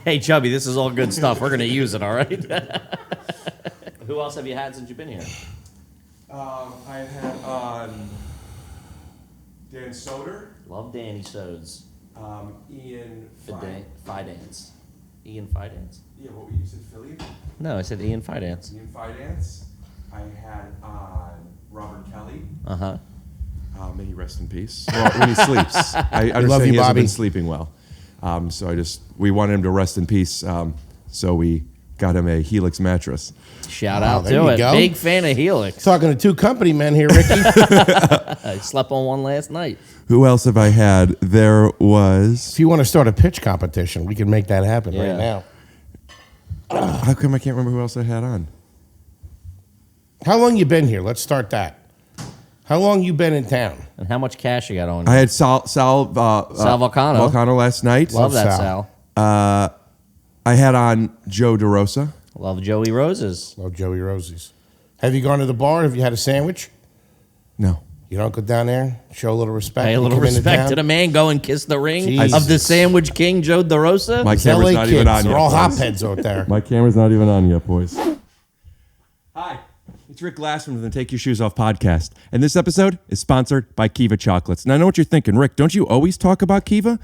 Hey, Chubby, this is all good stuff. We're going to use it, all right? Who else have you had since you've been here? I've had on Dan Soder. Love Danny Sodes. Ian Fidance. Ian Fidance? Yeah, what you said, Philly? No, I said Ian Fidance. Ian Fidance. I had on Robert Kelly. Uh-huh. May he rest in peace. Well, when he sleeps. I understand he hasn't been sleeping well. So we wanted him to rest in peace. So we got him a Helix mattress. Shout out to it. Go. Big fan of Helix. Talking to two company men here, Ricky. I slept on one last night. Who else have I had? There was... If you want to start a pitch competition, we can make that happen right now. How come I can't remember who else I had on? How long you been here? Let's start that. How long you been in town? And how much cash you got on you? I had Sal Volcano last night. Love that, Sal. I had on Joe DeRosa. Love Joey Roses. Love Joey Roses. Have you gone to the bar? Have you had a sandwich? No. You don't go down there, show a little respect. Pay a little respect to the man. Go and kiss the ring Jesus. of the Sandwich King, Joe DeRosa. My camera's LA not kids, even on they're yet. all boys. hotheads out there. My camera's not even on yet, boys. Hi, it's Rick Glassman from the Take Your Shoes Off podcast. And this episode is sponsored by Kiva Chocolates. And I know what you're thinking, Rick, don't you always talk about Kiva?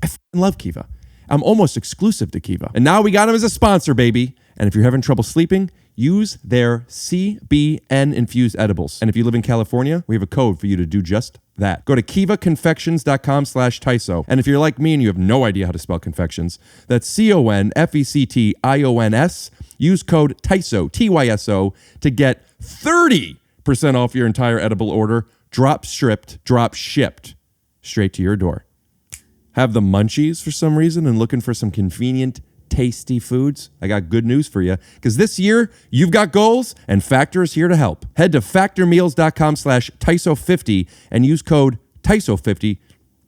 I love Kiva. I'm almost exclusive to Kiva. And now we got them as a sponsor, baby. And if you're having trouble sleeping, use their CBN infused edibles. And if you live in California, we have a code for you to do just that. Go to kivaconfections.com/TYSO. And if you're like me and you have no idea how to spell confections, that's CONFECTIONS. Use code TYSO, TYSO, to get 30% off your entire edible order. Drop shipped straight to your door. Have the munchies for some reason and looking for some convenient, tasty foods? I got good news for you, because this year you've got goals and Factor is here to help. Head to factormeals.com/TYSO50 and use code TYSO50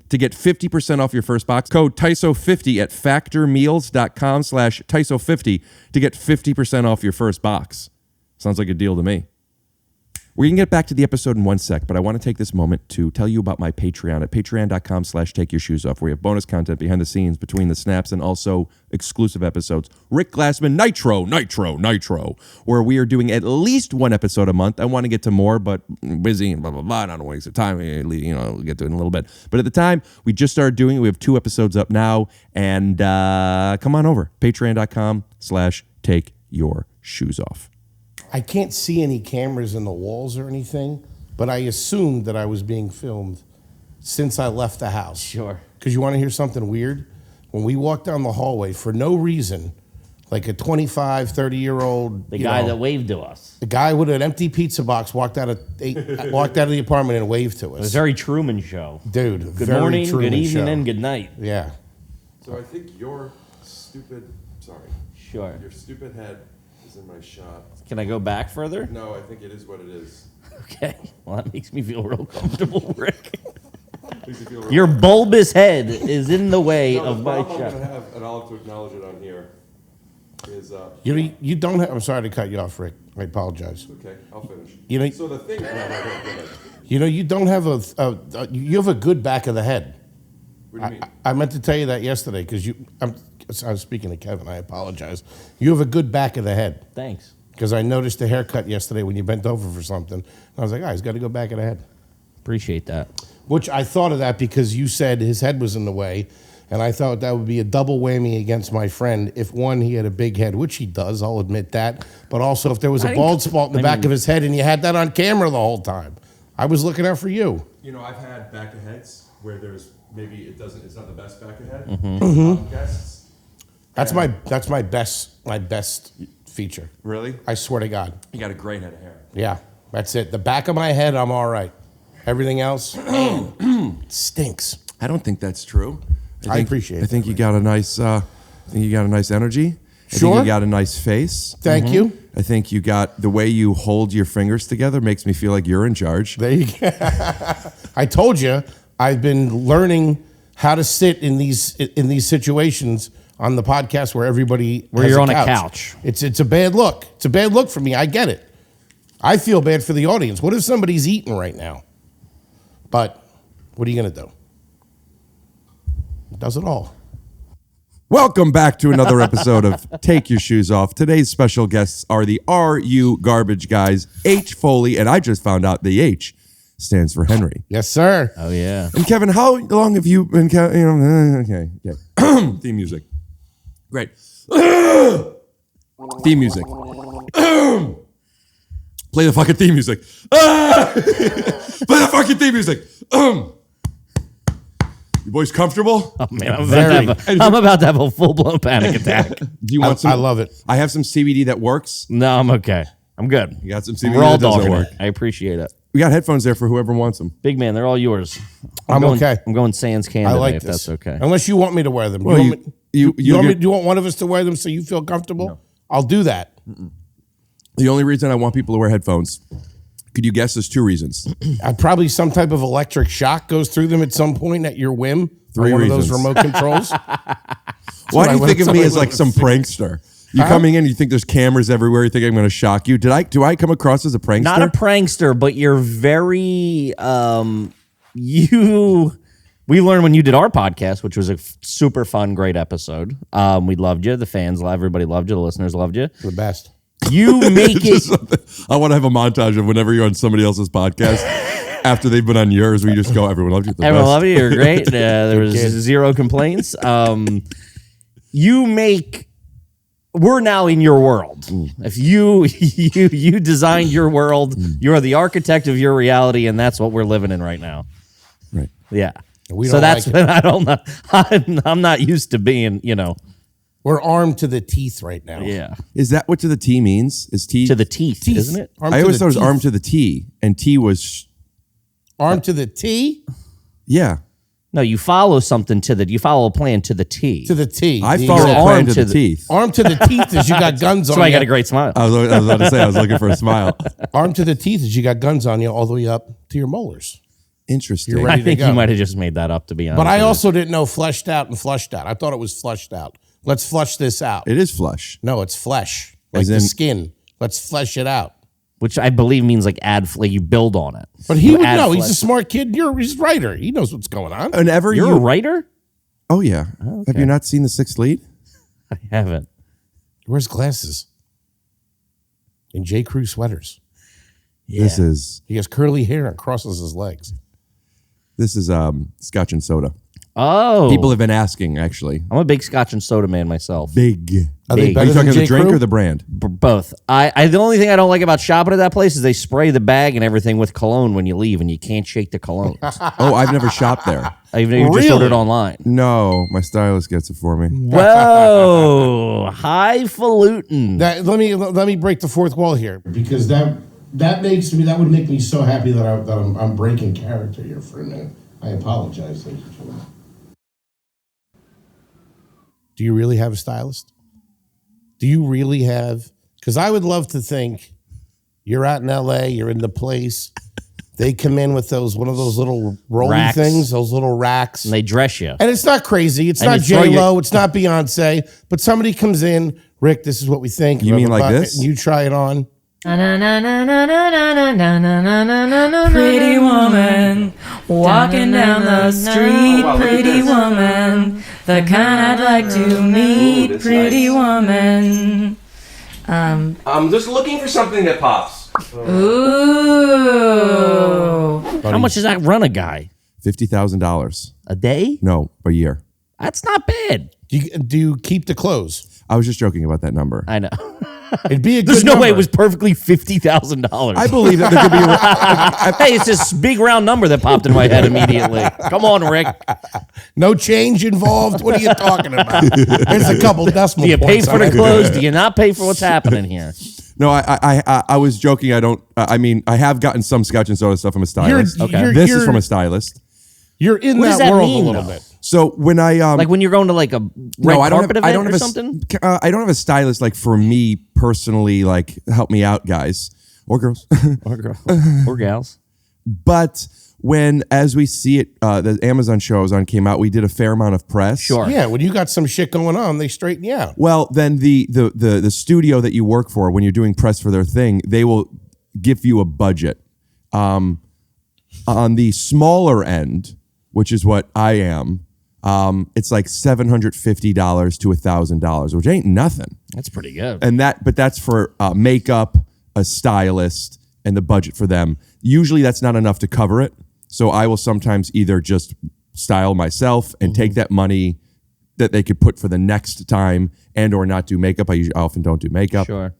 to get 50% off your first box. Code TYSO50 at factormeals.com/TYSO50 to get 50% off your first box. Sounds like a deal to me. We're going to get back to the episode in one sec, but I want to take this moment to tell you about my Patreon at patreon.com/takeyourshoesoff, where we have bonus content behind the scenes, between the snaps, and also exclusive episodes. Rick Glassman Nitro, where we are doing at least one episode a month. I want to get to more, but busy and blah, blah, blah. I don't waste the time. We'll get to it in a little bit. But at the time, we just started doing it. We have 2 episodes up now, and come on over. Patreon.com/takeyourshoesoff. I can't see any cameras in the walls or anything, but I assumed that I was being filmed since I left the house. Sure. Because you want to hear something weird? When we walked down the hallway, for no reason, like a 25, 30-year-old... The guy that waved to us. The guy with an empty pizza box walked out of the apartment and waved to us. It was very Truman Show. Dude, Good very morning, Truman good evening, show. and good night. Yeah. So I think your stupid head is in my shot. Can I go back further? No, I think it is what it is. Okay. Well, that makes me feel real comfortable, Rick. Your bulbous head is in the way of my shot. I'm going to have, and I'll have to acknowledge it on here, is... You don't have... I'm sorry to cut you off, Rick. I apologize. Okay, I'll finish. So the thing... No, you don't have you have a good back of the head. What do you mean? I meant to tell you that yesterday, because I was speaking to Kevin. I apologize. You have a good back of the head. Thanks. Because I noticed the haircut yesterday when you bent over for something. I was like, he's got to go back of the head. Appreciate that. Which I thought of that because you said his head was in the way. And I thought that would be a double whammy against my friend if, one, he had a big head, which he does, I'll admit that. But also if there was a bald spot in the back of his head and you had that on camera the whole time. I was looking out for you. You know, I've had back of heads where there's maybe it's not the best back of head. Guests. That's my best feature. Really? I swear to God. You got a great head of hair. Yeah, that's it. The back of my head, I'm all right. Everything else, man, stinks. I don't think that's true. I appreciate it. I think you got a nice. I think you got a nice energy. I Sure. think you got a nice face. Thank you. I think you got the way you hold your fingers together makes me feel like you're in charge. There you go. I told you I've been learning how to sit in these situations on the podcast where everybody has you're on a couch. It's a bad look. It's a bad look for me. I get it. I feel bad for the audience. What if somebody's eating right now? But what are you going to do? It does it all. Welcome back to another episode of Take Your Shoes Off. Today's special guests are the Are You Garbage guys, H. Foley, and I just found out the H stands for Henry. Yes, sir. Oh, yeah. And Kevin, how long have you been? Okay. Theme music. Great. Theme music. Play the fucking theme music. Play the fucking theme music. You boys comfortable? Oh, man, I'm about to have a full-blown panic attack. Do you want some? I love it. I have some CBD that works. No, I'm okay. I'm good. You got some CBD We're all that doesn't dogging work. it. I appreciate it. We got headphones there for whoever wants them. Big man, they're all yours. I'm okay. I'm going sans can I today, like if this. that's okay. Unless you want me to wear them. Well, do you you want one of us to wear them so you feel comfortable? No. I'll do that. The only reason I want people to wear headphones, could you guess? There's two reasons. Probably some type of electric shock goes through them at some point at your whim. Three one reasons. of those remote controls. Why do you think of me as like some Huh? prankster? You coming in, you think there's cameras everywhere. You think I'm going to shock you? Do I come across as a prankster? Not a prankster, but you're very we learned when you did our podcast, which was a super fun, great episode. We loved you. The fans, everybody loved you. The listeners loved you. The best. You make it. I want to have a montage of whenever you're on somebody else's podcast after they've been on yours, where you just go, everyone loved you. Everyone loved you. You're great. There was zero complaints. You make. We're now in your world. If you designed your world, you are the architect of your reality, and that's what we're living in right now. Right. Yeah. We So don't that's like when I don't know. I'm not used to being, We're armed to the teeth right now. yeah, Is that what to the T means? Is T? to the teeth, isn't it? Armed I to always the thought it was teeth. armed to the T, and T was, Armed to the T? yeah. No, you follow something you follow a plan to the T. To the T. I The follow a exact- plan armed to to the the- teeth. Armed to the teeth is you got guns on That's why I you. got a great smile. I was about to say, I was looking for a smile. Armed to the teeth is you got guns on you all the way up to your molars. Interesting. You're I ready to think go. you might have just made that up, to be honest. But I with you. also didn't know fleshed out and flushed out. I thought it was flushed out. Let's flush this out. It is flush. No, it's flesh. Like As the in- skin. Let's flesh it out. which I believe means like you build on it. But he You would add know. He's a flesh. smart kid. He's a writer. He knows what's going on. Whenever You're a writer? Oh yeah. Have you not seen The Sixth Lead? I haven't. He wears glasses and J. Crew sweaters. This is He has curly hair and crosses his legs. Scotch and soda. Oh, People have been asking actually. I'm a big Scotch and soda man myself. Big. Are they Big. Are better you than talking J. the drink Crew? or the brand? Both. The only thing I don't like about shopping at that place is they spray the bag and everything with cologne when you leave, and you can't shake the cologne. Oh, I've never shopped there. Even though you just Really? ordered online. No, my stylist gets it for me. Whoa, highfalutin. Let me break the fourth wall here because that would make me so happy that I'm breaking character here for a minute. I apologize, ladies and gentlemen. Do you really have a stylist? Do you really have? Because I would love to think you're out in LA, you're in the place. They come in with one of those little rolling Racks. things, those little racks. And they dress you. And it's not crazy. It's And not you throw J-Lo. It's not Beyonce. But somebody comes in, Rick, this is what we think. You mean like this? And you try it on. Pretty woman, walking down the street, pretty woman, the kind I'd like to meet, pretty woman. I'm just looking for something that pops. Ooh. How much does that run a guy? $50,000. A day? No, a year. That's not bad. Do you keep the clothes? I was just joking about that number. I know. It'd be a good There's no way it number. was perfectly $50,000. I believe that there could be. Hey, it's this big round number that popped in my head immediately. Come on, Rick. No change involved. What are you talking about? There's a couple decimal Do you pay points for on the it. clothes? Do you not pay for what's happening here? No, I was joking. I don't. I mean, I have gotten some Scotch and soda stuff from a stylist. This is from a stylist. You're in What does that that world mean, a little though? bit. So when I Like when you're going to like a red carpet event or something? I don't have a stylist like for me personally, like help me out, guys or girls. Or gals. But when, as we see it, the Amazon show I was on came out, we did a fair amount of press. Sure. Yeah, when you got some shit going on, they straighten you out. Well, then the studio that you work for, when you're doing press for their thing, they will give you a budget. On the smaller end, which is what I am, it's like $750 to $1,000, which ain't nothing. That's pretty good. But that's for makeup, a stylist, and the budget for them. Usually that's not enough to cover it. So I will sometimes either just style myself and take that money that they could put for the next time and or not do makeup. I often don't do makeup. Sure.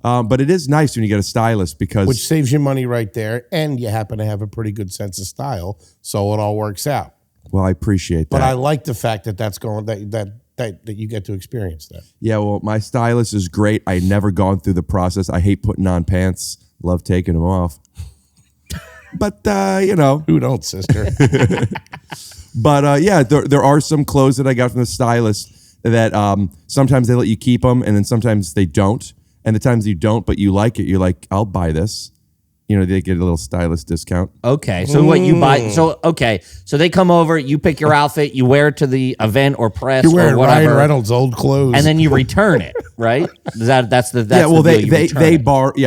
But it is nice when you get a stylist because... Which saves you money right there, and you happen to have a pretty good sense of style, so it all works out. Well, I appreciate that. But I like the fact that that's going that you get to experience that. Yeah, well, my stylist is great. I never gone through the process. I hate putting on pants. Love taking them off. But, Who don't, sister? But, yeah, there are some clothes that I got from the stylist that sometimes they let you keep them, and then sometimes they don't. And the times you don't, but you like it, you're like, I'll buy this. They get a little stylist discount. Okay, so what you buy? So they come over, you pick your outfit, you wear it to the event or press You're wearing or whatever, Ryan Reynolds' old clothes, and then you return it, right? That's the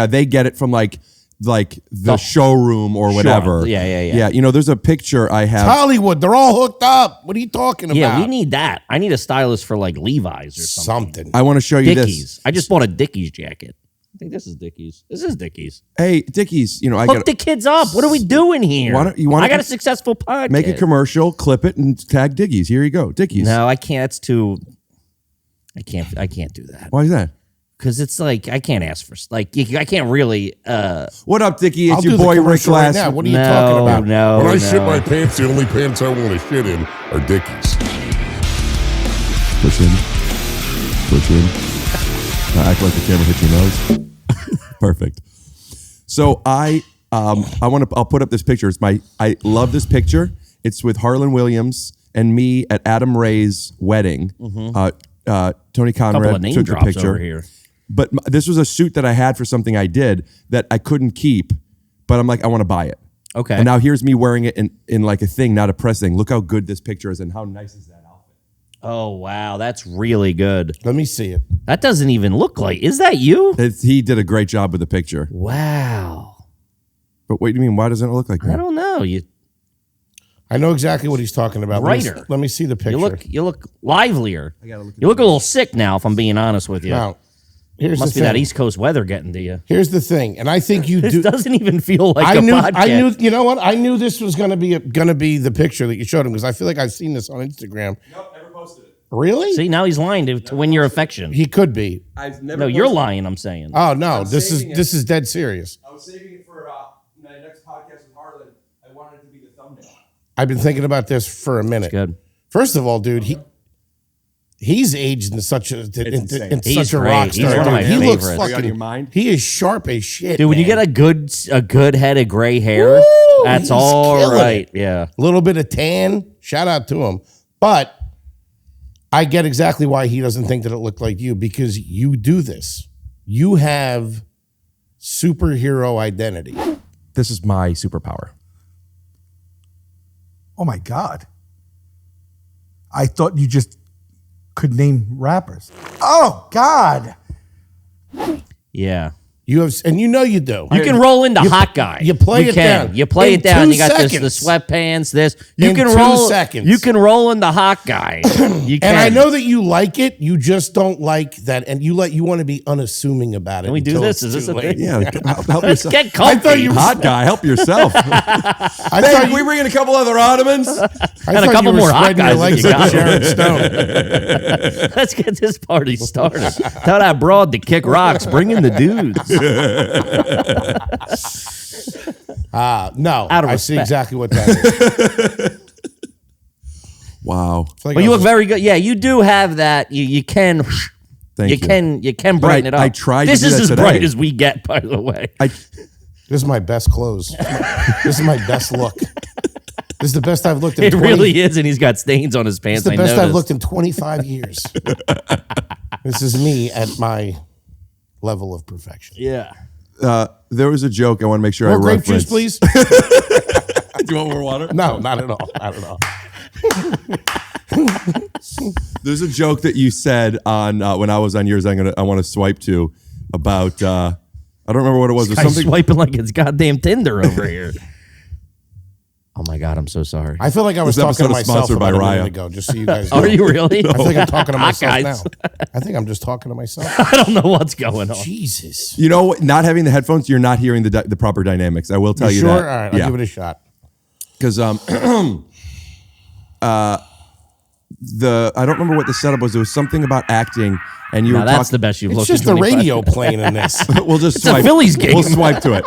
they get it from like the showroom or whatever. Sure. Yeah. There's a picture I have. Hollywood, they're all hooked up. What are you talking about? Yeah, we need that. I need a stylist for like Levi's or something. I want to show you Dickies. this. I just bought a Dickies jacket. I think this is Dickies. This is Dickies. Hey, Dickies, I Hook got the kids up. What are we doing here? I got a successful podcast. Make a commercial, clip it, and tag Dickies. Here you go, Dickies. No, I can't. It's too. I can't do that. Why is that? Because it's like I can't ask for I can't really. What up, Dickie? It's I'll your do the boy Rick commercial right Glassman. now. What are you talking about? No, When I shit my pants, the only pants I want to shit in are Dickies. Push in. Act like the camera hit your nose. Perfect. So I'll put up this picture. I love this picture. It's with Harlan Williams and me at Adam Ray's wedding. Tony Conrad name took the drops picture. over here. But this was a suit that I had for something I did that I couldn't keep, but I'm like, I want to buy it. Okay. And now here's me wearing it in like a thing, not a press thing. Look how good this picture is and how nice is that outfit. Oh wow, that's really good. Let me see it. That doesn't even look like. Is that you? He did a great job with the picture. Wow. But what do you mean? Why doesn't it look like that? I don't know. I know exactly what he's talking about. Brighter. Let me see the picture. You look livelier. You look a little sick now, if I'm being honest with you. Now, here's Must the be thing. that East Coast weather getting to you. Here's the thing, and I think you This do. doesn't even feel like I a knew. podcast. You know what? I knew this was gonna be the picture that you showed him because I feel like I've seen this on Instagram. Nope, never posted it. Really? See, now he's lying to win your affection. He could be. I've never. No, you're lying. I'm saying. Oh no, this saving it. is dead serious. I was saving it for my next podcast with Harlan. I wanted it to be the thumbnail. I've been thinking about this for a minute. Good. First of all, dude, he's aged in such a insane. He's such a great. rock He's star. one of my dude. He looks favorites. Are you on your fucking. mind? He is sharp as shit, Dude, when you man. get a good head of gray hair, Woo, that's he's all killing right. it. Yeah. A little bit of tan. Shout out to him. But I get exactly why he doesn't think that it looked like you because you do this. You have superhero identity. This is my superpower. Oh my God. I thought you just could name rappers. Oh God. Yeah. You have, and you know you do. You can roll into hot guy. You play You it can. down. You play In it down. 2 You got seconds. this, the sweatpants. This. You In can 2 roll. seconds. You can roll into hot guy. You can. And I know that you like it. You just don't like that, and you want to be unassuming about it. Can we do until this? it's Is this too a late. thing? Yeah, help Let's yourself. get comfy. I thought you were Hot guy, help yourself. I Hey, thought can we bring in a couple other ottomans? I and a thought couple you were more hot spreading your guys legs that you like got. Sharon Stone. Let's get this party started. Tell that broad to kick rocks. Bring in the dudes. No, Out of I see respect. exactly what that is. Wow. It's like But I you was look very good. Yeah, you do have that. You can. Thank you. You can brighten it up. I tried to This do is that as today. bright as we get, by the way. This is my best clothes. This is my best look. This is the best I've looked in It 20 really is, and he's got stains on his It's pants. the I best I've noticed. looked in 25 years. This is me at my level of perfection. Yeah. There was a joke I want to make sure More I grape reference. juice, please? Do you want more water? No, not at all. Not at all. There's a joke that you said on when I was on yours. I want to swipe to about. I don't remember what it was. It was Guy's something. swiping like it's goddamn Tinder over here. Oh my God, I'm so sorry. I feel like I was This talking to episode is myself sponsored by about a minute Raya. ago, just so you guys know. Are you really? I think I'm talking to Hot myself guys. now. I think I'm just talking to myself. I don't know what's going on. Jesus. You know, not having the headphones, you're not hearing the proper dynamics. I will tell you Sure? that. All right, I'll give it a shot. Because I don't remember what the setup was. It was something about acting, and you Now were that's talking. the best you've It's looked just in the 25 radio playing in this. We'll just a swipe. Phillies game. We'll swipe to it.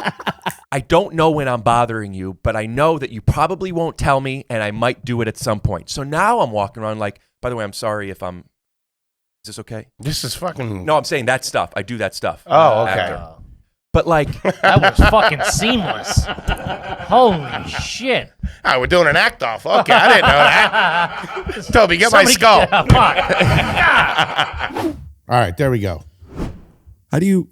I don't know when I'm bothering you, but I know that you probably won't tell me, and I might do it at some point. So now I'm walking around like, by the way, I'm sorry if I'm. Is this okay? This is fucking. No, I'm saying that stuff. I do that stuff. Oh, okay. Actor. But like, That was fucking seamless. Holy shit. Oh, we're doing an act off. Okay, I didn't know that. Toby, get my skull. Yeah, fuck. All right, there we go. How do you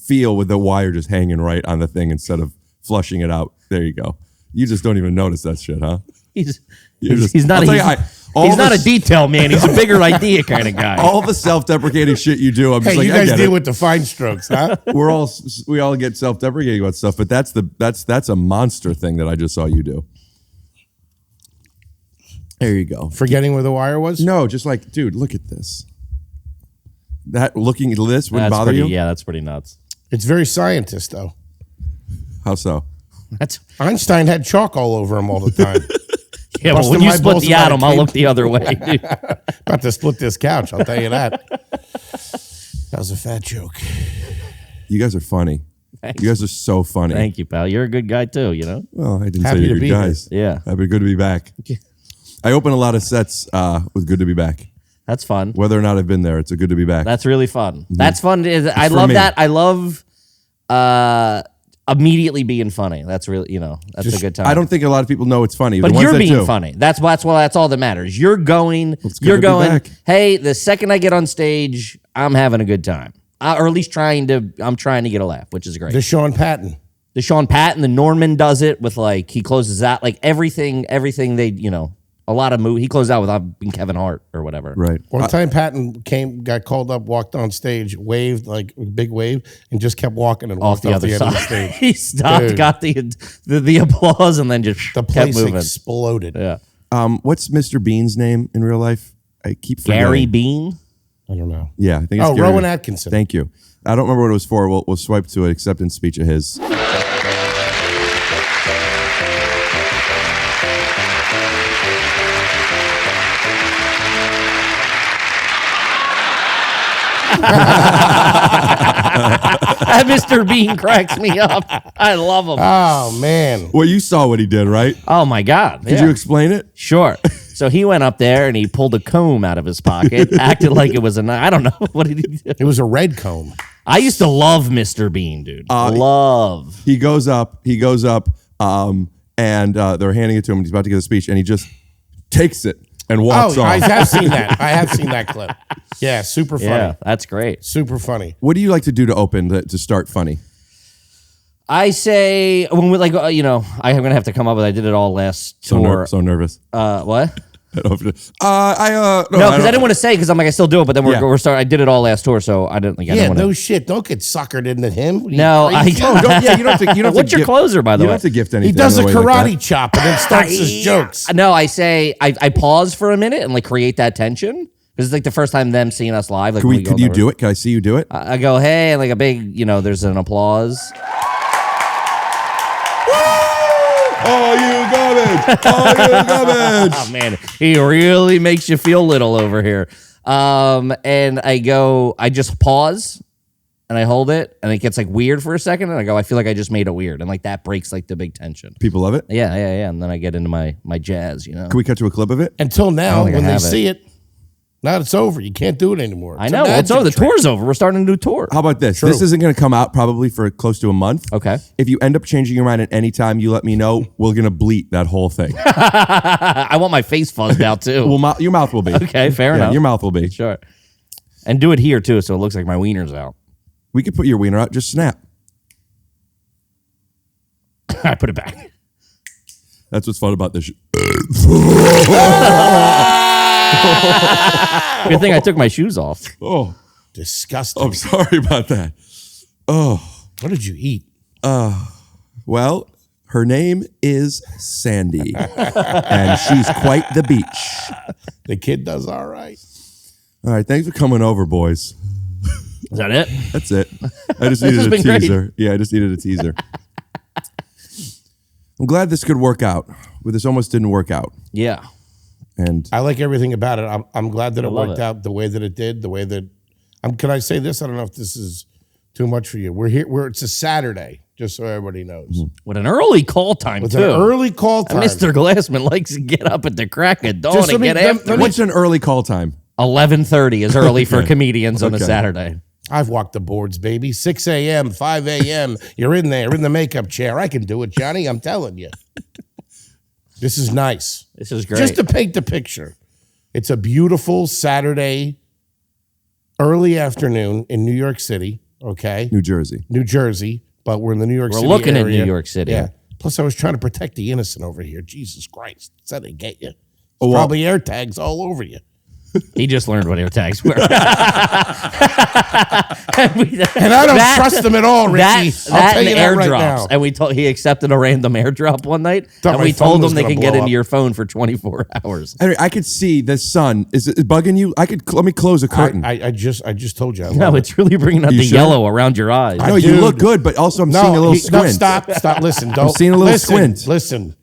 feel with the wire just hanging right on the thing instead of flushing it out? There you go. You just don't even notice that shit, huh? He's You're just- he's not I'll tell you, all he's not this- a detail man. He's a bigger idea kind of guy. All the self-deprecating shit you do, I'm just Hey, like, you I guys get deal it. with the fine strokes, huh? We all get self-deprecating about stuff, but that's a monster thing that I just saw you do. There you go. Forgetting where the wire was? No, just like, dude, look at this. That looking at this wouldn't That's bother pretty, you? yeah, that's pretty nuts. It's very scientist, though. How so? That's Einstein had chalk all over him all the time. yeah. But Busting when you my split balls the about a atom, I'll cape. look the other way. dude. About to split this couch, I'll tell you that. That was a fat joke. You guys are funny. Thanks. You guys are so funny. Thank you, pal. You're a good guy too. You know. Well, I didn't Happy say you're to good be here. guys. Yeah. Happy, good to be back. I open a lot of sets with good to be back. That's fun. Whether or not I've been there, it's a good to be back. That's really fun. That's fun. I for love me. that. I love immediately being funny. That's really, that's a good time. I don't think a lot of people know it's funny. But The ones you're that being do. funny. That's all that matters. You're going. It's good You're to be going. back. Hey, the second I get on stage, I'm having a good time, or at least I'm trying to get a laugh, which is great. The Sean Patton. The Sean Patton, the Norman does it with like he closes out like everything they a lot of movie. He closed out with I've been Kevin Hart or whatever. Right. One time Patton got called up, walked on stage, waved like a big wave, and just kept walking and Off walked the off other the end of the side, stage. he stopped, Dude. got the applause, and then just The kept place moving. exploded. Yeah, What's Mr. Bean's name in real life? I keep forgetting. Gary Bean. I don't know. Yeah, I think it's Oh, Gary. Rowan Atkinson. Thank you. I don't remember what it was for. We'll swipe to an acceptance speech of his. That Mr. Bean cracks me up. I love him. Oh, man. Well, you saw what he did, right? Oh my God. Did yeah. you explain it? Sure. So he went up there and he pulled a comb out of his pocket, acted like it was I don't know. What did he do? It was a red comb. I used to love Mr. Bean, dude. Love. He goes up, and they're handing it to him. And he's about to give a speech, and he just takes it and walks Oh, off. I have seen that. I have seen that clip. Yeah, super funny. Yeah, that's great. Super funny. What do you like to do to open to start funny? I say when we I'm gonna have to come up with. I did it all last tour. So nervous. What? No, because I didn't want to say because I'm like I still do it, but then we're starting. I did it all last tour, so I didn't like. I didn't no wanna, shit. Don't get suckered into him. No, I don't. Yeah, you don't have to. What's your closer, by the You way? don't have to gift anything. He does a in way like karate chop and then starts his jokes. No, I say I pause for a minute and like create that tension because it's like the first time them seeing us live. Like, Could you do it? Can I see you do it? I go, hey, and like a big, there's an applause. Oh, you garbage! Oh, you garbage! Oh man, he really makes you feel little over here. And I just pause and I hold it and it gets like weird for a second and I go, I feel like I just made it weird and like that breaks like the big tension. People love it. Yeah. And then I get into my jazz, Can we cut to a clip of it? Until now, think I when they have see it, now it's over. You can't do it anymore. I know. It's over. The tour's over. We're starting a new tour. How about this? True. This isn't going to come out probably for close to a month. Okay. If you end up changing your mind at any time, you let me know. We're going to bleep that whole thing. I want my face fuzzed out too. Well, your mouth will be. Okay, fair enough. Your mouth will be. Sure. And do it here too, so it looks like my wiener's out. We could put your wiener out. Just snap. I put it back. That's what's fun about this. Good thing I took my shoes off. Oh, Disgusting. I'm sorry about that. Oh, What did you eat? well, her name is Sandy, and she's quite the beach. The kid does all right. All right, thanks for coming over, boys. Is that it? That's it. I just has needed a been great. teaser. Yeah, I just needed a teaser. I'm glad this could work out. But this almost didn't work out. Yeah. And I like everything about it. I'm glad that it love worked it. out the way that it did. The way that can I say this? I don't know if this is too much for you. We're here. It's a Saturday, just so everybody knows. With an early call time With too. an early call time. Mr. Glassman likes to get up at the crack of dawn Just and get after. what's an early call time? 11:30 is early for comedians on a Okay. Saturday. I've walked the boards, baby. 6 a.m., 5 a.m. You're in there, in the makeup chair. I can do it, Johnny. I'm telling you. This is nice. This is great. Just to paint the picture. It's a beautiful Saturday, early afternoon in New York City, okay? New Jersey. New Jersey, but we're in the New York We're City looking at area. New York City. Yeah. Plus, I was trying to protect the innocent over here. Jesus Christ. That's how they get you. Oh, well, Probably air tags all over you. He just learned what air tags were. and I don't trust them at all, Richie. I'll tell and you that right airdrops. now. And he accepted a random airdrop one night, Thought and my we phone told was him they gonna can get blow into up. your phone for 24 hours. Anyway, I could see the sun. Is it bugging you? Let me close a curtain. I just told you. I No, love it's really bringing out You the sure? yellow around your eyes. no, you dude. look good, but also I'm No, seeing a little no, squint. stop. Listen, don't. seeing a little listen, squint. Listen,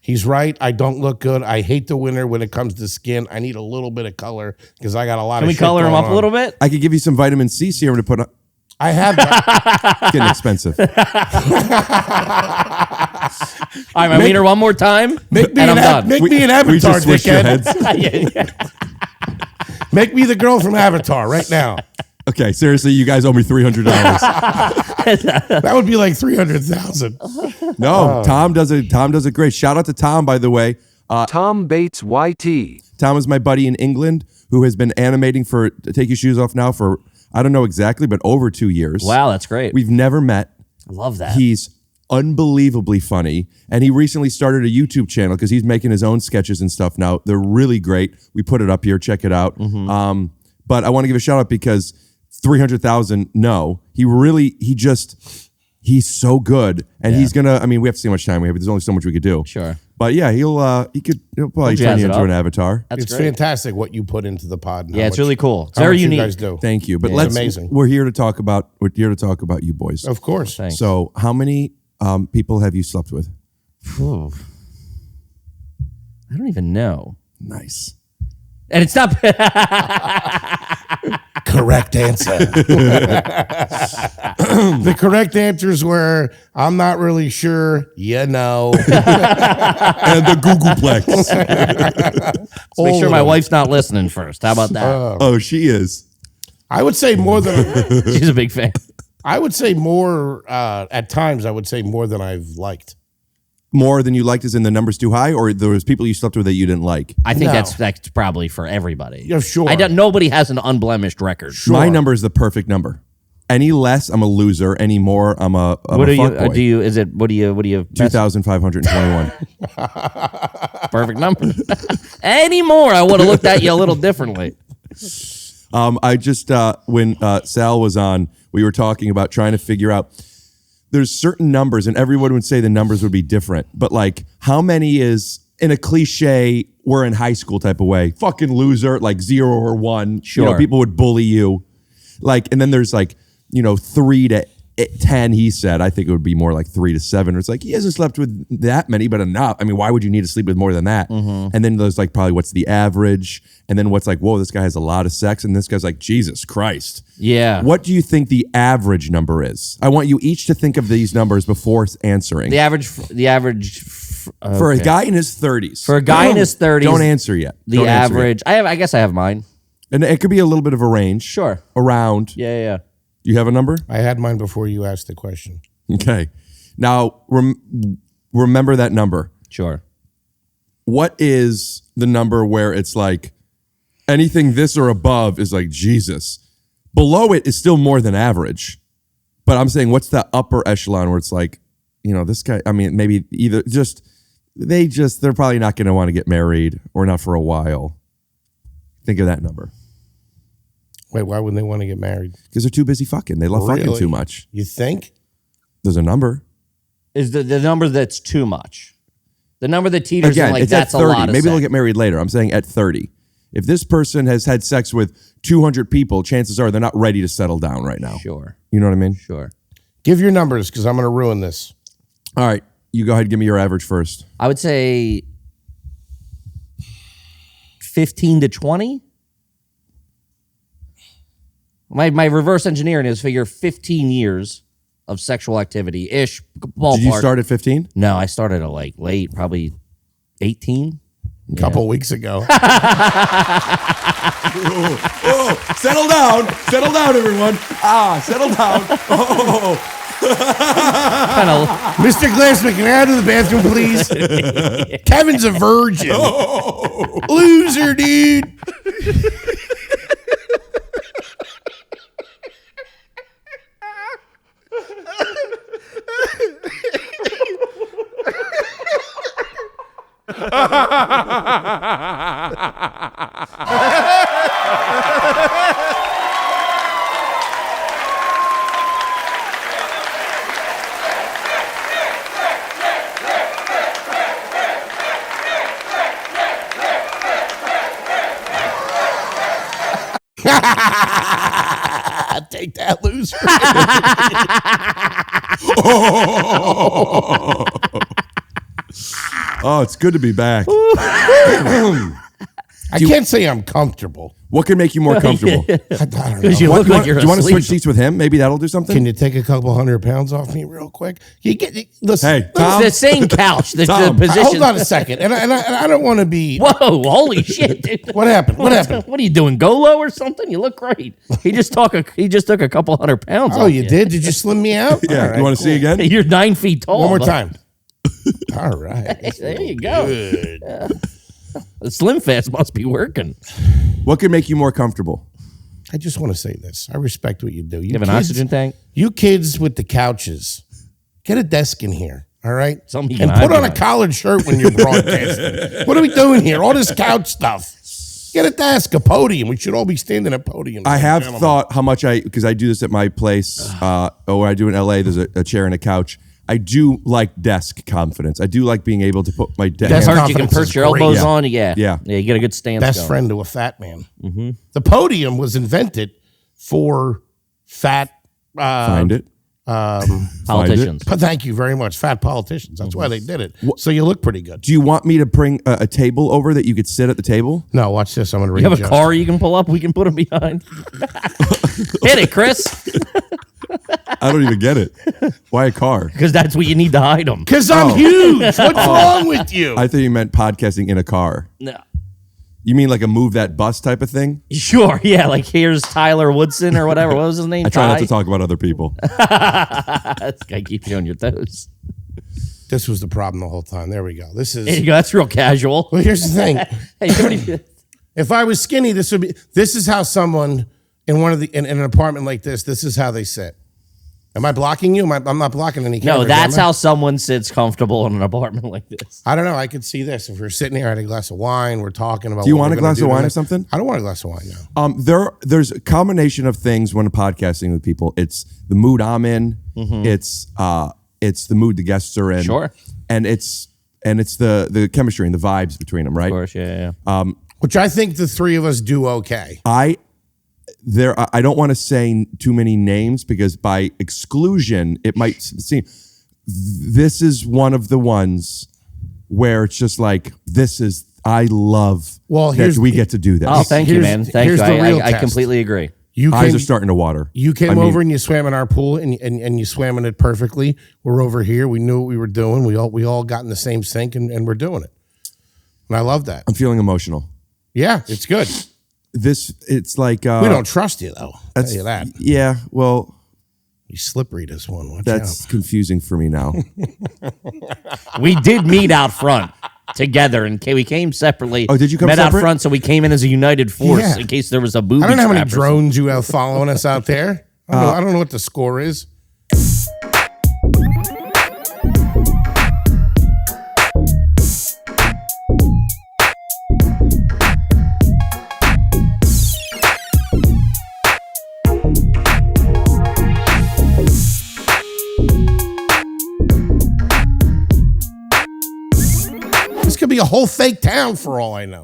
he's right. I don't look good. I hate the winter when it comes to skin. I need a little bit of color because I got a lot Can of we shit color him going up on. a little bit? I could give you some vitamin C serum to put on. I have that. It's getting expensive. All right, my wiener one more time, Make me and I'm an, done. make me an We avatar, just switched your dickhead. heads. Make me the girl from Avatar right now. Okay, seriously, you guys owe me $300. That would be like 300,000. No, Tom does it great. Shout out to Tom, by the way. Tom Bates YT. Tom is my buddy in England who has been animating for Take Your Shoes Off now for, I don't know exactly, but over 2 years. Wow, that's great. We've never met. I love that. He's unbelievably funny. And he recently started a YouTube channel because he's making his own sketches and stuff now. They're really great. We put it up here. Check it out. But I want to give a shout out because 300,000, no. He's so good. And he's going to, we have to see how much time we have. There's only so much we could do. Sure. But yeah, he'll probably jazz turn you it into up. an avatar. That's It's great. fantastic what you put into the pod. and Yeah, how it's much- really cool. It's how very much unique. You guys do. Thank you. But It's amazing. we're here to talk about you boys. Of course. Thanks. So how many people have you slept with? Ooh. I don't even know. Nice. And it's not. Correct answer. The correct answers were, I'm not really sure. You know. And the Googleplex. Make sure my wife's not listening first. How about that? Oh, she is. I would say more than She's a big fan. I would say more at times. I would say more than I've liked. More than you liked is in the numbers too high, or there was people you slept with that you didn't like? I think No. that's probably for everybody. Yeah, sure. Nobody has an unblemished record. My number is the perfect number. Any less, I'm a loser. Any more, I'm a What a are you? fuckboy. What do you? 2,521. Perfect number. Any more, I would have looked at you a little differently. I just when Sal was on, we were talking about trying to figure out. There's certain numbers, and everyone would say the numbers would be different. But like, how many is in a cliche? We're in high school type of way. Fucking loser, like 0 or 1. Sure. You know, people would bully you. Like, and then there's like, 3 to 10. He said, I think it would be more like 3 to 7. Or it's like he hasn't slept with that many, but enough. I mean, why would you need to sleep with more than that? Mm-hmm. And then there's like probably what's the average, and then what's like, whoa, this guy has a lot of sex, and this guy's like, Jesus Christ. Yeah. What do you think the average number is? I want you each to think of these numbers before answering. The average. For a guy in his 30s. For a guy in his 30s. Don't answer yet. The Don't answer average. yet. I guess I have mine. And it could be a little bit of a range. Sure. Around. Yeah. Do you have a number? I had mine before you asked the question. Okay. Now, remember that number. Sure. What is the number where it's like anything this or above is like Jesus? Below it is still more than average. But I'm saying what's the upper echelon where it's like, this guy, I mean, maybe either they're probably not going to want to get married or not for a while. Think of that number. Wait, why wouldn't they want to get married? Because they're too busy fucking. They love fucking too much. You think? There's a number. Is the number that's too much? The number that teeters Again, in like it's that's at 30. a lot of Maybe sex. they'll get married later. I'm saying at 30. If this person has had sex with 200 people, chances are they're not ready to settle down right now. Sure. You know what I mean? Sure. Give your numbers because I'm going to ruin this. All right. You go ahead and give me your average first. I would say 15 to 20. My reverse engineering is figure 15 years of sexual activity ish. Ballpark. Did you start at 15? No, I started at like late, probably 18. A couple weeks ago. Settle down. Settle down, everyone. Settle down. Kind of. Mr. Glassman, can I out of the bathroom, please? Kevin's a virgin. Loser, dude. Take that, loser. Oh, it's good to be back. I can't say I'm comfortable. What can make you more comfortable? I don't know. Because you look like you're Do you want to asleep. switch seats with him? Maybe that'll do something. Can you take a couple 100 pounds off me real quick? Listen. Hey, Tom. It's the same couch. The Tom, position. Hold on a second. And I don't want to be. Whoa! Holy shit! Dude. What happened? What happened? What are you doing? Go low or something? You look great. He just took a couple 100 pounds. Oh, off you did? Did you slim me out? Yeah. All right, You want to see again? You're 9 feet tall. One more but- time. All right. There you go. The Slim Fast must be working. What can make you more comfortable? I just want to say this. I respect what you do. You have an oxygen tank? You kids with the couches, get a desk in here. All right? Something you And can put hide on a behind. collared shirt when you're broadcasting. What are we doing here? All this couch stuff. Get a desk, a podium. We should all be standing at podiums. I have Gentlemen. thought how much because I do this at my place, or I do in LA, there's a chair and a couch. I do like desk confidence. I do like being able to put my desk. That's Desk hard. You can confidence perch is your great. elbows Yeah. on. Yeah. Yeah. You get a good stance. Best going. friend to a fat man. Mm-hmm. The podium was invented for fat. Find it. Politicians. But thank you very much. Fat politicians. That's why they did it. So you look pretty good. Do you want me to bring a table over that you could sit at the table? No, watch this. I'm going to You have a readjust. car you can pull up. We can put them behind. Hit it, Chris. I don't even get it. Why a car? Because that's what you need to hide them. Because I'm huge. What's wrong with you? I thought you meant podcasting in a car. No. You mean like a move that bus type of thing? Sure. Yeah. Like here's Tyler Woodson or whatever. What was his name? I try not Ty? to talk about other people. This guy keeps you on your toes. This was the problem the whole time. There we go. This There you is. go. That's real casual. Well, here's the thing. Hey, what do you- If I was skinny, this would be. This is how someone in an apartment like this is how they sit. Am I blocking you? I'm not blocking any cameras. No, that's how someone sits comfortable in an apartment like this. I don't know. I could see this. If we're sitting here at a glass of wine, we're talking about. Do you want a glass of wine or something? I don't want a glass of wine now. There's a combination of things when podcasting with people. It's the mood I'm in. It's the mood the guests are in. Sure. And it's the chemistry and the vibes between them, right? Of course, yeah. Which I think the three of us do okay. I don't want to say too many names because by exclusion, it might seem this is one of the ones where it's just like, I love that we get to do this. Oh, thank you, man. Thank you. I completely agree. Eyes are starting to water. You came over and you swam in our pool and you swam in it perfectly. We're over here. We knew what we were doing. We all got in the same sink and we're doing it. And I love that. I'm feeling emotional. Yeah, it's good. It's like we don't trust you though. I'll tell you that. Yeah, well, you slippery this one. Watch that's out. confusing for me now. We did meet out front together, and we came separately. Oh, did you come met separate? out front, so we came in as a united force in case there was a booby. I don't know how many trap or drones you have following us out there. I don't know what the score is. Could be a whole fake town for all I know.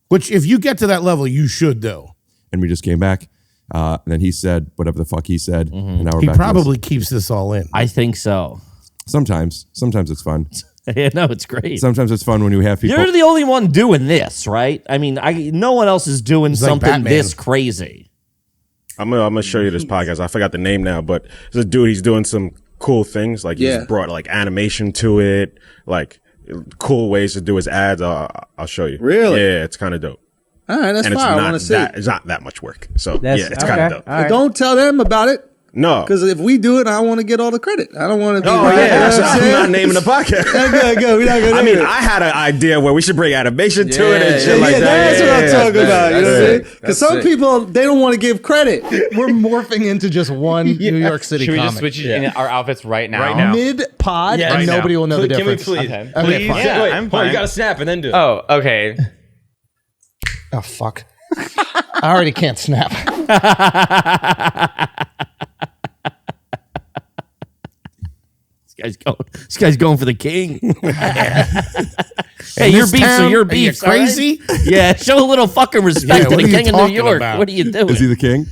Which, if you get to that level, you should do. And we just came back. And then he said whatever the fuck he said. And now we're He back. probably keeps this all in. I think so. Sometimes it's fun. Yeah, no, it's great. Sometimes it's fun when you have people. You're the only one doing this, right? I mean, no one else is doing It's like something Batman. this crazy. I'm gonna show you this podcast. I forgot the name now, but there's a dude. He's doing some cool things. Like he's brought like animation to it, like cool ways to do his ads. I'll show you. Really? Yeah, it's kind of dope. All right, that's And fine. I want to see. it's not that much work. So yeah, it's kind of dope. But don't tell them about it. No, because if we do it, I want to get all the credit. I don't want to. Oh yeah, I'm not naming the podcast. Good. We're not gonna. I mean, I had an idea where we should bring animation to it and shit like that. That's what I'm talking about. You know what I'm saying? Because some people they don't want to give credit. We're morphing into just one New York City. Should we comic. just switch in our outfits right now? Mid pod, and nobody will know the difference. Can we please? Okay, Please? fine. Yeah, I'm fine. You got to snap and then do it. Oh, okay. Oh fuck! I already can't snap. This guy's going for the king. Hey, your beefs are your beefs. Are you crazy? Right? Yeah, show a little fucking respect to the king of New York. About? What are you doing? Is he the king?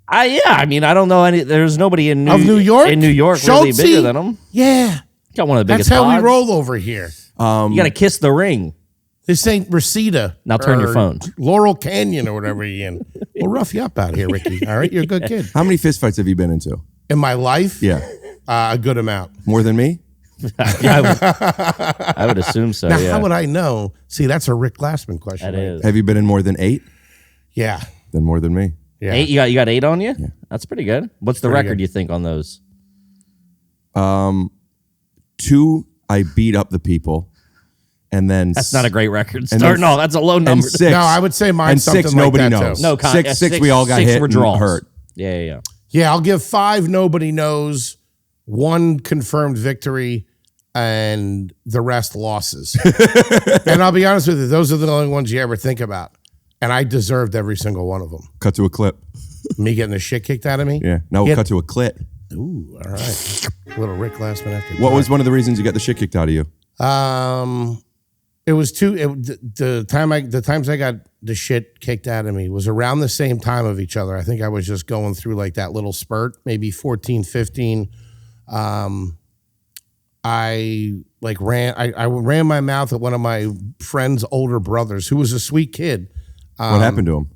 I mean, I don't know any. There's nobody in New York really bigger than him. Yeah, got one of the that's biggest. how pods. we roll over here. You got to kiss the ring. This ain't Reseda. Now turn your phone. Laurel Canyon or whatever you're in. We'll rough you up out here, Ricky. All right, you're a good kid. How many fistfights have you been into? In my life? Yeah. A good amount. More than me? Yeah, I would assume so. Now, yeah. how would I know? See, that's a Rick Glassman question. That is. Have you been in more than 8? Yeah. Then more than me. Yeah. 8? You got 8 on you? Yeah. That's pretty good. What's the record you think on those? 2, I beat up the people. And then that's not a great record. Starting off, that's a low number. And 6, no, I would say mine's something 6, like nobody that knows. Too. No, 6, we all got 6 hit were draws. and hurt. Yeah. Yeah, I'll give 5 nobody knows, 1 confirmed victory, and the rest losses. And I'll be honest with you, those are the only ones you ever think about. And I deserved every single one of them. Cut to a clip. Me getting the shit kicked out of me? Yeah. Now we'll cut to a clit. Ooh, all right. Little Rick Glassman after. What was one of the reasons you got the shit kicked out of you? It was the times I got the shit kicked out of me was around the same time of each other. I think I was just going through like that little spurt, maybe 14, 15. I ran my mouth at one of my friend's older brothers who was a sweet kid. What happened to him?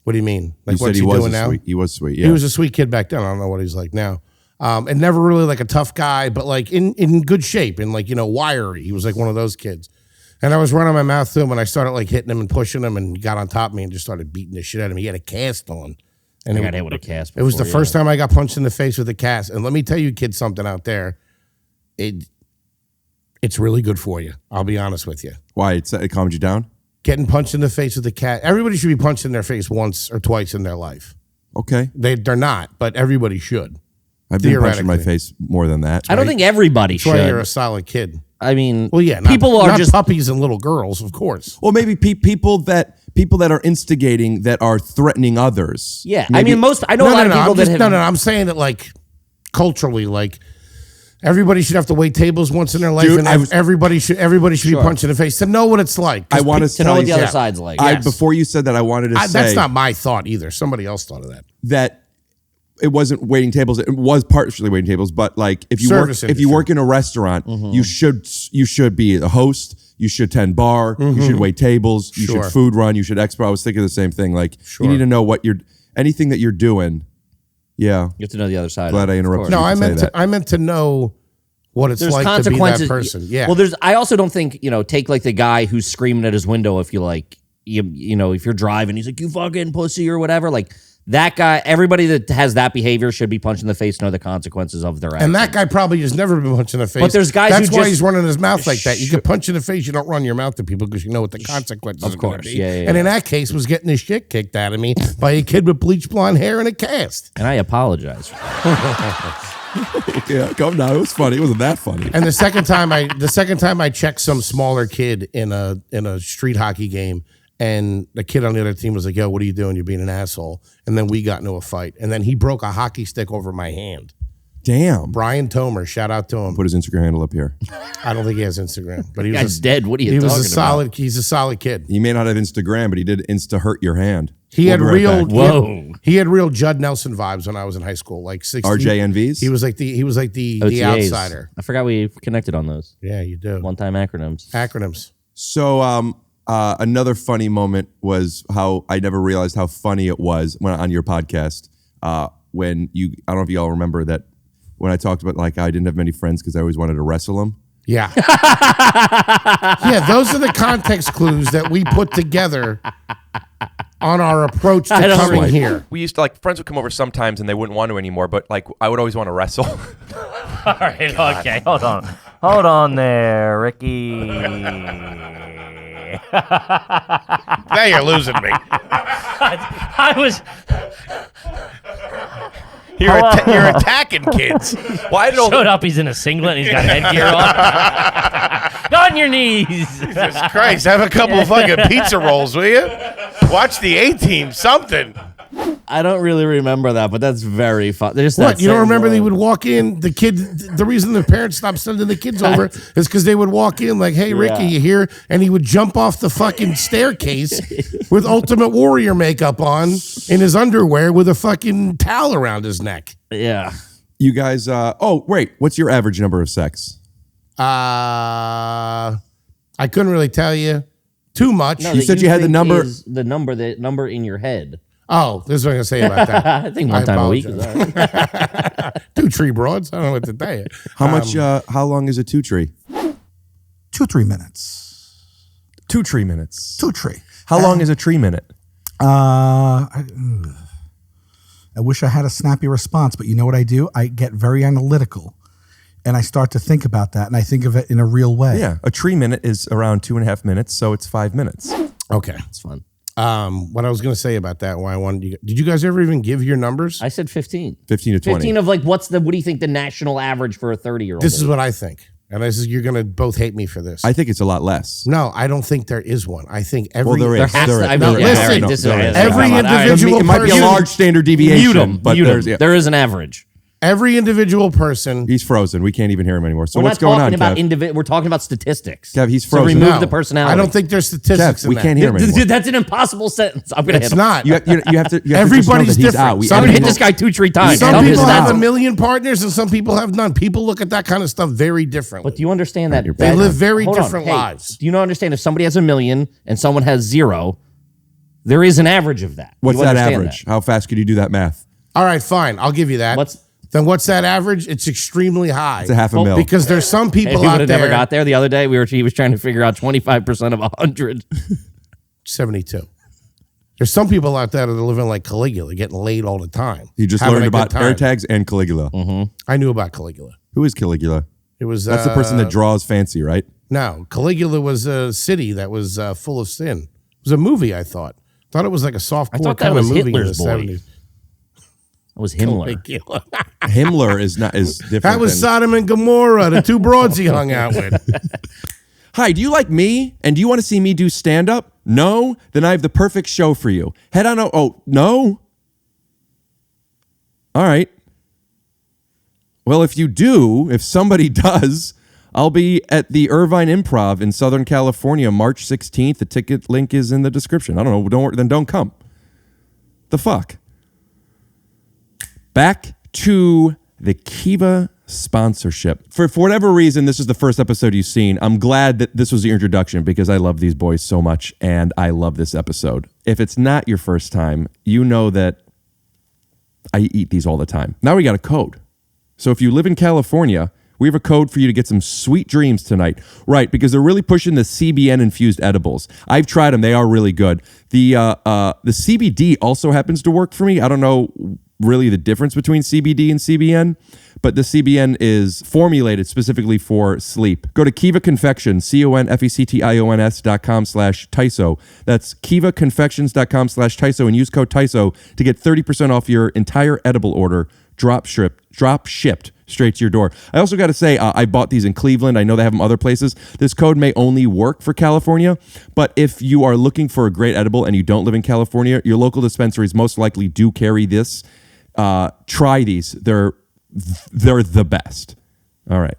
What do you mean? Like you said what's he he was doing now? He was sweet. Yeah. He was a sweet kid back then. I don't know what he's like now. And never really like a tough guy, but like in good shape and like, wiry. He was like one of those kids. And I was running my mouth to him and I started like hitting him and pushing him and he got on top of me and just started beating the shit out of me. He had a cast on. And I got hit with a cast It was the before, first time I got punched in the face with a cast. And let me tell you kids something out there. It's really good for you. I'll be honest with you. Why? It calmed you down? getting punched in the face with a cat. Everybody should be punched in their face once or twice in their life. Okay. They're not, but everybody should. I've been punched in my face more than that. I don't think everybody That's should. why you're a solid kid. I mean, well, yeah, people are not just puppies and little girls, of course. Well, maybe people that are instigating, that are threatening others. Yeah, Maybe, I mean, I know a lot of people that have. No, I'm saying that like culturally, like everybody should have to wait tables once in their life, Dude, and everybody should be punched in the face to know what it's like. I want to know what the other side's like. Yes. Before you said that, I wanted to say that's not my thought either. Somebody else thought of that. That it wasn't waiting tables. It was partially waiting tables, but like if you work in a restaurant, you should be a host. You should tend bar. You should wait tables. You should food run. You should expert. I was thinking the same thing. Like you need to know what anything that you're doing. Yeah, you have to know the other side. Glad I interrupted. No, I meant to know what it's like to be that person. Yeah. Well, I also don't think take like the guy who's screaming at his window if you like if you're driving, he's like you fucking pussy or whatever. Like that guy, everybody that has that behavior should be punched in the face, know the consequences of their actions. And that guy probably has never been punched in the face. But there's guys That's who why he's running his mouth like that. You can punch in the face, you don't run your mouth to people because you know what the consequences are going to be. Yeah. And in that case, was getting his shit kicked out of me by a kid with bleach blonde hair and a cast. And I apologize. Yeah, come down. It was funny. It wasn't that funny. And the second time I checked some smaller kid in a street hockey game. And the kid on the other team was like, yo, what are you doing? You're being an asshole. And then we got into a fight. And then he broke a hockey stick over my hand. Damn. Brian Tomer, shout out to him. Put his Instagram handle up here. I don't think he has Instagram. But he was dead. What are you talking about? He's a solid kid. He may not have Instagram, but he did Insta hurt your hand. He had real Judd Nelson vibes when I was in high school, like 60. RJNVs? He was like the outsider. I forgot we connected on those. Yeah, you do. One-time acronyms. So another funny moment was how I never realized how funny it was when on your podcast when I don't know if you all remember that when I talked about like I didn't have many friends because I always wanted to wrestle them. Yeah. Yeah, those are the context clues that we put together on our approach to coming here. We used to friends would come over sometimes and they wouldn't want to anymore, but like I would always want to wrestle. All right, okay, hold on there, Ricky. Now you're losing me. I was. You're attacking kids. Why did showed up? He's in a singlet and he's got headgear on. Go on your knees. Jesus Christ! Have a couple of fucking pizza rolls, will you? Watch the A-Team. Something. I don't really remember that, but that's very fun. What, you don't remember they would walk in, the reason the parents stopped sending the kids over is because they would walk in like, hey, Ricky, you here? And he would jump off the fucking staircase with Ultimate Warrior makeup on in his underwear with a fucking towel around his neck. Yeah. You guys, what's your average number of sex? I couldn't really tell you too much. No, you said you had the number. The number in your head. Oh, this is what I'm going to say about that. I think one time a week is all right. 2 tree broads. I don't know what to tell you. How much? How long is a 2 tree? 2-3 minutes. 2 tree minutes. 2 tree. How long is a tree minute? I wish I had a snappy response, but you know what I do? I get very analytical, and I start to think about that, and I think of it in a real way. Yeah, a tree minute is around 2.5 minutes, so it's 5 minutes. Okay, that's fun. What I was going to say about that, why I wanted you. Did you guys ever even give your numbers? I said 15. 15 to 20. 15 of like what do you think the national average for a 30-year-old? This is what I think. And you're going to both hate me for this. I think it's a lot less. No, I don't think there is one. I think every there is. Listen, every individual it might be a large standard deviation, but there is an average. Every individual person. He's frozen. We can't even hear him anymore. So we're what's going on, Kev? We're talking about statistics. Kev, he's frozen. So remove the personality. I don't think there's statistics. Kev, we can't hear him anymore. Dude, that's an impossible sentence. I'm gonna hit him. It's not. You have to. Everybody's different. I'm gonna hit this guy 2-3 times. Some people have 1 million partners, and some people have none. People look at that kind of stuff very differently. But do you understand that they live very different lives? Do you not understand if somebody has 1 million and someone has 0, there is an average of that? What's that average? How fast could you do that math? All right, fine. I'll give you that. Then what's that average? It's extremely high. It's a half a mil. Because there's some people out there. Never got there. The other day, he was trying to figure out 25% of 100. 72. There's some people out there that are living like Caligula, getting laid all the time. You just learned about air tags and Caligula. Mm-hmm. I knew about Caligula. Who is Caligula? That's the person that draws fancy, right? No, Caligula was a city that was full of sin. was a movie, I thought. Thought it was like a softcore that kind of was movie Hitler's in the boy. 70s. That was Himmler. Himmler is different. That was Sodom and Gomorrah, the two broads he hung out with. Hi, do you like me? And do you want to see me do stand-up? No? Then I have the perfect show for you. Head on out. Oh, no? All right. Well, if somebody does, I'll be at the Irvine Improv in Southern California, March 16th. The ticket link is in the description. I don't know. Don't come. The fuck? Back to the Kiva sponsorship. For whatever reason, this is the first episode you've seen. I'm glad that this was the introduction because I love these boys so much and I love this episode. If it's not your first time, you know that I eat these all the time. Now we got a code. So if you live in California, we have a code for you to get some sweet dreams tonight. Right, because they're really pushing the CBN infused edibles. I've tried them. They are really good. The CBD also happens to work for me. I don't know really the difference between CBD and CBN, but the CBN is formulated specifically for sleep. Go to Kiva Confection, CONFECTIONS.com/TYSO. That's KivaConfections.com/TYSO and use code TYSO to get 30% off your entire edible order, drop shipped straight to your door. I also got to say, I bought these in Cleveland. I know they have them other places. This code may only work for California, but if you are looking for a great edible and you don't live in California, your local dispensaries most likely do carry this. Try these. They're the best. All right.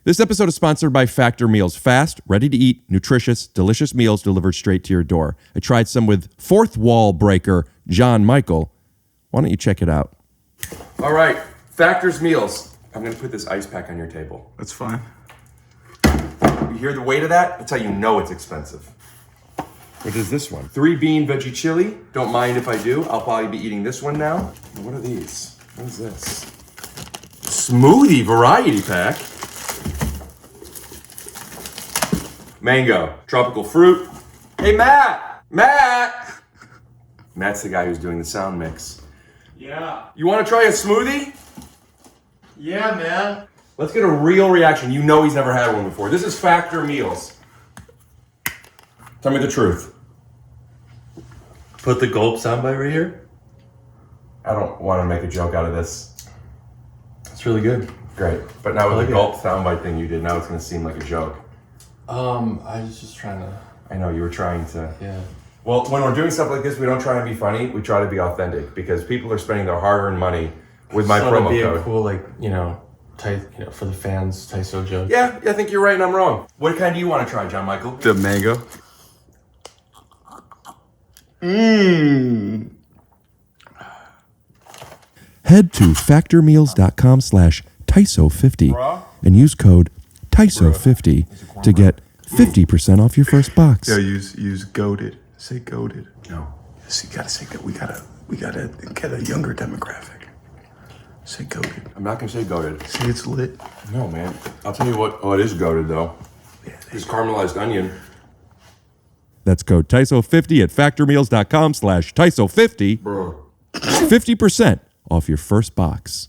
This episode is sponsored by Factor Meals. Fast, ready to eat, nutritious, delicious meals delivered straight to your door. I tried some with fourth wall breaker JonMichael. Why don't you check it out? All right. Factor's Meals. I'm going to put this ice pack on your table. That's fine. You hear the weight of that? That's how you know it's expensive. What is this one? 3-bean veggie chili. Don't mind if I do. I'll probably be eating this one now. What are these? What is this? Smoothie variety pack. Mango. Tropical fruit. Hey, Matt! Matt's the guy who's doing the sound mix. Yeah. You want to try a smoothie? Yeah, man. Let's get a real reaction. You know he's never had one before. This is Factor Meals. Tell me the truth. Put the gulp soundbite right here. I don't want to make a joke out of this. It's really good. Great. But now with like the gulp soundbite thing you did, now it's going to seem like a joke. I was just trying to... I know, you were trying to... Yeah. Well, when we're doing stuff like this, we don't try and be funny. We try to be authentic because people are spending their hard-earned money with my promo be code. A cool, for the fans, TYSO joke. Yeah, I think you're right and I'm wrong. What kind do you want to try, JonMichael? The mango. Head to factormeals.com/TYSO50 and use code TYSO50 to get 50% off your first box. Yeah, use goated. Say goated. No. Yes, you gotta say we gotta get a younger demographic. Say goated. I'm not going to say goated. Say it's lit. No, man. I'll tell you what. Oh, it is goated, though. Yeah, it's caramelized onion. That's code TYSO50 at factormeals.com/TYSO50. Bro. 50% off your first box.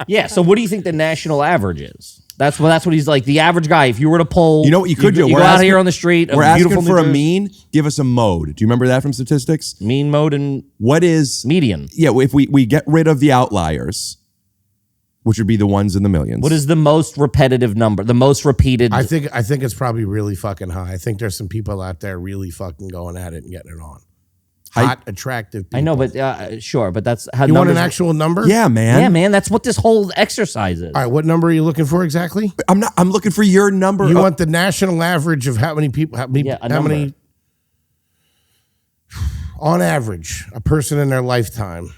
Yeah. So what do you think the national average is? That's what he's like. The average guy, if you were to poll, You know what you could do? You We're go out asking- here on the street. We're of asking beautiful for a New Jersey- mean. Give us a mode. Do you remember that from statistics? mean mode and What is median. Yeah, if we get rid of the outliers, which would be the ones in the millions. What is the most repetitive number? The most repeated. I think it's probably really fucking high. I think there's some people out there really fucking going at it and getting it on. Hot, attractive people. I know, but sure, but that's how You want an numbers- actual number? Yeah, man. Yeah, man. That's what this whole exercise is. All right, what number are you looking for exactly? I'm looking for your number. You want the national average of how many people, how many, on average, a person in their lifetime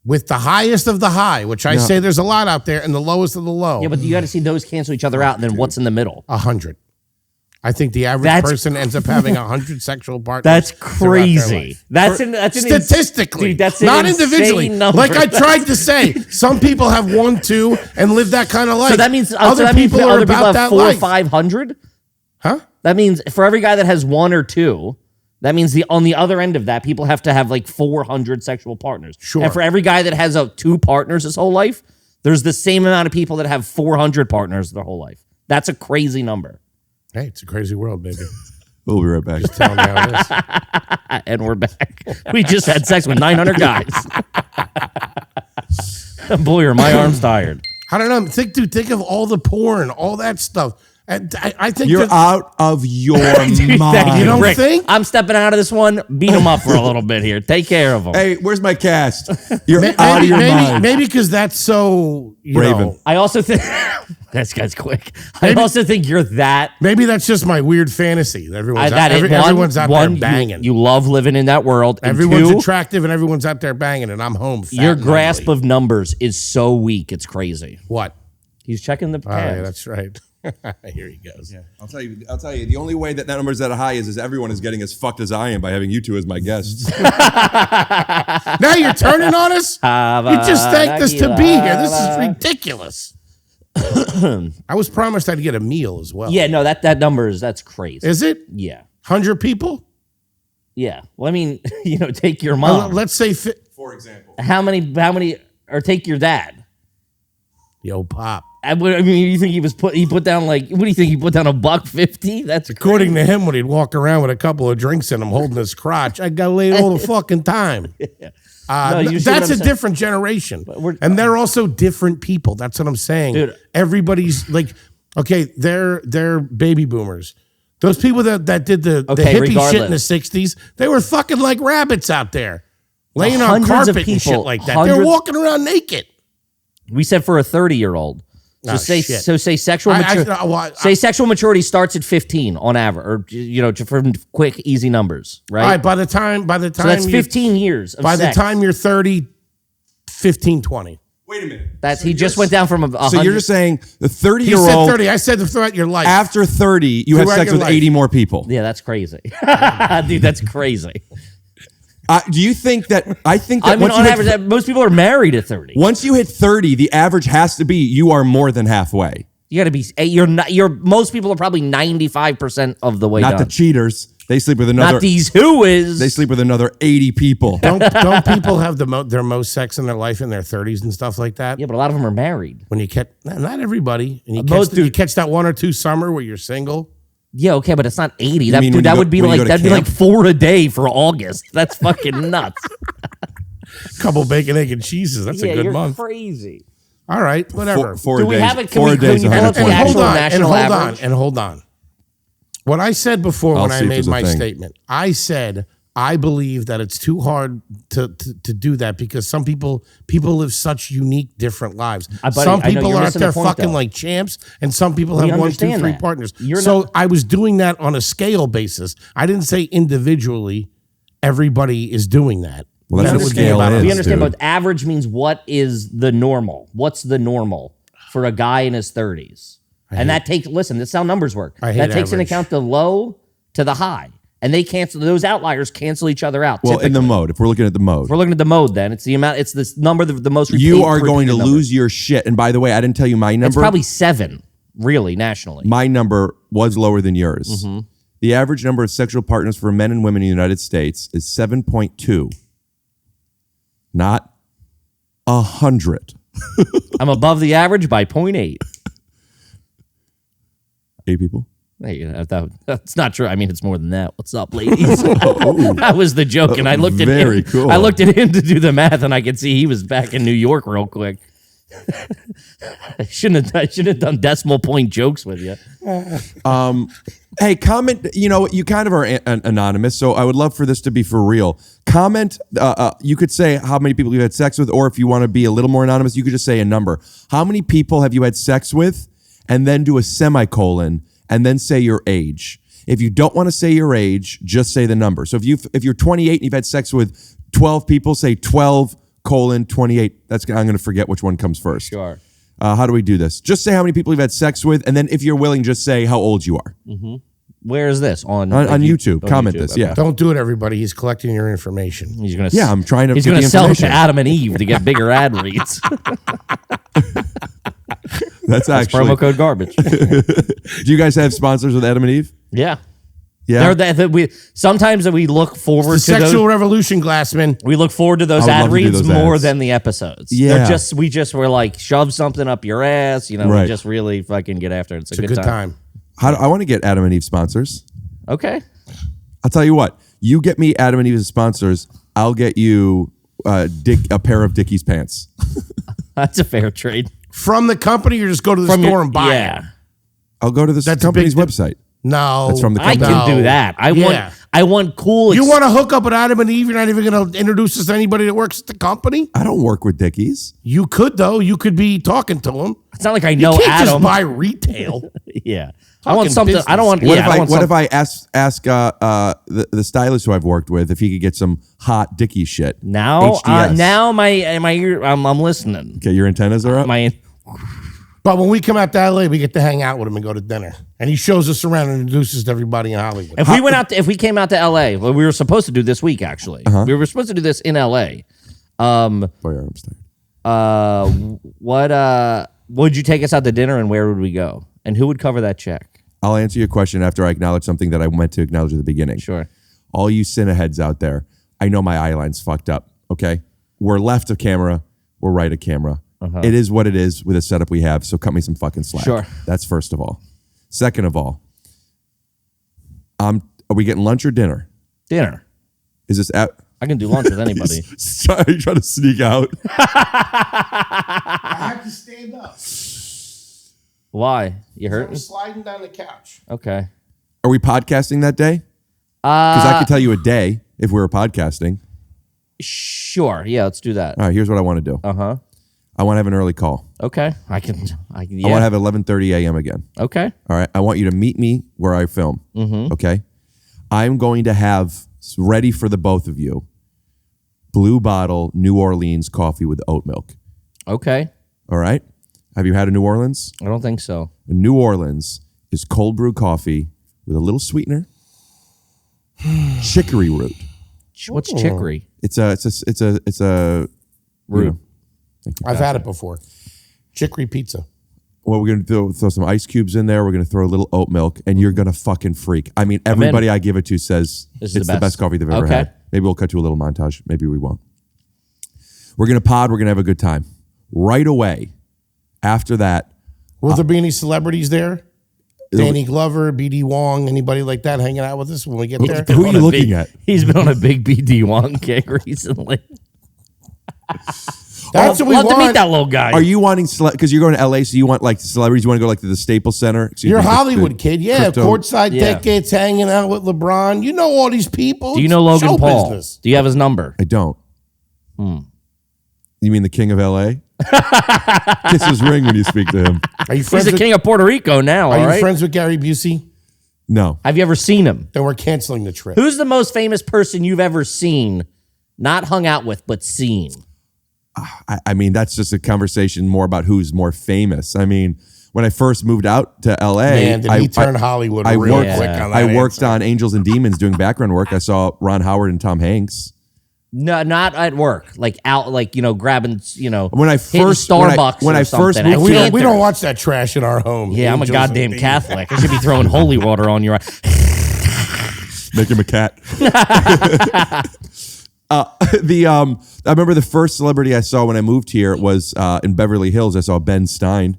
with the highest of the high, which I say there's a lot out there, and the lowest of the low. Yeah, but you got to see those cancel each other out, and then what's in the middle? 100. I think the average person ends up having 100 sexual partners. That's crazy. That's statistically, dude, that's an not insane individually. number. Like I tried to say, some people have 1, 2, and live that kind of life. So that means other people are other about people have that 400 or life. 500. Huh? That means for every guy that has 1 or 2, that means on the other end of that, people have to have like 400 sexual partners. Sure. And for every guy that has 2 partners his whole life, there's the same amount of people that have 400 partners their whole life. That's a crazy number. Hey, it's a crazy world, baby. We'll be right back. Just telling you how it is. And we're back. We just had sex with 900 guys. Boy, are my arms tired. I don't know. Think of all the porn, all that stuff. And I think You're out of your mind. You don't Rick, think? I'm stepping out of this one. Beat him up for a little bit here. Take care of him. Hey, where's my cast? You're out of your mind. Maybe because that's so, you Raven. know. I also think this guy's quick. I also think you're that. Maybe that's just my weird fantasy. Everyone's out one, there banging. You love living in that world. And Everyone's two, attractive and everyone's out there banging, and I'm home. Fat your and grasp ugly. of numbers is so weak. It's crazy. What? He's checking the Oh, pad. yeah, that's right. Here he goes. Yeah, I'll tell you. The only way that number's that high is everyone is getting as fucked as I am by having you two as my guests. Now you're turning on us? You just thanked us to be here. This is ridiculous. I was promised I'd get a meal as well. Yeah, no, that number that's crazy. Is it? Yeah. 100 people? Yeah. Well, I mean, take your mom. Let's say, for example. How many, or take your dad. Yo, Pop. I mean, you think he put down like, what do you think? He put down $1.50? That's according crazy. to him when he'd walk around with a couple of drinks in him holding his crotch. I got laid all the fucking time. That's a different generation. And they're also different people. That's what I'm saying. Dude. Everybody's like, okay, they're baby boomers. Those people that did the hippie shit in the 60s, they were fucking like rabbits out there. Laying on carpet and shit like that. They're walking around naked. We said for a 30-year-old. So say sexual maturity. Say sexual maturity starts at 15 on average, or from quick, easy numbers, right? All right. By the time, so that's 15 years. Of by sex. the time you're 30, 15, 20. Wait a minute. He just went down from 100. So you're just saying the 30-year-old. You said 30. I said throughout your life. After 30, you have sex with 80 more people. Yeah, that's crazy, dude. That's crazy. Do you think that? I think that. I mean, on average, most people are married at 30. Once you hit 30, the average has to be you are more than halfway. You got to be. You're not. Most people are probably 95% of the way. Not the cheaters. They sleep with another. Not these who is. They sleep with another 80 people. Don't people have their most sex in their life in their 30s and stuff like that? Yeah, but a lot of them are married. When you catch, not everybody, and you catch that one or two summer where you're single. Yeah, okay, but it's not 80. That would be like 4 a day for August. That's fucking nuts. Couple bacon, egg, and cheeses. That's a good month. Crazy. All right, whatever. Four Do days. we have it? 4 days. And hold on. What I said before when I made my statement, I said I believe that it's too hard to do that because some people live such unique, different lives. Some people are out there fucking like champs, and some people have 1, 2, 3 partners. I was doing that on a scale basis. I didn't say individually everybody is doing that. Well, that's what scale is. We understand, but average means what is the normal? What's the normal for a guy in his 30s? And that takes, listen, that's how numbers work. That takes into account the low to the high. And they cancel, those outliers cancel each other out. Well, in the mode, if we're looking at the mode. If we're looking at the mode, then it's the amount, it's this number, the most repeated. You are going to lose your shit. And by the way, I didn't tell you my number. It's probably 7, really, nationally. My number was lower than yours. Mm-hmm. The average number of sexual partners for men and women in the United States is 7.2. Not 100. I'm above the average by 0.8. 8 people? Hey, that's not true. I mean, it's more than that. What's up, ladies? That was the joke, and I looked at him. Cool. I looked at him to do the math, and I could see he was back in New York real quick. I shouldn't have done decimal point jokes with you. Hey, comment. You kind of are anonymous, so I would love for this to be for real. Comment. You could say how many people you had sex with, or if you want to be a little more anonymous, you could just say a number. How many people have you had sex with, and then do a semicolon. And then say your age. If you don't want to say your age, just say the number. So if you're 28 and you've had sex with 12 people, say 12:28. I'm going to forget which one comes first. Sure. How do we do this? Just say how many people you've had sex with, and then if you're willing, just say how old you are. Mm-hmm. Where is this on YouTube? Comment this. Yeah. Don't do it, everybody. He's collecting your information. He's gonna. Yeah, I'm trying to. He's going to sell it to Adam and Eve to get bigger ad reads. That's actually promo code garbage. Do you guys have sponsors with Adam and Eve? Yeah. Yeah. Sometimes we look forward to sexual revolution, Glassman. We look forward to those ad reads more than the episodes. Yeah. We just were like, shove something up your ass. We just really fucking get after it. It's a good time. I want to get Adam and Eve sponsors. Okay. I'll tell you what. You get me Adam and Eve's sponsors. I'll get you a pair of Dickies pants. That's a fair trade. From the company, or just go to the store and buy it? I'll go to the company's website. No. That's from the I company. can do that. I want cool. You want to hook up with Adam and Eve? You're not even going to introduce us to anybody that works at the company? I don't work with Dickies. You could, though. You could be talking to them. It's not like I know you can't Adam. just buy retail. Yeah. I want something. Business. I don't want. What if I ask the stylist who I've worked with if he could get some hot Dickies shit? Now, HDS. I'm listening. Okay, your antennas are up. But when we come out to LA, we get to hang out with him and go to dinner. And he shows us around and introduces to everybody in Hollywood. If we came out to LA, well, we were supposed to do this week actually. We were supposed to do this in LA. Would you take us out to dinner, and where would we go? And who would cover that check? I'll answer your question after I acknowledge something that I meant to acknowledge at the beginning. Sure. All you cineheads out there, I know my eye line's fucked up, okay? We're left of camera, we're right of camera. It is what it is with the setup we have, so cut me some fucking slack. Sure. That's first of all. Second of all, are we getting lunch or dinner? Dinner. Is this I can do lunch with anybody. Sorry, you trying to sneak out? I have to stand up. Why? You hurt? I'm sliding down the couch. Okay. Are we podcasting that day? Because I could tell you a day if we were podcasting. Sure. Yeah, let's do that. All right, here's what I want to do. I want to have an early call. Okay. I can. Yeah. I want to have 11:30 a.m. again. Okay. All right. I want you to meet me where I film. Okay. I'm going to have ready for the both of you Blue Bottle New Orleans coffee with oat milk. Okay. All right. Have you had a New Orleans? I don't think so. New Orleans is cold brew coffee with a little sweetener, chicory root. What's chicory? It's a root. I've had it before. Chicory pizza. Well, we're going to throw some ice cubes in there. We're going to throw a little oat milk, and you're going to fucking freak. I mean, everybody I give it to says it's the best coffee they've ever had. Maybe we'll cut to a little montage. Maybe we won't. We're going to pod. We're going to have a good time. Right away, after that. Will there be any celebrities there? Danny Glover, BD Wong, anybody like that hanging out with us when we get there? Who are you looking at? He's been on a big BD Wong kick recently. That's what we love want. to meet that little guy. Are you wanting because you're going to LA, so you want like celebrities? You want to go like to the Staples Center? You're a Hollywood kid, yeah. Courtside tickets, hanging out with LeBron. You know all these people. Do you know Logan Show Paul? business. Do you have his number? I don't. You mean the king of LA? Kiss his ring when you speak to him. Are you friends He's the king of Puerto Rico now. Are you friends with Gary Busey? No. Have you ever seen him? Then we're canceling the trip. Who's the most famous person you've ever seen? Not hung out with, but seen. I mean, that's just a conversation more about who's more famous. I mean, when I first moved out to LA, Man, did he turn Hollywood real quick on that I worked answer. on Angels and Demons doing background work. I saw Ron Howard and Tom Hanks. No, not at work. Like out, like grabbing, When I first Starbucks. when I first something. moved we don't watch that trash in our home. Yeah, I'm a goddamn Catholic. I should be throwing holy water on your eye. Make him a cat. I remember the first celebrity I saw when I moved here was in Beverly Hills. I saw Ben Stein.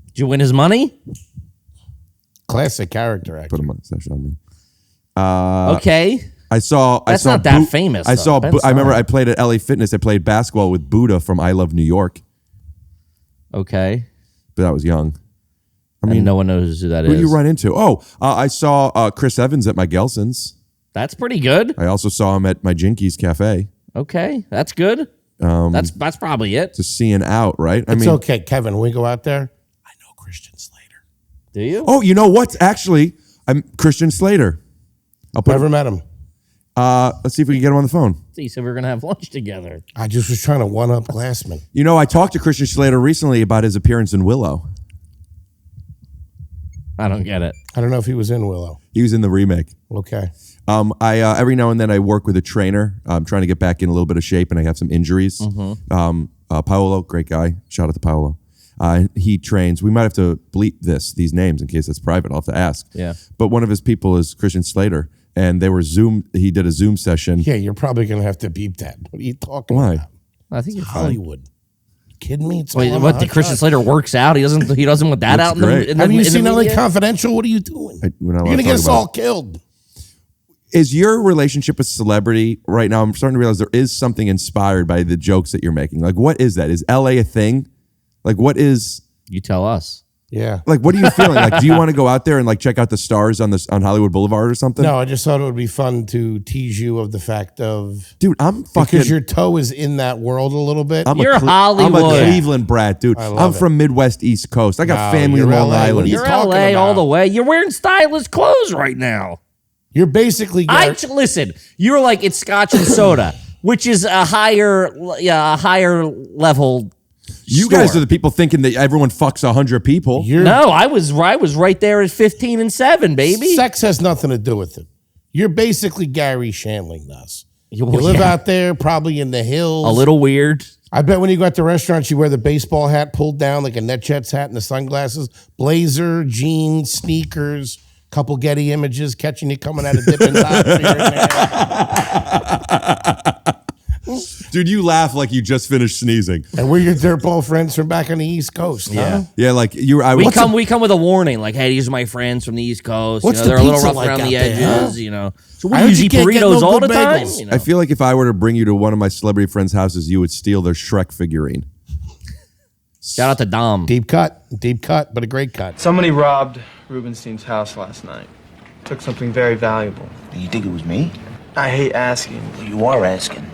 Did you win his money? Classic character actor. Put a mustache on me. Okay. I saw. That's not that famous. I though. saw. Ben I remember Stein. I played at LA Fitness. I played basketball with Buddha from I Love New York. Okay. But I was young. I mean, no one knows who that is. Who do you run into? Oh, I saw Chris Evans at my Gelson's. That's pretty good. I also saw him at my Jinkies Cafe. Okay, that's good. That's probably it. Just seeing out, right? It's okay, Kevin. When we go out there, I know Christian Slater. Do you? Oh, you know what? Actually, I'm Christian Slater. Never met him. Let's see if we can get him on the phone. He said we were gonna have lunch together. I just was trying to one up Glassman. You know, I talked to Christian Slater recently about his appearance in Willow. I don't get it. I don't know if he was in Willow. He was in the remake. Okay. I every now and then I work with a trainer. I'm trying to get back in a little bit of shape, and I have some injuries. Paolo, great guy. Shout out to Paolo. He trains. We might have to bleep these names in case it's private. I'll have to ask. Yeah. But one of his people is Christian Slater, and they were He did a Zoom session. Yeah, you're probably going to have to beep that. What are you talking Why? about? I think it's Hollywood. Kidding me? It's Wait, all what? on The Hot Christian Shots. Slater works out. He doesn't want that Looks out in the, great. in the Haven't you in the seen LA media? Confidential? What are you doing? We're not You're allowed going to to get talk us about all killed. Is your relationship with celebrity right now? I'm starting to realize there is something inspired by the jokes that you're making. Like, what is that? Is LA a thing? Like, what is? You tell us. Yeah. Like, what are you feeling? Like, do you want to go out there and like check out the stars on Hollywood Boulevard or something? No, I just thought it would be fun to tease you of the fact of, dude, I'm fucking because your toe is in that world a little bit. You're Hollywood. I'm a Cleveland brat, dude. I'm from Midwest East Coast. I got family in Long Island. You're LA all the way. You're wearing Stylist clothes right now. You're basically. Listen. You're like it's Scotch and soda, which is a higher level. You guys are the people thinking that everyone fucks 100 people. No, I was right there at 15 and 7, baby. Sex has nothing to do with it. You're basically Gary Shandling us. You Well, live yeah. out there, probably in the hills. A little weird. I bet when you go out to restaurants, you wear the baseball hat pulled down like a NetJets hat and the sunglasses, blazer, jeans, sneakers, couple Getty images catching you coming out of Dippin' Dots here and there. Dude, you laugh like you just finished sneezing. And we're your dirtball friends from back on the East Coast. Yeah. Huh? Yeah, like we come with a warning, like, hey, these are my friends from the East Coast. What's they're the a little pizza rough like around out the there, edges, huh? you know. So I we heard use you can't get burritos no all good the time. bagels. You know? I feel like if I were to bring you to one of my celebrity friends' houses, you would steal their Shrek figurine. Shout out to Dom. Deep cut, but a great cut. Somebody robbed Rubenstein's house last night. Took something very valuable. You think it was me? I hate asking. You are asking.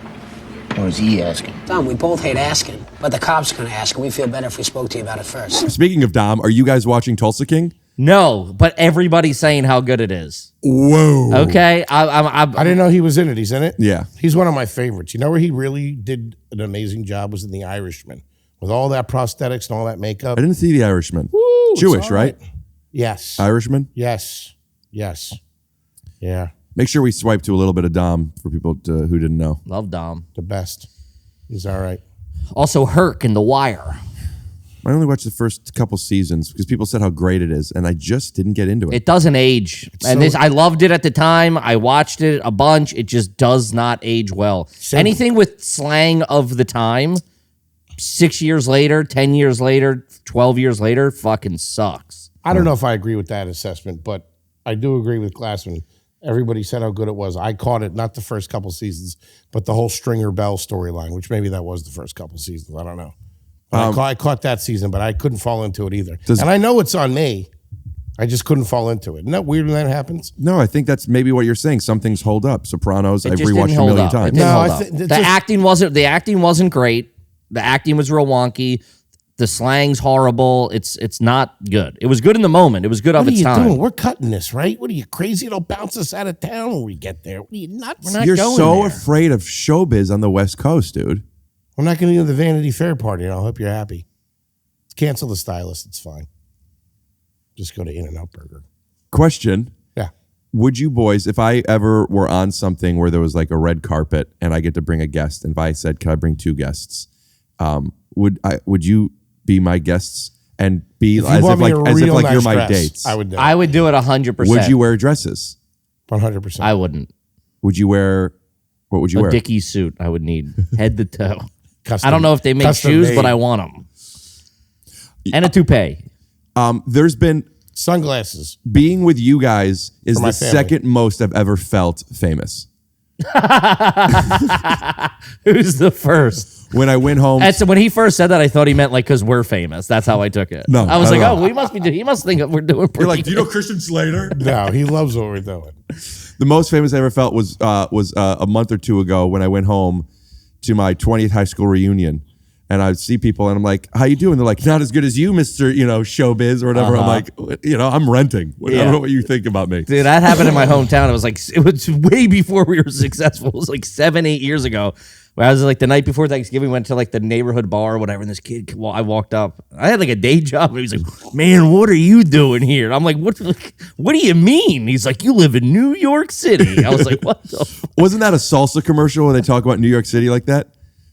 Or is he asking? Dom, we both hate asking, but the cops are going to ask, and we feel better if we spoke to you about it first. Speaking of Dom, are you guys watching Tulsa King? No, but everybody's saying how good it is. Whoa. Okay, I didn't know he was in it. He's in it? Yeah. He's one of my favorites. You know where he really did an amazing job was in The Irishman. With all that prosthetics and all that makeup. I didn't see The Irishman. Woo, Jewish, it's all right? Yes. Irishman? Yes. Yeah. Make sure we swipe to a little bit of Dom for people who didn't know. Love Dom. The best. He's all right. Also, Herc in The Wire. I only watched the first couple seasons because people said how great it is, and I just didn't get into it. It doesn't age. I loved it at the time. I watched it a bunch. It just does not age well. Anything with slang of the time, 6 years later, 10 years later, 12 years later, fucking sucks. I don't know if I agree with that assessment, but I do agree with Glassman. Everybody said how good it was. I caught it, not the first couple seasons, but the whole Stringer Bell storyline, which maybe that was the first couple seasons. I don't know. I caught that season, but I couldn't fall into it either. And I know it's on me. I just couldn't fall into it. Isn't that weird when that happens? No, I think that's maybe what you're saying. Some things hold up. Sopranos, I've rewatched a million times. The acting wasn't great. The acting was real wonky. The slang's horrible. It's not good. It was good in the moment. It was good of its time. What are you doing? We're cutting this, right? What are you, crazy? It'll bounce us out of town when we get there. What are you, nuts? You're so afraid of showbiz on the West Coast, dude. I'm not going to do the Vanity Fair party, and I hope you're happy. Cancel the Stylist. It's fine. Just go to In-N-Out Burger. Question. Yeah. Would you boys, if I ever were on something where there was like a red carpet and I get to bring a guest, and if I said, can I bring 2 guests? Would you be my guests and be as if like you're my dates? I would do it. I would do it 100%. Would you wear dresses? 100%. I wouldn't. Would you wear, what would you wear? A Dickie suit I would need, head to toe. Custom, I don't know if they make shoes, but I want them. And a toupee. There's been sunglasses. Being with you guys is the second most I've ever felt famous. Who's the first? When I went home. When he first said that, I thought he meant like because we're famous. That's how I took it. No, I was like, oh, he must think we're doing pretty. You're like, do you know Christian Slater? No, he loves what we're doing. The most famous I ever felt was a month or 2 ago when I went home to my 20th high school reunion, and I'd see people and I'm like, how you doing? They're like, not as good as you, Mr. Showbiz or whatever. I'm like, I'm renting. I don't know what you think about me. Dude, that happened in my hometown. It was way before we were successful. It was like 7-8 years ago. Where I was like the night before Thanksgiving, went to like the neighborhood bar or whatever, and this kid, I walked up. I had like a day job. And he was like, man, what are you doing here? And I'm like, what do you mean? He's like, you live in New York City. I was like, what the fuck? Wasn't that a salsa commercial where they talk about New York City like that?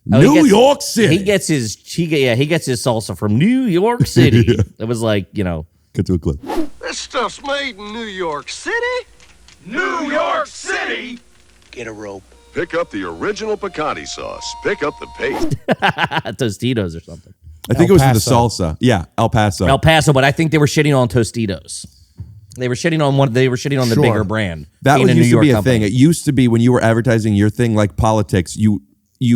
New York City. He gets his salsa from New York City. It was like, Get to a clip. This stuff's made in New York City. New York City. Get a rope. Pick up the original piccati sauce. Pick up the paste. Tostitos or something. I think it was for the salsa. Yeah, El Paso. El Paso, but I think they were shitting on Tostitos. They were shitting on one. They were shitting on the bigger brand. That being was a New used to York be a company. thing. It used to be when you were advertising your thing like politics, you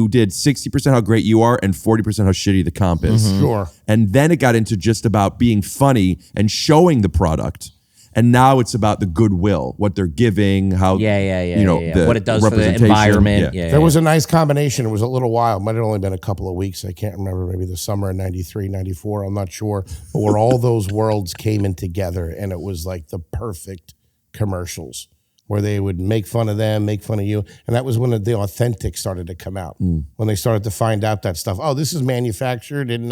did 60% how great you are and 40% how shitty the comp is. Sure. And then it got into just about being funny and showing the product. And now it's about the goodwill, what they're giving, how the what it does for the representation. environment. There was a nice combination. It was a little while. It might have only been a couple of weeks. I can't remember. Maybe the summer of 93, 94. I'm not sure. But where all those worlds came in together, and it was like the perfect commercials where they would make fun of them, make fun of you. And that was when the authentic started to come out. When they started to find out that stuff. Oh, this is manufactured in,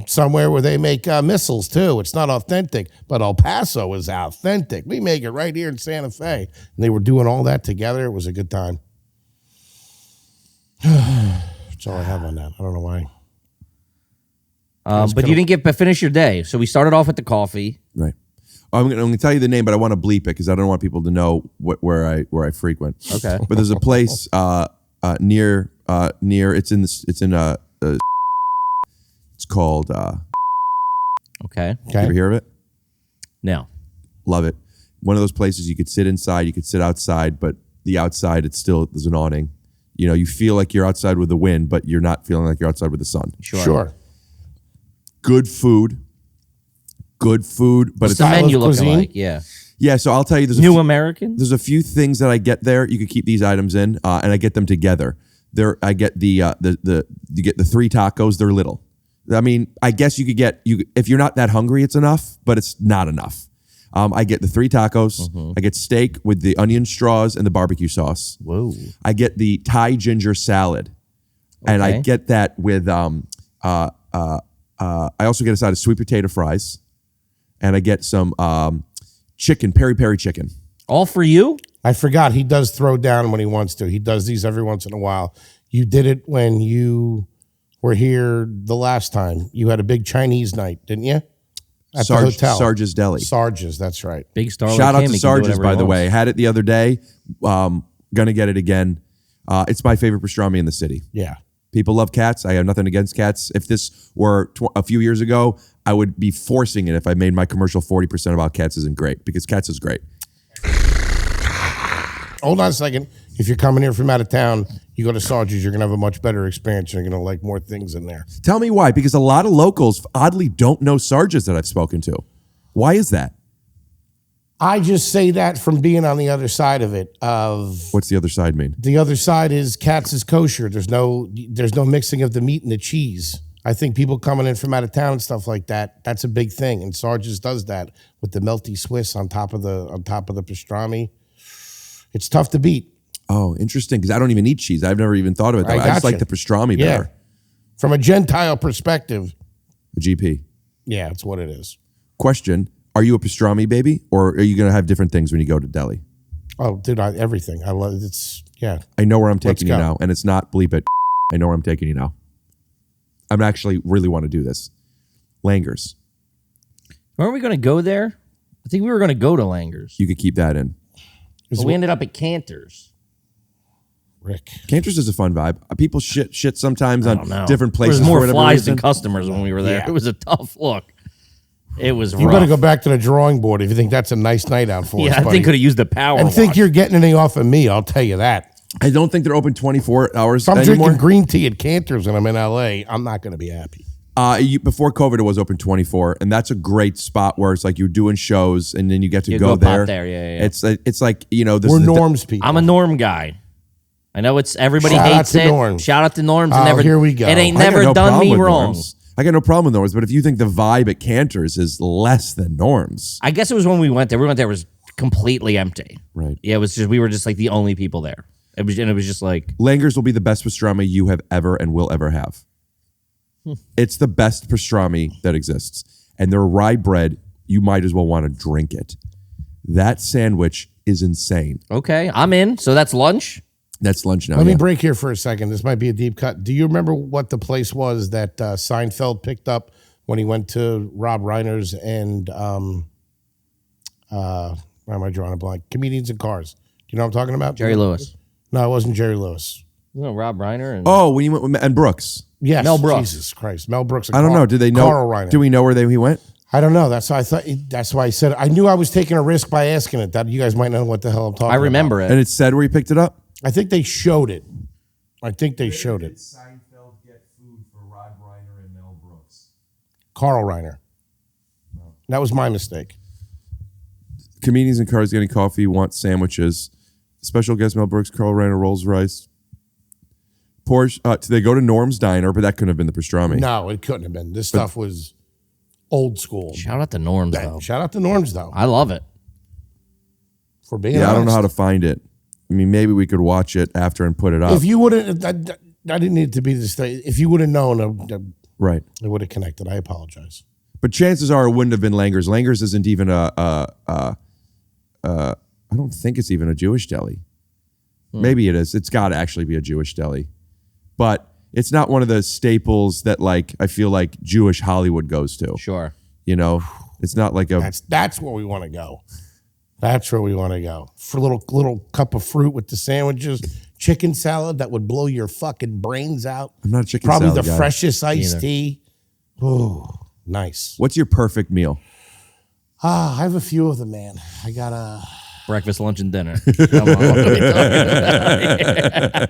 somewhere where they make missiles too. It's not authentic, but El Paso is authentic. We make it right here in Santa Fe. And they were doing all that together. It was a good time. That's all I have on that. I don't know why. But you didn't finish your day. So we started off with the coffee. Right. I'm going to tell you the name, but I want to bleep it because I don't want people to know where I frequent. Okay. But there's a place near. It's called. Okay. You ever hear of it? No. Love it. One of those places you could sit inside, you could sit outside, but the outside there's an awning. You feel like you're outside with the wind, but you're not feeling like you're outside with the sun. Sure. Good food, but What's the menu looking like? Yeah. Yeah, so I'll tell you, there's American. There's a few things that I get there. You could keep these items in, and I get them together. I get you get the 3 tacos. They're little. I mean, I guess you could get if you're not that hungry, it's enough, but it's not enough. I get the 3 tacos. I get steak with the onion straws and the barbecue sauce. Whoa. I get the Thai ginger salad, and I get that with I also get a side of sweet potato fries. And I get some chicken, peri-peri chicken. All for you? I forgot. He does throw down when he wants to. He does these every once in a while. You did it when you were here the last time. You had a big Chinese night, didn't you? At the hotel. Sarge's Deli. Sarge's, that's right. Big star. Shout out to Sarge's, by the way. Had it the other day. Gonna get it again. It's my favorite pastrami in the city. Yeah. People love cats. I have nothing against cats. If this were a few years ago, I would be forcing it if I made my commercial 40% about cats isn't great, because cats is great. Hold on a second. If you're coming here from out of town, you go to Sarge's, you're going to have a much better experience. You're going to like more things in there. Tell me why, because a lot of locals oddly don't know Sarge's that I've spoken to. Why is that? I just say that from being on the other side of it. What's the other side mean? The other side is cats is kosher. There's no mixing of the meat and the cheese. I think people coming in from out of town and stuff like that, that's a big thing. And Sarge's does that with the melty Swiss on top of the pastrami. It's tough to beat. Oh, interesting, because I don't even eat cheese. I've never even thought of it that way. I just like the pastrami better. From a Gentile perspective. A GP. Yeah, it's what it is. Question. Are you a pastrami baby, or are you going to have different things when you go to deli? Oh, dude, everything. I love it's, yeah. I know where I'm taking you now, and it's not bleep it. I know where I'm taking you now. I'm actually really want to do this. Langer's. Weren't we going to go there? I think we were going to go to Langer's. You could keep that in. But we ended up at Cantor's. Rick. Cantor's is a fun vibe. People shit sometimes on different places. There was more flies than customers when we were there. Yeah. It was a tough look. It was rough. You better go back to the drawing board if you think that's a nice night out for us, I think could have used the power And think you're getting anything off of me, I'll tell you that. I don't think they're open 24 hours if I'm anymore. drinking green tea at Cantor's and I'm in LA, I'm not going to be happy. Before COVID, it was open 24, and that's a great spot where it's like you're doing shows, and then you get to go there. Yeah. It's like, you know, we're norms people. I'm a norm guy. I know everybody hates it. Norms. Shout out to norms. Here we go. It ain't never done me wrong. Norms. I got no problem with norms, but if you think the vibe at Cantor's is less than norms, I guess it was when we went there. We went there, it was completely empty. Right. Yeah, it was just we were just like the only people there. It was just like Langer's will be the best pastrami you have ever and will ever have. It's the best pastrami that exists. And their rye bread, you might as well want to drink it. That sandwich is insane. Okay, I'm in. So that's lunch? That's lunch now. Let me break here for a second. This might be a deep cut. Do you remember what the place was that Seinfeld picked up when he went to Rob Reiner's and why am I drawing a blank? Comedians in Cars. Do you know what I'm talking about? Jerry Lewis. No, it wasn't Jerry Lewis. No, Rob Reiner. When you went with and Brooks. Yes. Mel Brooks. Jesus Christ. Mel Brooks. I don't know. Do they know? Carl Reiner. Do we know where he went? I don't know. That's why I thought. That's why I said I knew I was taking a risk by asking it. That you guys might know what the hell I'm talking about. I remember it. And it said where you picked it up? I think they showed it. Seinfeld get food for Rod Reiner and Mel Brooks? Carl Reiner. That was my mistake. Comedians in cars getting coffee want sandwiches. Special guest Mel Brooks, Carl Reiner, Rolls Royce. Porsche. They go to Norm's Diner, but that couldn't have been the pastrami. No, it couldn't have been. This stuff was old school. Shout out to Norm's, though. Shout out to Norm's, though. I love it. For being honest. I don't know how to find it. I mean, maybe we could watch it after and put it up. If you wouldn't, I didn't need it to be this day. If you would have known, right, it would have connected. I apologize. But chances are it wouldn't have been Langer's. Langer's isn't even I don't think it's even a Jewish deli. Maybe it is. It's got to actually be a Jewish deli. But it's not one of the staples that like I feel like Jewish Hollywood goes to. Sure. You know, it's not like a... That's where we want to go. That's where we want to go. For a little cup of fruit with the sandwiches, chicken salad that would blow your fucking brains out. I'm not a chicken Probably salad the guy. freshest iced tea. Ooh, nice. What's your perfect meal? I have a few of them, man. I got a... Breakfast, lunch, and dinner. Come on, what are we talking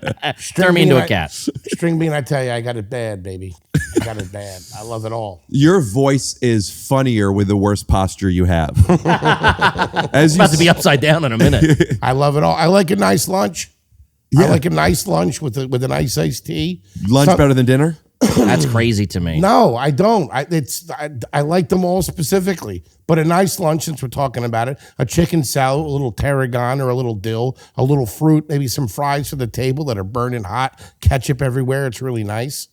about? Turn me into a cat. String bean, I tell you, I got it bad, baby. I got it bad. I love it all. Your voice is funnier with the worst posture you have. It's about to be upside down in a minute. I love it all. I like a nice lunch. Yeah. I like a nice lunch with a nice iced tea. Lunch better than dinner? That's crazy to me. No, I don't. I like them all specifically. But a nice lunch, since we're talking about it, a chicken salad, a little tarragon or a little dill, a little fruit, maybe some fries for the table that are burning hot, ketchup everywhere. It's really nice.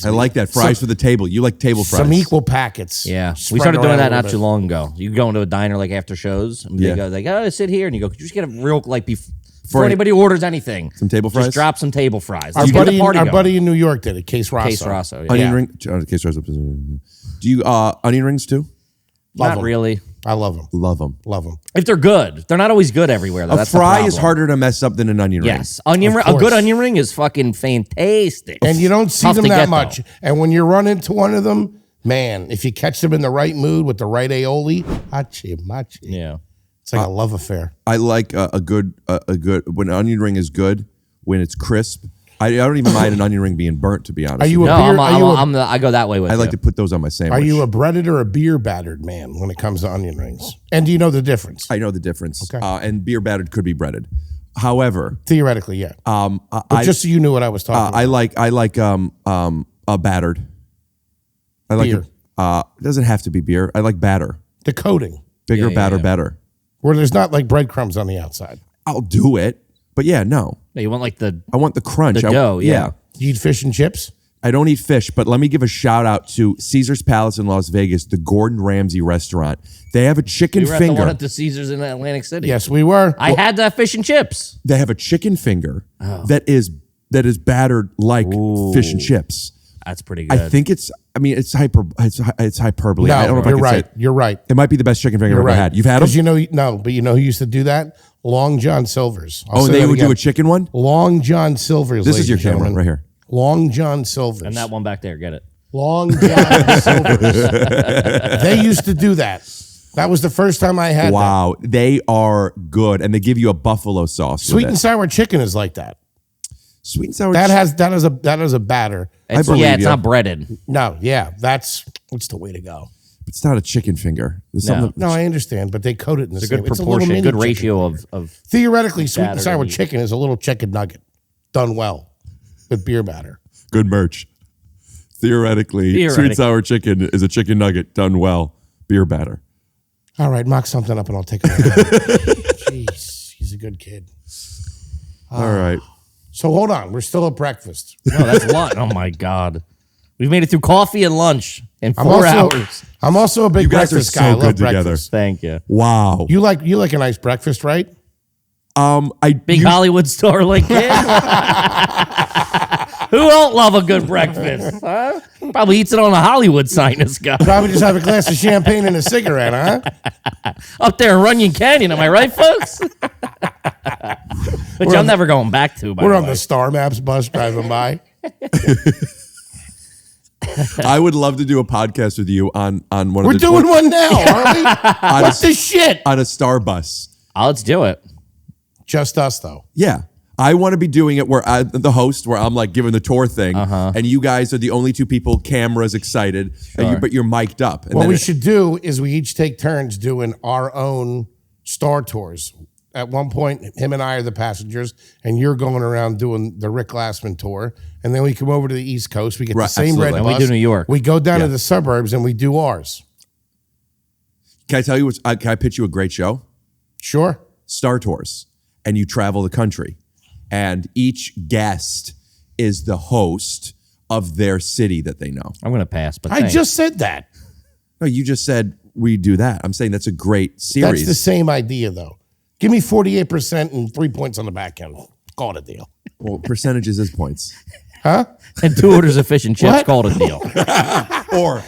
I like that. Fries for the table. You like table fries. Some equal packets. Yeah. We Spread started doing around that a not little too long ago. You go into a diner like after shows, and they go like, oh, sit here. And you go, could you just get a real, like, before anybody orders anything. Some table fries? Just drop some table fries. Our buddy in New York did it, Case Rosso. Case Rosso, yeah. Onion ring? Case Rosso. Do you onion rings too? Not really. I love them. Love them. Love them. If they're good. They're not always good everywhere, though. A That's the fry problem. is harder to mess up than an onion ring. Yes. A good onion ring is fucking fantastic. And you don't see Tough them to that get, much. though. And when you run into one of them, man, if you catch them in the right mood with the right aioli, hachi machi. Yeah. It's like a love affair. I like a good when an onion ring is good, when it's crisp. I don't even mind an onion ring being burnt, to be honest. Are you with a you. beer? I go that way with I you. like to put those on my sandwich. Are you a breaded or a beer battered man when it comes to onion rings? And do you know the difference? I know the difference. Okay. And beer battered could be breaded. However, theoretically, yeah. But just so you knew what I was talking about. I like a battered. I like beer. It doesn't have to be beer. I like batter. The coating. Bigger batter, better. Where there's not like breadcrumbs on the outside. I'll do it. But yeah, no. No, you want like I want the crunch. the dough, yeah. You eat fish and chips? I don't eat fish, but let me give a shout out to Caesar's Palace in Las Vegas, the Gordon Ramsay restaurant. They have a chicken We were at the finger. one at the Caesars in Atlantic City. Yes, we were. I had that fish and chips. They have a chicken finger that is battered like fish and chips. That's pretty good. I think it's hyperbole. No, I don't know if you're I can say right. it. You're right. It might be the best chicken finger I've ever had. You've had them? Because you know who used to do that? Long John Silver's. Oh, they would do a chicken one? Long John Silver's. This is your ladies and camera gentlemen. right here. Long John Silver's. And that one back there, get it. Long John Silver's. They used to do that. That was the first time I had that. Wow, they are good, and they give you a buffalo sauce. Sweet and sour chicken is like that. Sweet and sour. That has a batter. It's not breaded. No, yeah, that's the way to go. It's not a chicken finger. No, I understand, but they coat it in the It's a same. good It's a proportion, little good mini ratio chicken. of Theoretically, sweet and batter sour and- chicken is a little chicken nugget done well with beer batter. Good merch. Theoretically, sweet and sour chicken is a chicken nugget done well. Beer batter. All right, mock something up and I'll take it. Jeez, he's a good kid. All right. So hold on, we're still at breakfast. No, that's lunch. Oh my God. We've made it through coffee and lunch in 4 hours. I'm also a big You guys are breakfast guy. I so love good together. breakfast. Thank you. Wow. You like a nice breakfast, right? Big Hollywood star like kid. Who don't love a good breakfast? Huh? Probably eats it on a Hollywood sign, this guy. Probably just have a glass of champagne and a cigarette, huh? Up there in Runyon Canyon, am I right, folks? Which I'm never going back to, by We're the on way. the Star Maps bus driving by. I would love to do a podcast with you on one We're of the. doing one now, aren't we? What the shit? On a star bus. Let's do it. Just us, though. Yeah. I want to be doing it where the host, where I'm like giving the tour thing, and you guys are the only two people, cameras excited, but you're mic'd up. And what we should do is we each take turns doing our own star tours. At one point, him and I are the passengers, and you're going around doing the Rick Glassman tour. And then we come over to the East Coast. We get the same red bus. And we do New York. We go down to the suburbs, and we do ours. Can I tell you can I pitch you a great show? Sure. Star Tours. And you travel the country. And each guest is the host of their city that they know. I'm going to pass, but I just said that. No, you just said we do that. I'm saying that's a great series. That's the same idea, though. Give me 48% and 3 points on the back end. Call it a deal. Well, percentages is points. Huh? And 2 orders of fish and chips, call it a deal. or.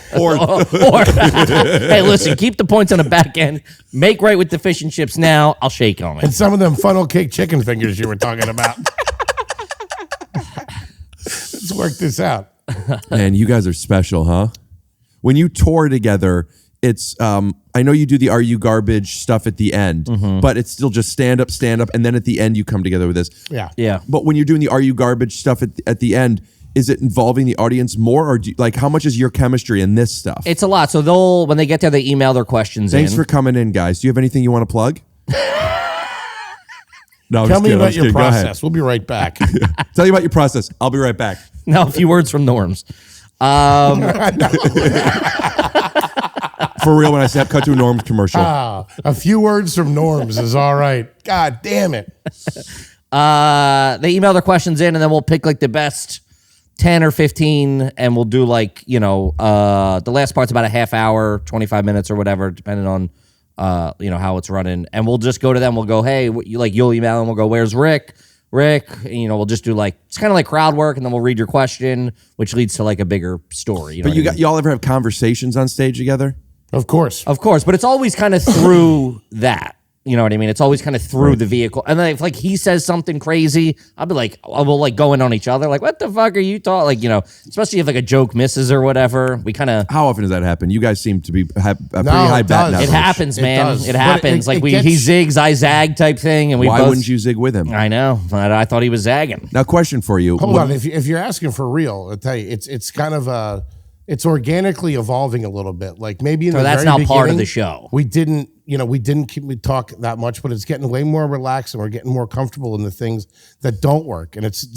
Hey, listen, keep the points on the back end. Make right with the fish and chips now. I'll shake on it. And some of them funnel cake chicken fingers you were talking about. Let's work this out. Man, you guys are special, huh? When you tour together, it's I know you do the Are You Garbage stuff at the end, but it's still just stand up, and then at the end you come together with this. Yeah. But when you're doing the Are You Garbage stuff at the end, is it involving the audience more, or how much is your chemistry in this stuff? It's a lot. So when they get there, they email their questions Thanks for coming in, guys. Do you have anything you want to plug? No, Tell me about your process. We'll be right back. Tell you about your process. I'll be right back. Now, a few words from Norms. For real, when I say cut to a Norms commercial. A few words from Norms is all right. God damn it. They email their questions in, and then we'll pick like the best 10 or 15, and we'll do the last part's about a half hour, 25 minutes or whatever, depending on how it's running. And we'll just go to them. We'll go, hey, you'll email them. We'll go, where's Rick? We'll just do it's kind of like crowd work, and then we'll read your question, which leads to a bigger story. But y'all ever have conversations on stage together? Of course. But it's always kind of through that. You know what I mean? It's always kind of through the vehicle. And then if he says something crazy, I'll be we'll go in on each other. What the fuck are you talking? Especially if a joke misses or whatever. We kind of. How often does that happen? You guys seem to be have a pretty high bat now. It happens, man. It happens. He zigs, I zag type thing. And why wouldn't you zig with him? I know. I thought he was zagging. Now, question for you. Hold on. If you're asking for real, I'll tell you, it's kind of it's organically evolving a little bit. Maybe in the that's very now part of beginning, the show. We didn't talk that much, but it's getting way more relaxed, and we're getting more comfortable in the things that don't work. And it's a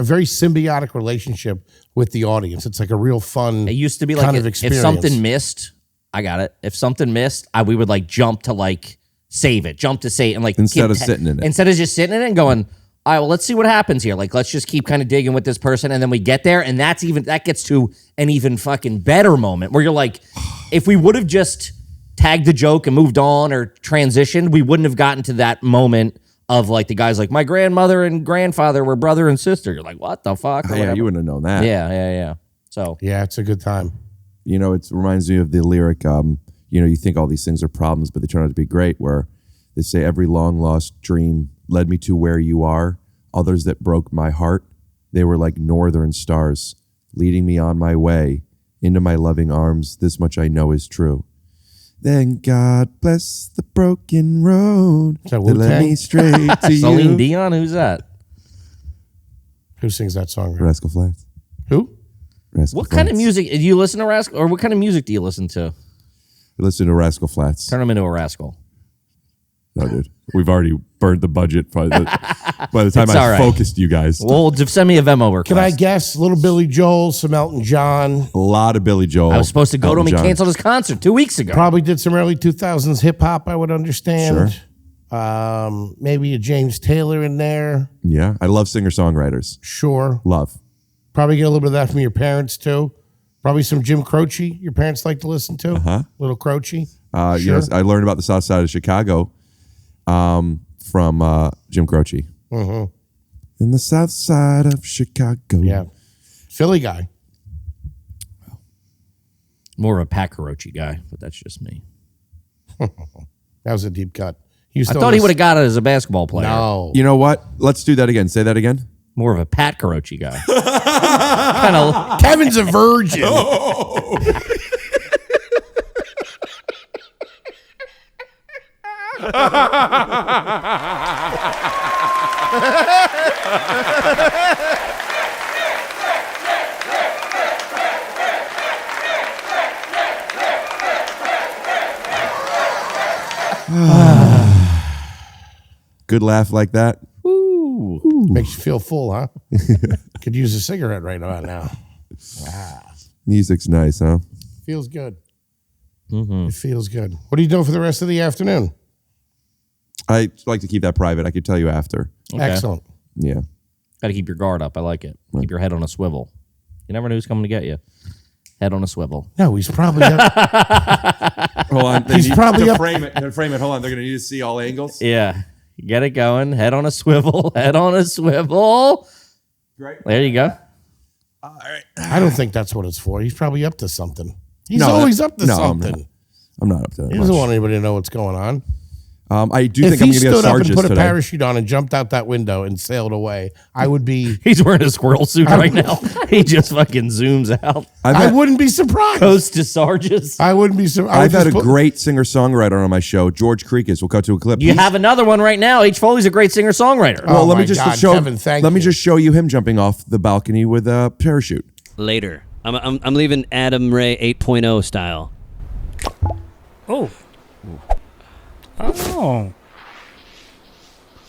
very symbiotic relationship with the audience. It's a real fun. It used to be kind of experience. If something missed, I got it. If something missed, we would jump to save it, and instead of sitting in it, instead of just sitting in it and going, all right, well, let's see what happens here. Let's just keep kind of digging with this person. And then we get there, and that gets to an even fucking better moment where you're if we would have just tagged the joke and moved on or transitioned, we wouldn't have gotten to that moment of the guys my grandmother and grandfather were brother and sister. You're what the fuck? Yeah, you wouldn't have known that. Yeah. So yeah, it's a good time. It reminds me of the lyric, you think all these things are problems, but they turn out to be great, where they say every long lost dream led me to where you are. Others that broke my heart, they were like northern stars, leading me on my way into my loving arms. This much I know is true. Then God bless the broken road that led me straight to you. Celine Dion, who's that? Who sings that song? Rascal Flatts. Who? Rascal What Flatts. kind of music do you listen to, Rascal? Or what kind of music do you listen to? I listen to Rascal Flatts. Turn him into a rascal. No, dude. We've already burned the budget by the time I focused you guys. Well, just send me a Venmo request. Can I guess? Little Billy Joel, some Elton John. A lot of Billy Joel. I was supposed to go to him. He canceled his concert 2 weeks ago. Probably did some early 2000s hip hop, I would understand. Sure. Maybe a James Taylor in there. Yeah. I love singer-songwriters. Sure. Love. Probably get a little bit of that from your parents, too. Probably some Jim Croce your parents like to listen to. Little Croce. Sure. Yes, I learned about the South Side of Chicago from Jim Croce. In the South Side of Chicago. Yeah. Philly guy. More of a Pat Carochi guy, but that's just me. That was a deep cut. I thought he would have got it as a basketball player. No. You know what? Let's do that again. Say that again. More of a Pat Carochi guy. Kind of. Kevin's a virgin. Good laugh like that. Ooh. Makes you feel full, huh? Could use a cigarette right about now. Wow. Music's nice, huh? Feels good. Mm-hmm. It feels good. What are you doing for the rest of the afternoon? I like to keep that private. I could tell you after. Okay. Excellent. Yeah. Got to keep your guard up. I like it. Keep your head on a swivel. You never know who's coming to get you. Head on a swivel. No, he's probably up. Hold on. He's probably to up. frame it. To frame it. Hold on. They're going to need to see all angles. Yeah. Get it going. Head on a swivel. Head on a swivel. Right. There you go. All right. I don't think that's what it's for. He's probably up to something. He's always up to something. I'm not up to that. He doesn't want anybody to know what's going on. I do think I'm going to get a sergeant today. If he stood up and put a parachute on and jumped out that window and sailed away, I would be... He's wearing a squirrel suit right now. He just fucking zooms out. I wouldn't be surprised. Coast to sergeants. I wouldn't be surprised. I've had a great singer-songwriter on my show, George Creekis. We'll cut to a clip. You have another one right now. H. Foley's a great singer-songwriter. Well, let me just show you him jumping off the balcony with a parachute. Later. I'm leaving Adam Ray 8.0 style. Oh. Oh.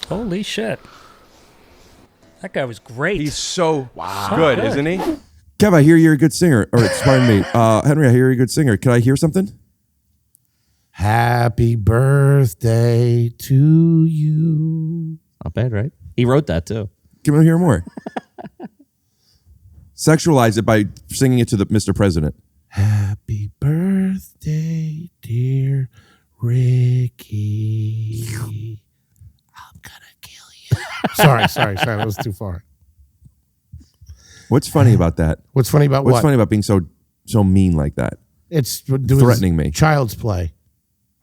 Holy shit. That guy was great. He's so good, isn't he? Kev, I hear you're a good singer. Or, pardon me. Henry, I hear you're a good singer. Can I hear something? Happy birthday to you. Not bad, right? He wrote that, too. Can I hear more? Sexualize it by singing it to the Mr. President. Happy birthday, dear Ricky. I'm gonna kill you. Sorry. That was too far. What's funny about that? What's funny about What's what? funny about being so mean like that? It's threatening me. Child's play.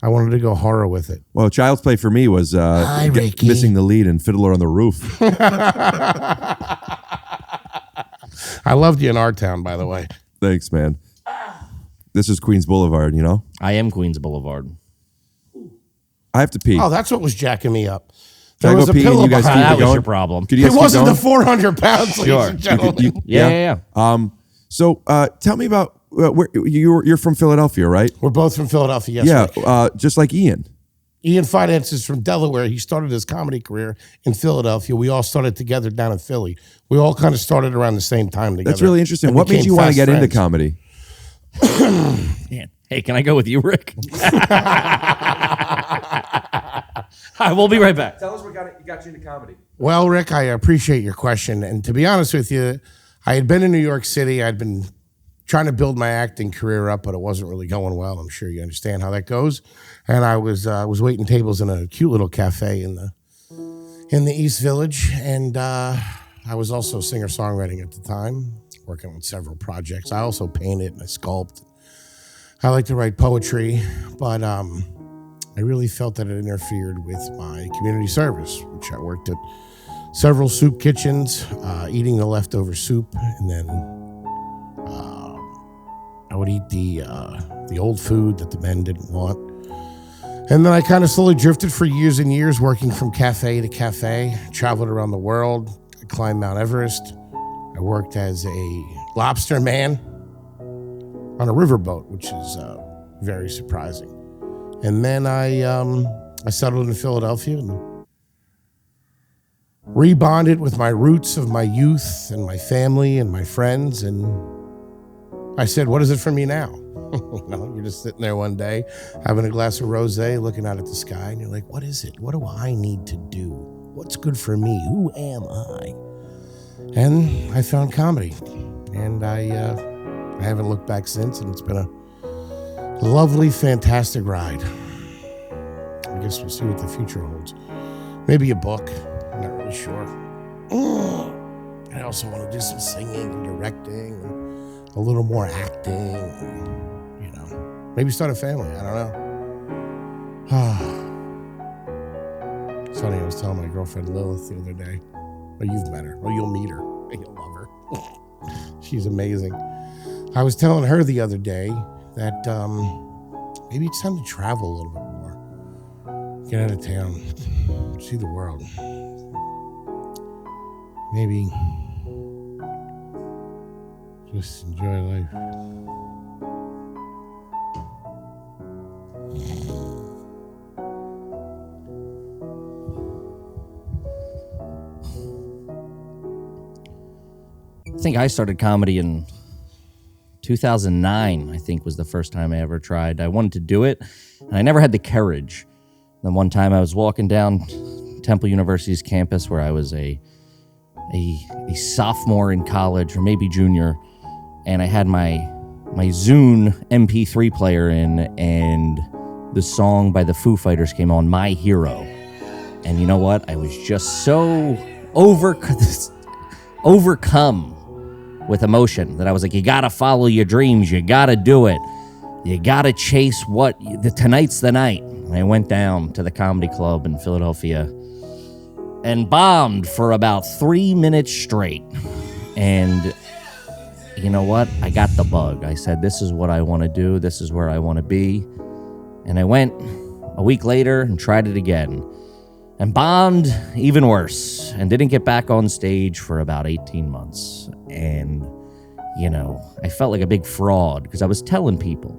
I wanted to go horror with it. Well, child's play for me was missing the lead in Fiddler on the Roof. I loved you in our town, by the way. Thanks, man. This is Queens Boulevard, you know? I am Queens Boulevard. I have to pee. Oh, that's what was jacking me up. Can I go pee and you guys keep that it going? was your problem. It wasn't the 400 pounds, ladies and gentlemen. Yeah. So tell me about, where you're from Philadelphia, right? We're both from Philadelphia, yes. Yeah, just like Ian. Ian Finance is from Delaware. He started his comedy career in Philadelphia. We all started together down in Philly. We all kind of started around the same time together. That's really interesting. What made you want to get into comedy? Hey, can I go with you, Rick? I will be right back. Tell us what got you into comedy. Well, Rick, I appreciate your question. And to be honest with you, I had been in New York City. I'd been trying to build my acting career up, but it wasn't really going well. I'm sure you understand how that goes. And I was waiting tables in a cute little cafe in the East Village. And I was also singer-songwriting at the time, working on several projects. I also painted and I sculpt. I like to write poetry, but I really felt that it interfered with my community service, which I worked at several soup kitchens, eating the leftover soup, and then I would eat the old food that the men didn't want. And then I kind of slowly drifted for years and years, working from cafe to cafe, traveled around the world. I climbed Mount Everest. I worked as a lobster man on a riverboat, which is very surprising. And then I settled in Philadelphia and rebonded with my roots of my youth and my family and my friends. And I said, what is it for me now? You're just sitting there one day, having a glass of rosé, looking out at the sky, and you're like, what is it? What do I need to do? What's good for me? Who am I? And I found comedy. And I haven't looked back since, and it's been a lovely, fantastic ride. I guess we'll see what the future holds. Maybe a book. I'm not really sure. I also want to do some singing and directing and a little more acting. And, maybe start a family. I don't know. It's funny, I was telling my girlfriend Lilith the other day. Or you've met her. Or you'll meet her. And you'll love her. She's amazing. I was telling her the other day that maybe it's time to travel a little bit more. Get out of town. See the world. Maybe just enjoy life. I think I started comedy in 2009, I think was the first time I ever tried. I wanted to do it, and I never had the courage. Then one time I was walking down Temple University's campus where I was a sophomore in college, or maybe junior, and I had my Zune MP3 player in, and the song by the Foo Fighters came on, My Hero. And you know what? I was just so overcome with emotion that I was like, you gotta follow your dreams, you gotta do it, you gotta chase tonight's the night. And I went down to the comedy club in Philadelphia and bombed for about 3 minutes straight. And you know what? I got the bug. I said, this is what I want to do, this is where I want to be. And I went a week later and tried it again and bombed even worse and didn't get back on stage for about 18 months. And, you know, I felt like a big fraud because I was telling people,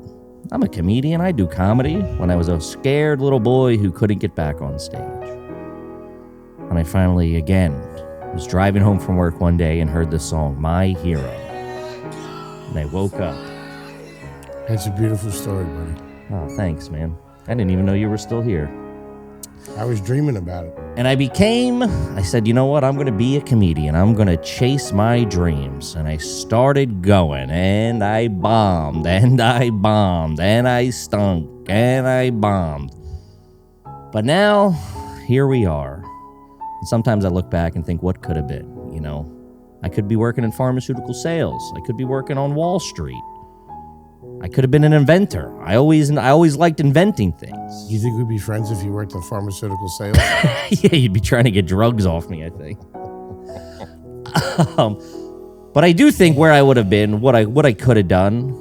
I'm a comedian, I do comedy, when I was a scared little boy who couldn't get back on stage. And I finally, again, was driving home from work one day and heard this song, My Hero. And I woke up. That's a beautiful story, buddy. Oh, thanks, man. I didn't even know you were still here. I was dreaming about it. And I said, you know what? I'm going to be a comedian. I'm going to chase my dreams. And I started going, and I bombed, and I bombed, and I stunk, and I bombed. But now, here we are. And sometimes I look back and think, what could have been? You know, I could be working in pharmaceutical sales. I could be working on Wall Street. I could have been an inventor. I always liked inventing things. You think we'd be friends if you worked in pharmaceutical sales? Yeah, you'd be trying to get drugs off me, I think. But I do think where I would have been, what I could have done.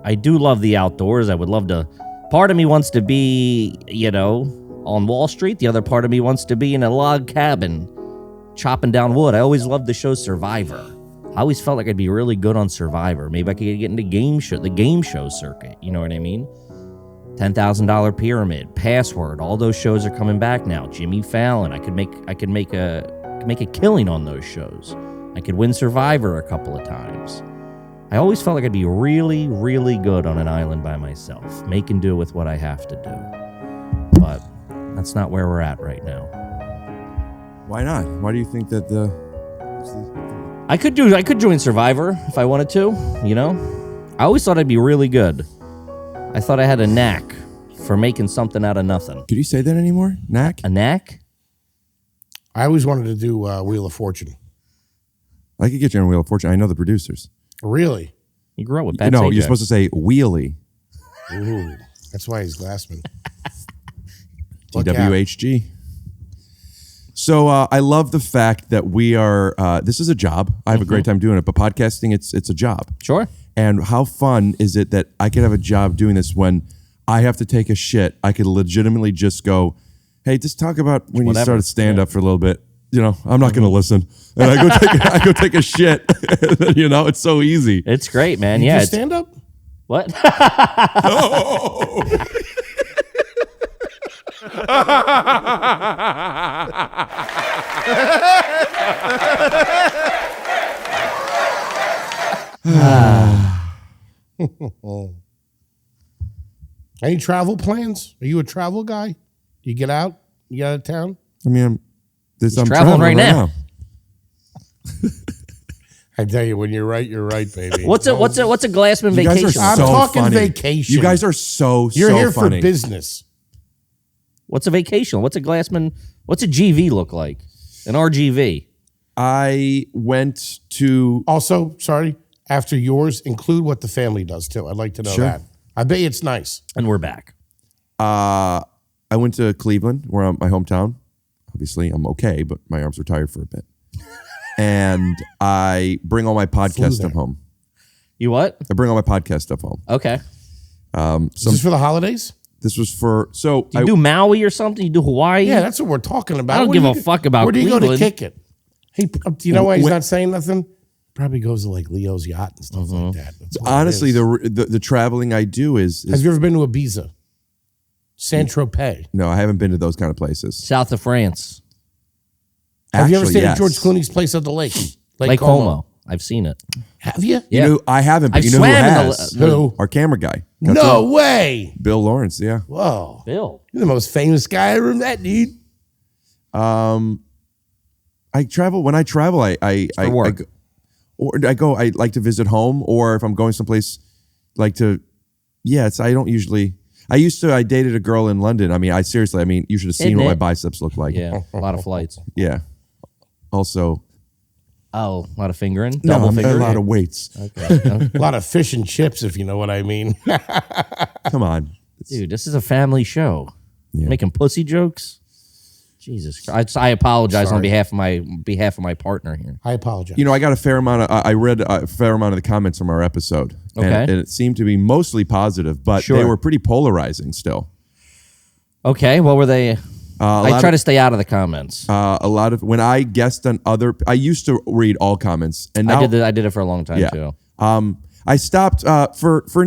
I do love the outdoors. I would love to. Part of me wants to be, you know, on Wall Street. The other part of me wants to be in a log cabin, chopping down wood. I always loved the show Survivor. I always felt like I'd be really good on Survivor. Maybe I could get into the game show circuit. You know what I mean? $10,000 Pyramid, Password. All those shows are coming back now. Jimmy Fallon. I could make a killing on those shows. I could win Survivor a couple of times. I always felt like I'd be really, really good on an island by myself, making do with what I have to do. But that's not where we're at right now. Why not? Why do you think that I could join Survivor if I wanted to, you know? I always thought I'd be really good. I thought I had a knack for making something out of nothing. Could you say that anymore? Knack? A knack? I always wanted to do Wheel of Fortune. I could get you on Wheel of Fortune. I know the producers. Really? You grew up with that. No, you're supposed to say wheelie. Ooh, that's why he's Glassman. TWHG. So I love the fact that we are, this is a job. I have a great time doing it, but podcasting, it's a job. Sure. And how fun is it that I could have a job doing this when I have to take a shit? I could legitimately just go, hey, just talk about when you started stand-up for a little bit. You know, I'm not going to listen. And I go take a shit. You know, it's so easy. It's great, man. You Yeah. do stand-up? What? Oh. Any travel plans? Are you a travel guy? Do you get out? You get out of town? I mean, I'm traveling right now. I tell you, when you're right, baby. What's a Glassman vacation? I'm talking vacation. You guys are so You're here funny. for business. What's a vacation? What's a Glassman? What's a GV look like? An RGV? I went to... Also, sorry, after yours, include what the family does too. I'd like to know that. I bet it's nice. And we're back. I went to Cleveland, my hometown. obviously I'm okay, but my arms were tired for a bit. And I bring all my podcast stuff home. You what? I bring all my podcast stuff home. Okay. Is this for the holidays? This was for Do you do Maui or something? You do Hawaii? Yeah, that's what we're talking about. I don't give a fuck about Where do you go to Cleveland. kick it? Hey, do you know why he's not saying nothing? Probably goes to like Leo's yacht and stuff like that. That's what honestly, it is. the traveling I do is Have you ever been to Ibiza? Saint-Tropez? No, I haven't been to those kind of places. South of France. Have you ever Actually, stayed yes. at George Clooney's place at the lake? Lake Como. I've seen it. Have you? Yeah. You know, I haven't, but I've you know who swam in has? Who? Our camera guy. No way. Bill Lawrence, yeah. Whoa. Bill. You're the most famous guy I ever met, dude. I travel. When I travel, I like to visit home, or if I'm going someplace, like to, I don't usually. I dated a girl in London. I mean, you should have seen what my biceps look like. Yeah, a lot of flights. Yeah. Also. Oh, a lot of fingering? No, Double fingering? a lot of weights. Okay. A lot of fish and chips, if you know what I mean. Come on. Dude, this is a family show. Making pussy jokes? Jesus Christ. I apologize on behalf of my partner here. I apologize. You know, I got a fair amount of, I read a fair amount of the comments from our episode. Okay. And it seemed to be mostly positive, but they were pretty polarizing still. Okay, what were they? I try to stay out of the comments. A lot of, when I guessed on I used to read all comments, and now I did it for a long time too. I stopped for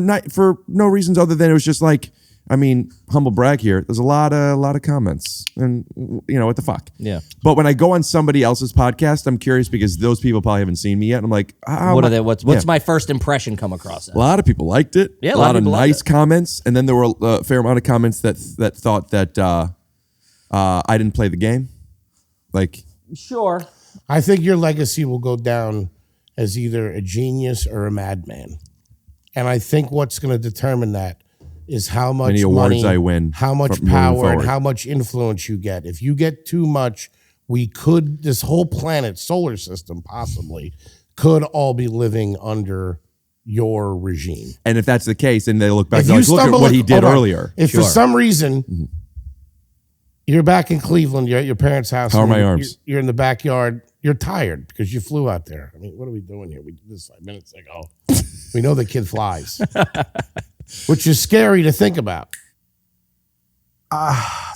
no reasons other than it was just like, I mean, humble brag here. There's a lot of comments, and you know what the fuck. Yeah. But when I go on somebody else's podcast, I'm curious because those people probably haven't seen me yet. And I'm like, what are they? What's my first impression come across as? A lot of people liked it. Yeah, a lot of people liked nice comments, and then there were a fair amount of comments that thought that I didn't play the game. Like, sure. I think your legacy will go down as either a genius or a madman, and I think what's going to determine that is how much any awards money I win, how much power, and how much influence you get. If you get too much, this whole planet, solar system, possibly, could all be living under your regime. And if that's the case, then they look back and look at what he did earlier. If for some reason you're back in Cleveland, you're at your parents' house. How are my arms? You're in the backyard. You're tired because you flew out there. I mean, what are we doing here? We did this 5 minutes ago. We know the kid flies. Which is scary to think about.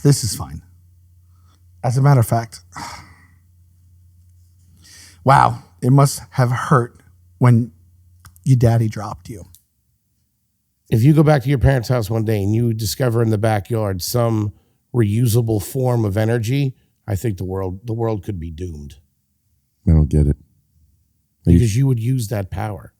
This is fine. As a matter of fact, wow, it must have hurt when your daddy dropped you. If you go back to your parents' house one day and you discover in the backyard some reusable form of energy, I think the world could be doomed. I don't get it. Because you would use that power.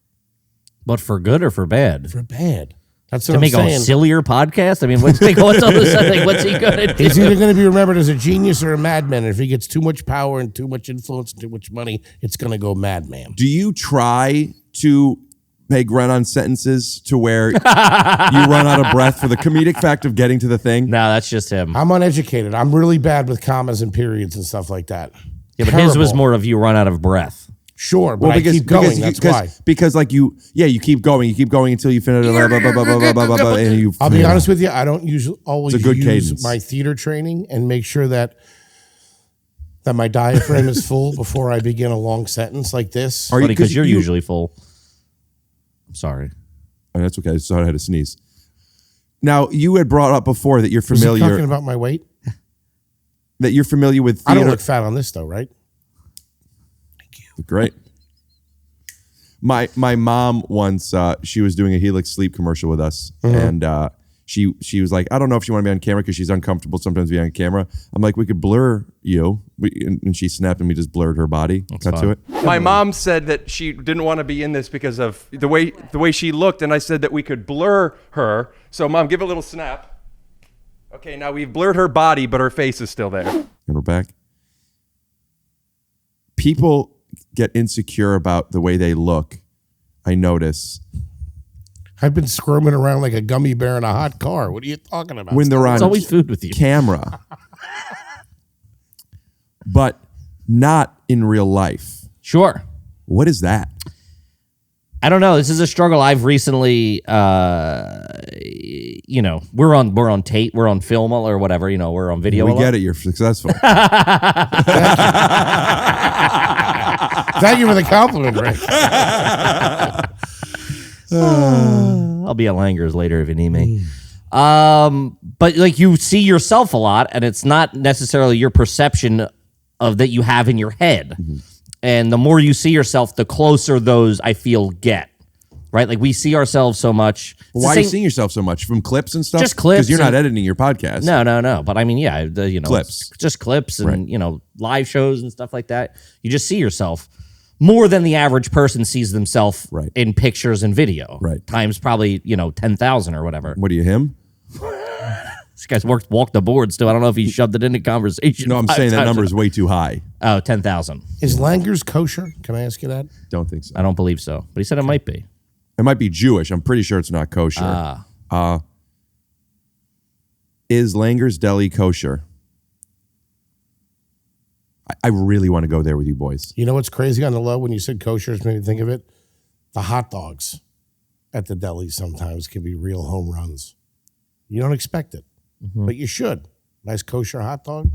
But for good or for bad? For bad. That's what to I'm make saying. a sillier podcast? I mean, what's all this? Like, what's he going to do? He's either going to be remembered as a genius or a madman. And if he gets too much power and too much influence and too much money, it's going to go madman. Do you try to make run-on sentences to where you run out of breath for the comedic fact of getting to the thing? No, that's just him. I'm uneducated. I'm really bad with commas and periods and stuff like that. Yeah, but his was more of you run out of breath. Sure, but I keep going. That's why. Because like you keep going until you finish. And you. I'll be honest with you. I don't always it's a good use cadence. my theater training and make sure that my diaphragm is full before I begin a long sentence like this. Because you're usually full. I'm sorry. Oh, that's okay. I just thought I had to sneeze. Now you had brought up before that you're familiar. Was he talking about my weight? That you're familiar with theater. I don't look fat on this though, right? Great. My mom once she was doing a Helix sleep commercial with us, and she was like, I don't know if she want to be on camera because she's uncomfortable sometimes being on camera. I'm like, we could blur you, and she snapped and we just blurred her body. Cut to it. My mom said that she didn't want to be in this because of the way she looked, and I said that we could blur her. So Mom, give it a little snap. Okay, now we've blurred her body, but her face is still there. And we're back. People get insecure about the way they look. I notice. I've been squirming around like a gummy bear in a hot car. What are you talking about? When they're on It's always food with you. Camera. But not in real life. Sure. What is that? I don't know. This is a struggle I've recently, we're on tape, we're on film or whatever, we're on video. We get it. You're successful. Thank you for the compliment, Rick. I'll be at Langer's later if you need me. But like you see yourself a lot, and it's not necessarily your perception of that you have in your head. And the more you see yourself, the closer those I feel get. Right? Like we see ourselves so much. Why are you seeing yourself so much? From clips and stuff? Just clips. Because you're not editing your podcast. No. But I mean, yeah, clips. Just clips and, live shows and stuff like that. You just see yourself more than the average person sees themselves in pictures and video. Right. Times probably, 10,000 or whatever. What are you, him? This guy's walked the board still. I don't know if he shoved it into conversation. No, I'm saying that number is way too high. Oh, 10,000. Is Langer's kosher? Can I ask you that? Don't think so. I don't believe so. But he said it might be. It might be Jewish. I'm pretty sure it's not kosher. Is Langer's Deli kosher? I really want to go there with you boys. You know what's crazy on the low when you said kosher? It made me think of it. The hot dogs at the deli sometimes can be real home runs. You don't expect it, but you should. Nice kosher hot dog,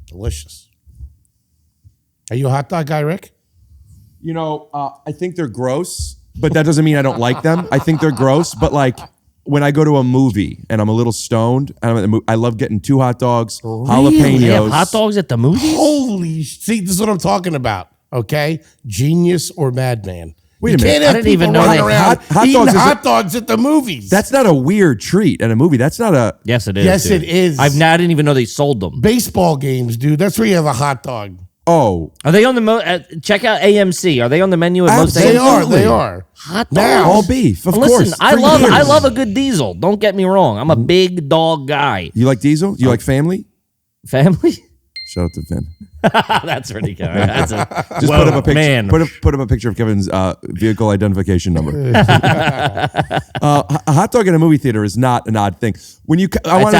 delicious. Are you a hot dog guy, Rick? I think they're gross, but that doesn't mean I don't like them. I think they're gross, but like when I go to a movie and I'm a little stoned, I love getting 2 hot dogs, jalapenos. They have hot dogs at the movies? Holy, see, this is what I'm talking about. Okay, genius or madman. Wait a minute. I didn't even know they hot dogs at the movies. That's not a weird treat at a movie. That's not a. Yes, it is. Yes, dude. it is. I didn't even know they sold them. Baseball games, dude. That's where you have a hot dog. Oh, are they on the check out AMC? Are they on the menu at most? They are. Hot dogs. Now, all beef, of Listen, course. I love a good diesel. Don't get me wrong. I'm a big dog guy. You like diesel? You like family? Family? Shout out to Finn. That's pretty good. Just put up a picture. Man. Put up a picture of Kevin's vehicle identification number. A hot dog in a movie theater is not an odd thing. When you, I want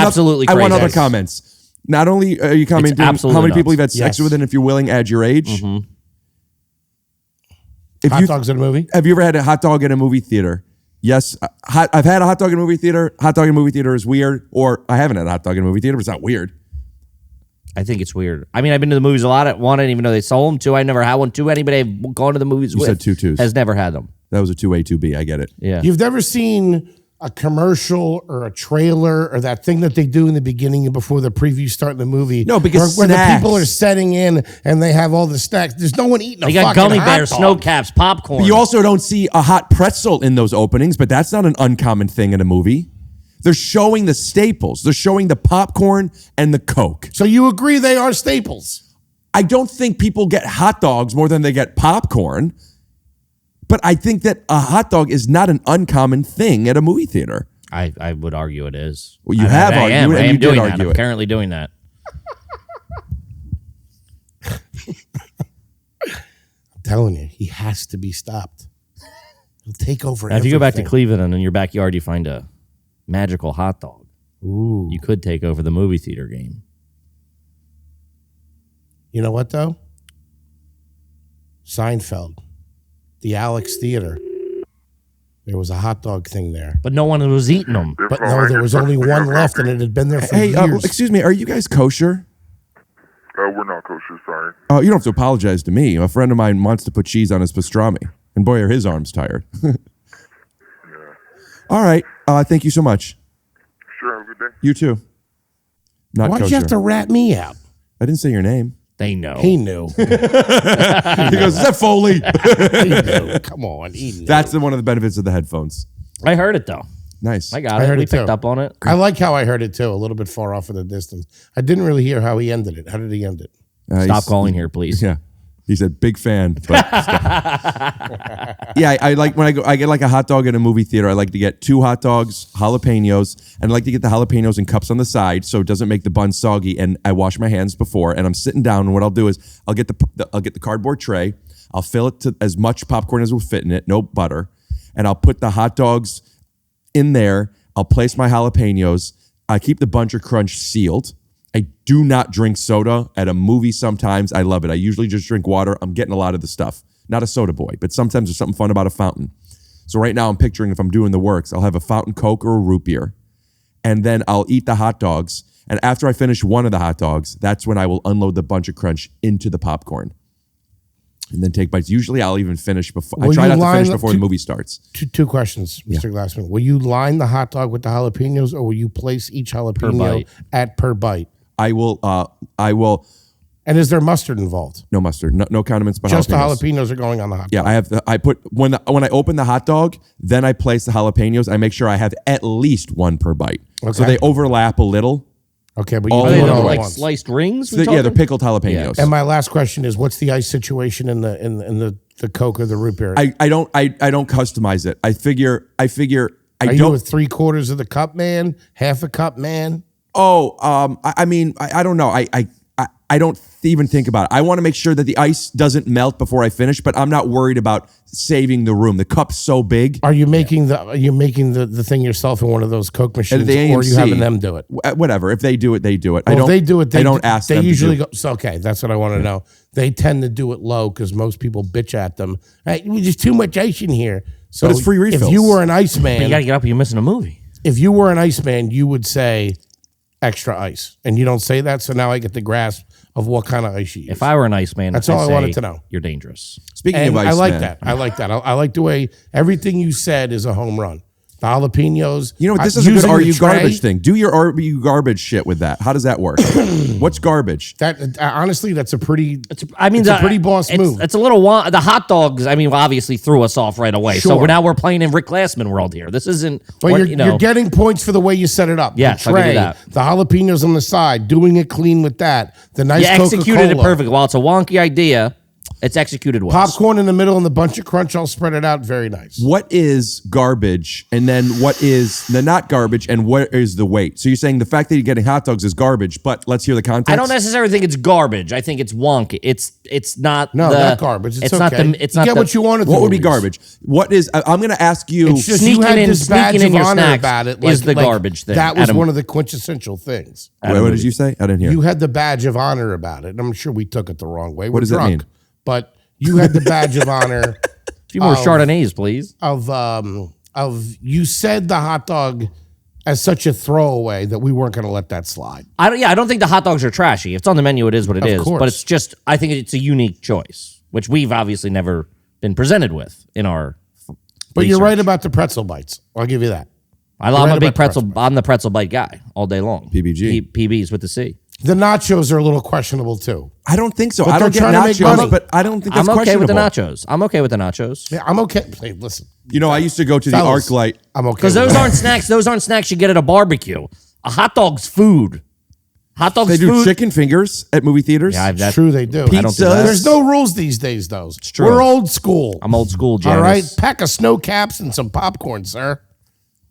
other comments. Not only are you commenting how many people you've had sex with, and if you're willing, add your age. Hot dogs in a movie? Have you ever had a hot dog in a movie theater? Yes, I've had a hot dog in a movie theater. Hot dog in a movie theater is weird, or I haven't had a hot dog in a movie theater, but it's not weird. I think it's weird. I mean, I've been to the movies a lot. At 1, I didn't even know they sold them. 2, I never had one. 2, anybody I've gone to the movies with said 2 twos. has never had them. That was a 2A, 2B. I get it. Yeah. You've never seen a commercial or a trailer or that thing that they do in the beginning and before the preview start in the movie? No, because where the people are setting in and they have all the snacks. There's no one eating They got gummy bears, snow caps, popcorn. But you also don't see a hot pretzel in those openings, but that's not an uncommon thing in a movie. They're showing the staples. They're showing the popcorn and the Coke. So you agree they are staples? I don't think people get hot dogs more than they get popcorn, but I think that a hot dog is not an uncommon thing at a movie theater. I would argue it is. Well, you have argued it, and you did argue it. I'm currently doing that. I'm telling you, he has to be stopped. He'll take over Now, if you go back to Cleveland and in your backyard you find a magical hot dog, you could take over the movie theater game. You know what, though? Seinfeld, the Alex Theater. There was a hot dog thing there. But no one was eating them. But no, there was only one left, and it had been there for years. Excuse me, are you guys kosher? We're not kosher, sorry. Oh, you don't have to apologize to me. A friend of mine wants to put cheese on his pastrami, and boy, are his arms tired. All right. Thank you so much. Sure, have a good day. You too. Not Why'd kosher. you have to rat me out? I didn't say your name. They know. He knew. He goes, is that Foley? He knew. Come on. He knew. That's one of the benefits of the headphones. I heard it, though. Nice. I got it. We picked up on it. I like how I heard it, too, a little bit far off in the distance. I didn't really hear how he ended it. How did he end it? Stop calling here, please. Yeah. He said, big fan. But yeah, I like when I get like a hot dog at a movie theater. I like to get 2 hot dogs, jalapenos, and I like to get the jalapenos in cups on the side so it doesn't make the bun soggy. And I wash my hands before, and I'm sitting down. And what I'll do is I'll get the cardboard tray. I'll fill it to as much popcorn as will fit in it, no butter, and I'll put the hot dogs in there. I'll place my jalapenos. I keep the Buncher Crunch sealed. I do not drink soda at a movie sometimes. I love it. I usually just drink water. I'm getting a lot of the stuff. Not a soda boy, but sometimes there's something fun about a fountain. So right now I'm picturing if I'm doing the works, I'll have a fountain Coke or a root beer, and then I'll eat the hot dogs. And after I finish one of the hot dogs, that's when I will unload the bunch of crunch into the popcorn. And then take bites. Usually I'll even finish before. I try not to finish before the movie starts. Two questions, Mr. Glassman. Will you line the hot dog with the jalapenos, or will you place each jalapeno per bite? I will. And is there mustard involved? No mustard. No condiments, but just jalapenos. the jalapenos are going on the hot dog. Yeah, I put when I open the hot dog, then I place the jalapenos. I make sure I have at least one per bite. Okay. So they overlap a little. Okay, but you do it all like sliced rings? Yeah, they're pickled jalapenos. Yeah. And my last question is, what's the ice situation in the Coke or the root beer? I don't customize it. I figure Are you a 3/4 of the cup man, half a cup man? Oh, I mean, I don't know. I don't even think about it. I want to make sure that the ice doesn't melt before I finish, but I'm not worried about saving the room. The cup's so big. Are you making the thing yourself in one of those Coke machines, or are you having them do it? Whatever. If they do it, they do it. Well, if they do it. I don't ask them. They usually go. So, okay, that's what I want to know. They tend to do it low because most people bitch at them. Hey, there's too much ice in here. So but it's free refills. If you were an ice man, you gotta get up. You're missing a movie. If you were an ice man, you would say extra ice, and you don't say that. So now I get the grasp of what kind of ice you use. If I were an ice man, that's all I wanted to know. You're dangerous. Speaking of ice, I like that. I like that. I like the way everything you said is a home run. The jalapenos. You know what? This is a good Are You Garbage thing. Do your Are You Garbage shit with that. How does that work? What's garbage? That honestly, that's a pretty. It's a pretty boss move. It's a little the hot dogs. I mean, obviously threw us off right away. Sure. So we're playing in Rick Glassman world here. This isn't. But you're getting points for the way you set it up. Yes, the tray, I'll give you that. The jalapenos on the side, doing it clean with that. The nice you executed Coca-Cola. it perfect. While it's a wonky idea, it's executed well. Popcorn in the middle and the bunch of crunch all spread it out. Very nice. What is garbage? And then what is the not garbage? And what is the weight? So you're saying the fact that you're getting hot dogs is garbage, but let's hear the context. I don't necessarily think it's garbage. I think it's wonky. It's not. Not garbage. It's okay. It's not get what you wanted. What would be garbage? What is? I'm going to ask you. It's just you had this badge of honor about it. Is the garbage thing? That was one of the quintessential things. What did you say? I didn't hear. You had the badge of honor about it. I'm sure we took it the wrong way. What does that mean? But you had the badge of honor. A few more Chardonnays, please. Of you said the hot dog as such a throwaway that we weren't going to let that slide. I don't think the hot dogs are trashy. If it's on the menu, it is what it is. Course. But it's just, I think it's a unique choice, which we've obviously never been presented with in our. But you're right about the pretzel bites. I'll give you that. I'm a big pretzel. I'm the pretzel bite guy all day long. PBG. PBs with the C. The nachos are a little questionable too. I don't think so. But I don't get nachos, but I don't think that's I'm okay questionable. with the nachos. I'm okay with the nachos. Yeah, I'm okay. Hey, listen. You know, I used to go to the ArcLight. I'm okay. Because those aren't snacks. Those aren't snacks you get at a barbecue. A hot dog's food. Hot dogs. They do food. chicken fingers at movie theaters. Yeah, It's true, they do. Pizzas. There's no rules these days, though. It's true. We're old school. I'm old school, Janice. All right, pack of snow caps and some popcorn, sir.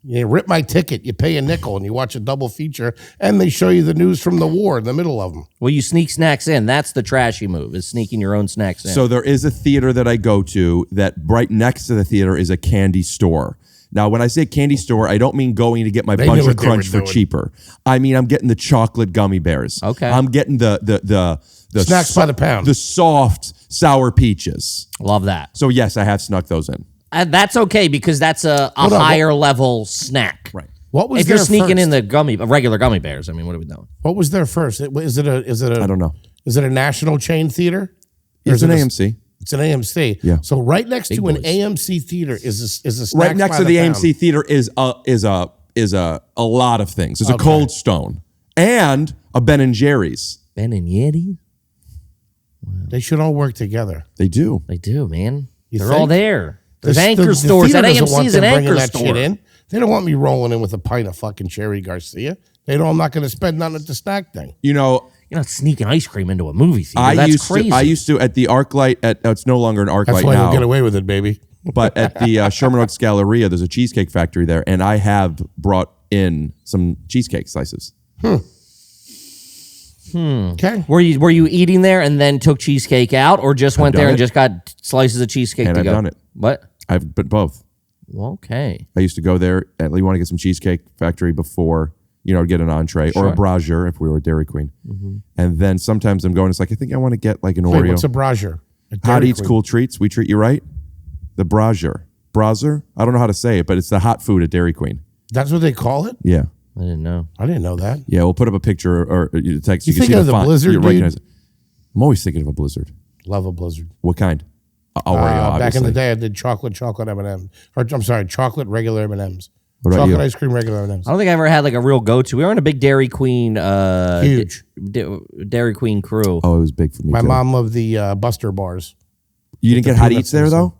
You rip my ticket, you pay a nickel, and you watch a double feature, and they show you the news from the war in the middle of them. Well, you sneak snacks in. That's the trashy move, is sneaking your own snacks in. So there is a theater that I go to that right next to the theater is a candy store. Now, when I say candy store, I don't mean going to get my bunch of crunch for cheaper. I mean, I'm getting the chocolate gummy bears. Okay. I'm getting the Snacks by the pound. The soft sour peaches. Love that. So yes, I have snuck those in. That's okay because that's a higher level snack. Right. What was if you're there sneaking first? in the regular gummy bears? I mean, what are we doing? What was there first? Is it a? I don't know. Is it a national chain theater? It's an AMC. It's an AMC. Yeah. So right next to an AMC theater is a snack right next to the AMC theater is a lot of things. There's a Cold Stone and a Ben and Jerry's. Ben and Yeti. Wow. They should all work together. They do. They do, man. You They're think? all there. There's anchor stores. That AMC is an anchor store. They don't want me rolling in with a pint of fucking Cherry Garcia. I'm not going to spend nothing at the snack thing. You know, you're not sneaking ice cream into a movie theater. That's crazy. I used to at the ArcLight. It's no longer an ArcLight now. That's why you get away with it, baby. But at the Sherman Oaks Galleria, there's a cheesecake factory there, and I have brought in some cheesecake slices. Okay. Were you eating there and then took cheesecake out, or just went there and just got slices of cheesecake and to I've go? done it. What? I've been both. Okay. I used to go there and you want to get some cheesecake factory before, get an entree or a brazier if we were at Dairy Queen. Mm-hmm. And then sometimes I'm going, it's like, I think I want to get like an Oreo. What's a brazier? Hot Eats Cool Treats. We treat you right. The brazier. Browser. I don't know how to say it, but it's the hot food at Dairy Queen. That's what they call it? Yeah. I didn't know. I didn't know that. Yeah, we'll put up a picture or text. You can thinking see of the font. Blizzard, You dude? recognize it. I'm always thinking of a Blizzard. Love a Blizzard. What kind? Oreo, Back in the obviously. day, I did chocolate M&M. Or I'm sorry, chocolate regular M&Ms. What about Chocolate you? ice cream regular M&Ms. I don't think I ever had like a real go-to. We were in a big Dairy Queen, Huge. Dairy Queen crew. Oh, it was big for me. My too. mom loved the Buster bars. You didn't get hot eats there though.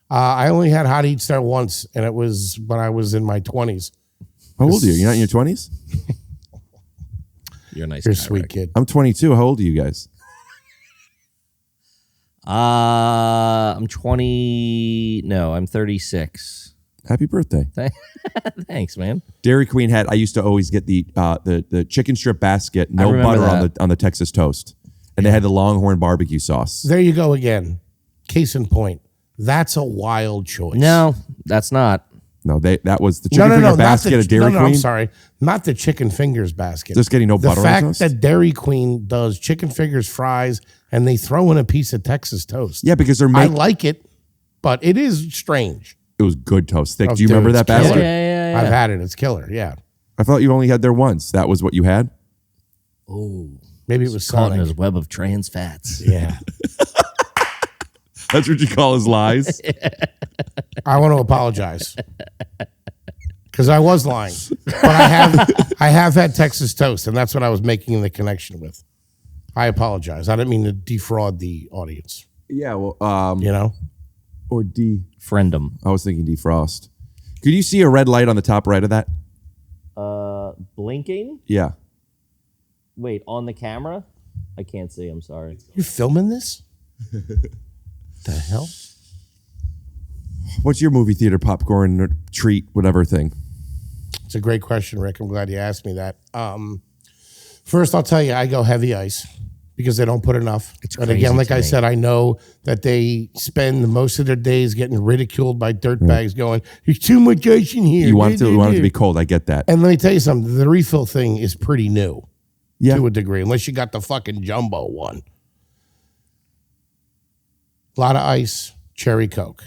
I only had hot eats there once, and it was when I was in my 20s. How old are you? You're not in your 20s? You're a nice You're a guy, sweet Rick. kid. I'm 22. How old are you guys? I'm 20. No, I'm 36. Happy birthday. Thanks, man. Dairy Queen I used to always get the chicken strip basket, no remember butter that. on the Texas toast. And they had the Longhorn barbecue sauce. There you go again. Case in point. That's a wild choice. No, that's not. No, that was the chicken finger basket at Dairy Queen. I'm sorry. Not the chicken fingers basket. Just getting no butter on The fact toast? that Dairy Queen does chicken fingers, fries, and they throw in a piece of Texas toast. Yeah, because I like it, but it is strange. It was good toast thick. Oh, Do you dude, remember that it's killer. basket? Yeah. I've had it. It's killer. Yeah. I thought you only had there once. That was what you had? Oh, maybe it was caught in Sonic. his web of trans fats. Yeah. That's what you call his lies? I want to apologize because I was lying, but I have had Texas toast, and that's what I was making the connection with. I apologize. I didn't mean to defraud the audience. Yeah, well, you know, or friendum. I was thinking defrost. Could you see a red light on the top right of that? Blinking? Yeah. Wait, on the camera? I can't see. I'm sorry. You filming this? The hell? What's your movie theater popcorn or treat, whatever thing? It's a great question, Rick. I'm glad you asked me that. First, I'll tell you, I go heavy ice because they don't put enough. But again, like I said, I know that they spend most of their days getting ridiculed by dirtbags going, there's too much ice in here. You want it to be cold. I get that. And let me tell you something. The refill thing is pretty new Yeah. to a degree, unless you got the fucking jumbo one. A lot of ice, cherry Coke.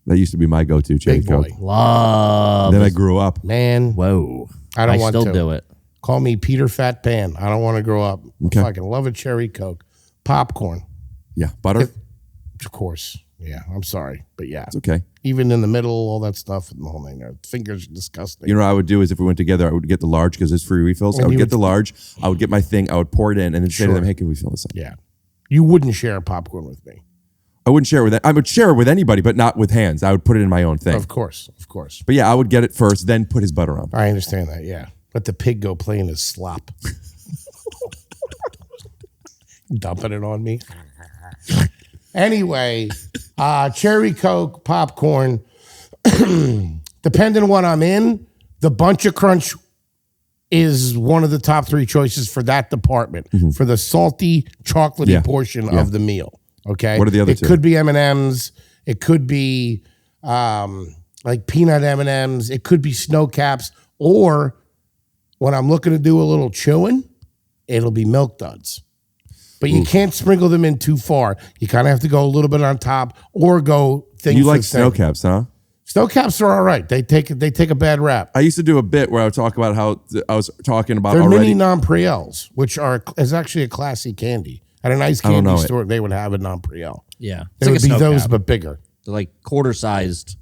That used to be my go-to, cherry Big boy. Coke. Love. Then I grew up. Man. Whoa. I don't want still to. do it. Call me Peter Fat Pan. I don't want to grow up. Okay. I fucking love a cherry Coke. Popcorn. Yeah. Butter? Of course. Yeah. I'm sorry. But yeah. It's okay. Even in the middle, all that stuff and the whole thing there. Fingers are disgusting. You know what I would do is if we went together, I would get the large because it's free refills. And I would you get would- the large. I would get my thing. I would pour it in and then say to Sure. them, hey, can we fill this up? Yeah. You wouldn't share popcorn with me. I wouldn't share it with I would share it with anybody, but not with hands. I would put it in my own thing. Of course. Of course. But yeah, I would get it first, then put his butter on. I understand that. Yeah. Let the pig go play in his slop. Dumping it on me. Anyway, cherry Coke, popcorn. Depending on what I'm in, the Bunch of Crunch is one of the top three choices for that department, for the salty, chocolatey Yeah. portion Yeah. of the meal. Okay. What are the other two? It could be M&Ms. It could be like peanut M&Ms. It could be snow caps. Or when I'm looking to do a little chewing, it'll be Milk Duds. But you can't sprinkle them in too far. You kind of have to go a little bit on top or go thin. You for like thin. snow caps, huh? Snow caps are all right. They take a bad rap. I used to do a bit where I would talk about how I was talking about They're already. mini nonpareils, which is actually a classy candy. At a nice I don't candy know it. store, they would have a nonpareil. Yeah. They would be those, but bigger. They're like quarter-sized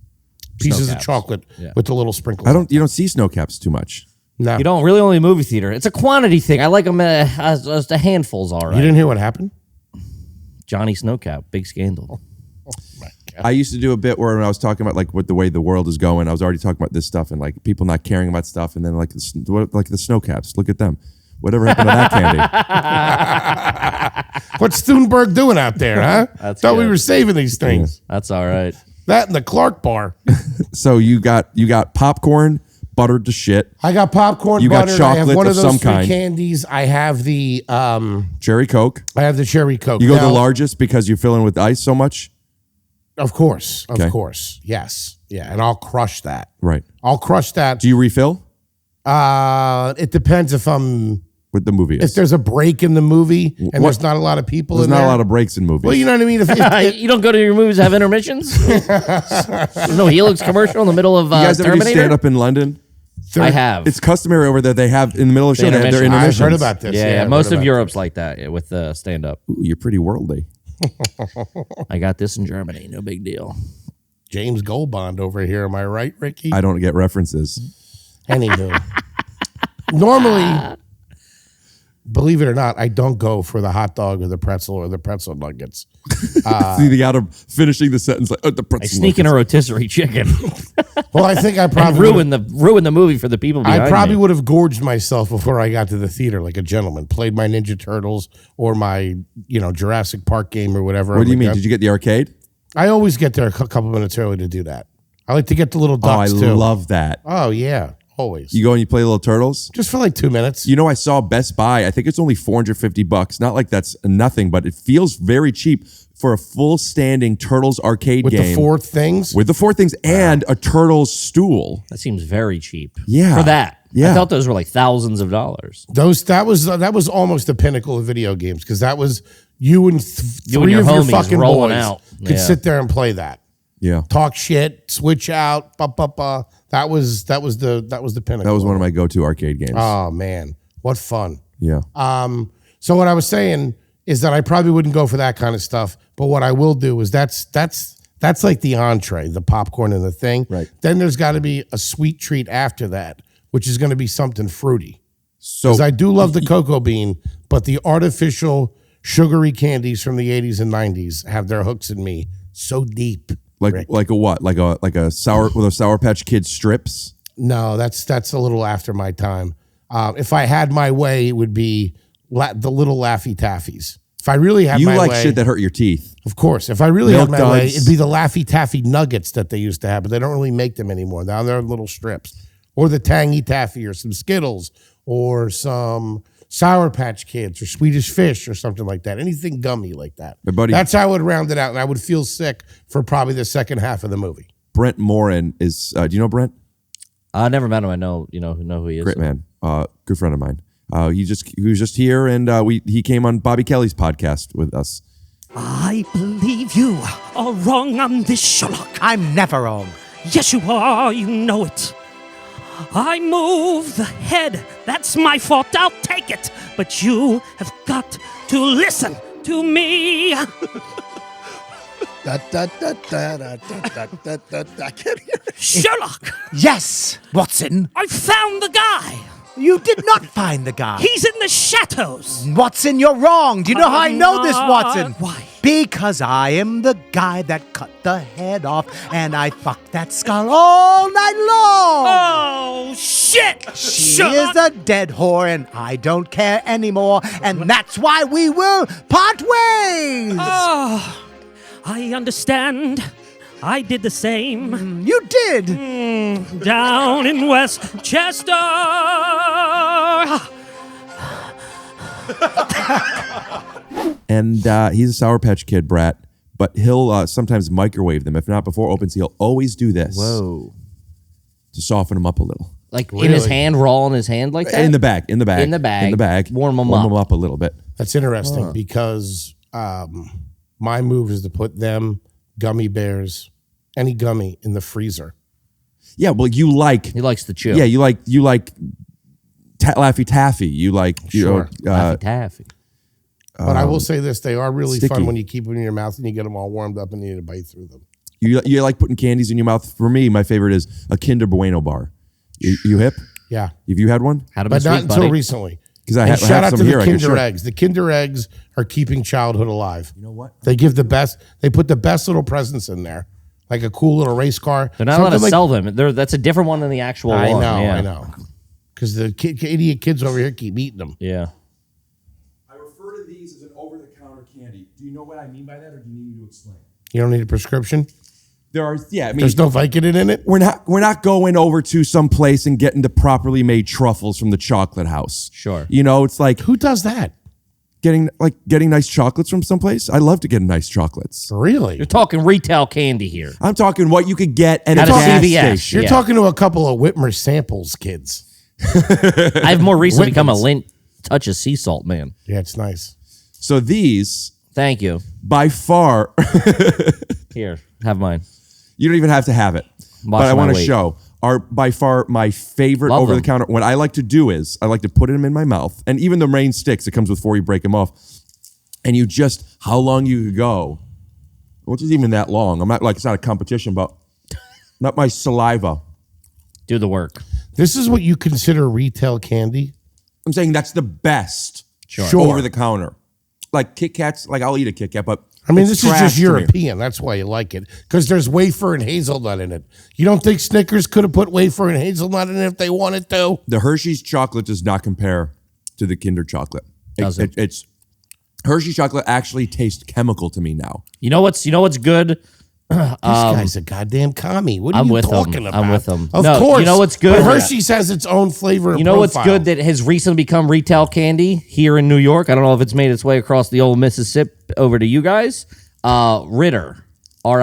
Pieces snow of caps. chocolate Yeah. with the little sprinkles. You don't see snow caps too much. No. You don't really only movie theater. It's a quantity thing. I like them as the handfuls, all right. You didn't hear what happened? Johnny Snowcap, big scandal. I used to do a bit where when I was talking about like what the way the world is going, I was already talking about this stuff and like people not caring about stuff, and then like the snow caps. Look at them. Whatever happened to that candy? What's Thunberg doing out there, huh? That's Thought we good. were saving these things. That's all right. That and the Clark bar. So you got popcorn, buttered to shit. I got popcorn, You got butter. I have chocolate one of of those some three kind. candies. I have the Cherry Coke. I have the cherry Coke. You go Now, the largest because you're filling with ice so much. Of course. Okay. Of course. Yes. Yeah. And I'll crush that. Right. I'll crush that. Do you refill? It depends if I'm what the movie is. If there's a break in the movie and there's not a lot of people there's in not there. a lot of breaks in movies. Well, you know what I mean? If You don't go to your movies have intermissions? There's no Helix commercial in the middle of you guys ever do Terminator? stand up in London? I have. It's customary over there. They have in the middle of the show. They have their intermissions. I've heard about this. Yeah, I've most heard of about Europe's like that with stand up. Ooh, you're pretty worldly. I got this in Germany. No big deal. James Goldbond over here. Am I right, Ricky? I don't get references. Anywho. Normally, believe it or not, I don't go for the hot dog or the pretzel nuggets. See, out of finishing the sentence, like, the pretzel. I sneak in a rotisserie chicken. Well, I think I probably ruin the movie for the people behind I probably me. would have gorged myself before I got to the theater like a gentleman. Played my Ninja Turtles or my Jurassic Park game or whatever. What do you mean? Did you get the arcade? I always get there a couple minutes early to do that. I like to get the little ducks I too. love that. Oh yeah, always. You go and you play little turtles just for like 2 minutes. I saw Best Buy. I think it's only $450. Not like that's nothing, but it feels very cheap for a full standing Turtles arcade with game the 4 things. With the 4 things and a Turtles stool. That seems very cheap. Yeah, for that. Yeah, I thought those were like thousands of dollars. That was almost the pinnacle of video games because that was you and You three and your of your homies fucking rolling boys out. could Yeah. sit there and play that. Yeah, talk shit, switch out, That was the pinnacle. That was one of my go-to arcade games. Oh man, what fun! Yeah. So what I was saying is that I probably wouldn't go for that kind of stuff, but what I will do is that's like the entree, the popcorn and the thing. Right. Then there's got to be a sweet treat after that, which is going to be something fruity. So because I do love the cocoa bean, but the artificial sugary candies from the 80s and 90s have their hooks in me so deep. Like a what? Like a sour with a Sour Patch Kids strips? No, that's a little after my time. If I had my way, it would be the little Laffy Taffies. If I really had my way. You like shit that hurt your teeth. Of course. If I really Milk had my way, duds. it'd be the Laffy Taffy nuggets that they used to have, but they don't really make them anymore. Now they're little strips. Or the Tangy Taffy or some Skittles or some Sour Patch Kids or Swedish Fish or something like that. Anything gummy like that. My buddy- That's how I would round it out, and I would feel sick for probably the second half of the movie. Brent Morin is. Do you know Brent? I never met him. I know who he is. Great man. Good friend of mine. He was just here, and he came on Bobby Kelly's podcast with us. I believe you are wrong on this, Sherlock. I'm never wrong. Yes, you are. You know it. I move the head. That's my fault. I'll take it. But you have got to listen to me. I can't hear it. Sherlock! Yes, Watson. I found the guy! You did not find the guy. He's in the chateaus! Watson, you're wrong. Do you know how I know this, Watson? Why? Because I am the guy that cut the head off, and I fucked that skull all night long. Oh, shit! She is a dead whore, and I don't care anymore, and that's why we will part ways. Oh, I understand. I did the same. You did. Down in Westchester. And he's a Sour Patch Kid brat, but he'll sometimes microwave them. If not before opens, he'll always do this. Whoa. To soften them up a little. Like in his hand, raw in his hand like that? In the bag. Warm them up a little bit. That's interesting because my move is to put them, gummy bears, any gummy in the freezer. Yeah, well, he likes to chew. Yeah, you like Laffy Taffy. You like Laffy Taffy. But I will say this: they are really sticky. fun when you keep them in your mouth and you get them all warmed up and you need to bite through them. You like putting candies in your mouth. For me, my favorite is a Kinder Bueno bar. You hip? Yeah. Have you had one? Had them But this not week, until buddy. recently. Because I And shout have out some to here. the I can Kinder show. Eggs. The Kinder Eggs are keeping childhood alive. You know what? They give the best. They put the best little presents in there, like a cool little race car. They're not allowed to sell them. That's a different one than the actual one. I know. Because the idiot kids over here keep eating them. Yeah. I refer to these as an over-the-counter candy. Do you know what I mean by that, or do you need me to explain? You don't need a prescription. There's no Vicodin in it. We're not going over to some place and getting the properly made truffles from the chocolate house. Sure. It's like, who does that? Getting nice chocolates from someplace. I love to get nice chocolates. Really? You're talking retail candy here. I'm talking what you could get at a At a gas CVS. station. You're talking to a couple of Whitmer samples kids. I've more recently become a Whitman's. Lindt touch of sea salt, man. Yeah, it's nice. So these, Thank you. by far, Here, have mine. you don't even have to have it. Watch but I my want to weight. show are by far my favorite Love over the them. counter. What I like to do is I like to put them in my mouth, and even the rain sticks. It comes before you break them off, and you just how long you could go, which is even that long. I'm not like it's not a competition, but not my saliva. Do the work. This is what you consider retail candy? I'm saying that's the best Sure. over the counter. Like Kit Kats, like I'll eat a Kit Kat, but I mean, it's this is trash just to me. European. That's why you like it. Because there's wafer and hazelnut in it. You don't think Snickers could have put wafer and hazelnut in it if they wanted to? The Hershey's chocolate does not compare to the Kinder chocolate. It's Hershey's chocolate actually tastes chemical to me now. You know what's good? This guy's a goddamn commie. What are I'm you with talking him. about? I'm with him. Of No, course. you know what's good? But Hershey's has its own flavor and You know what's profile. good that has recently become retail candy here in New York? I don't know if it's made its way across the old Mississippi over to you guys. Ritter. Ritter. Oh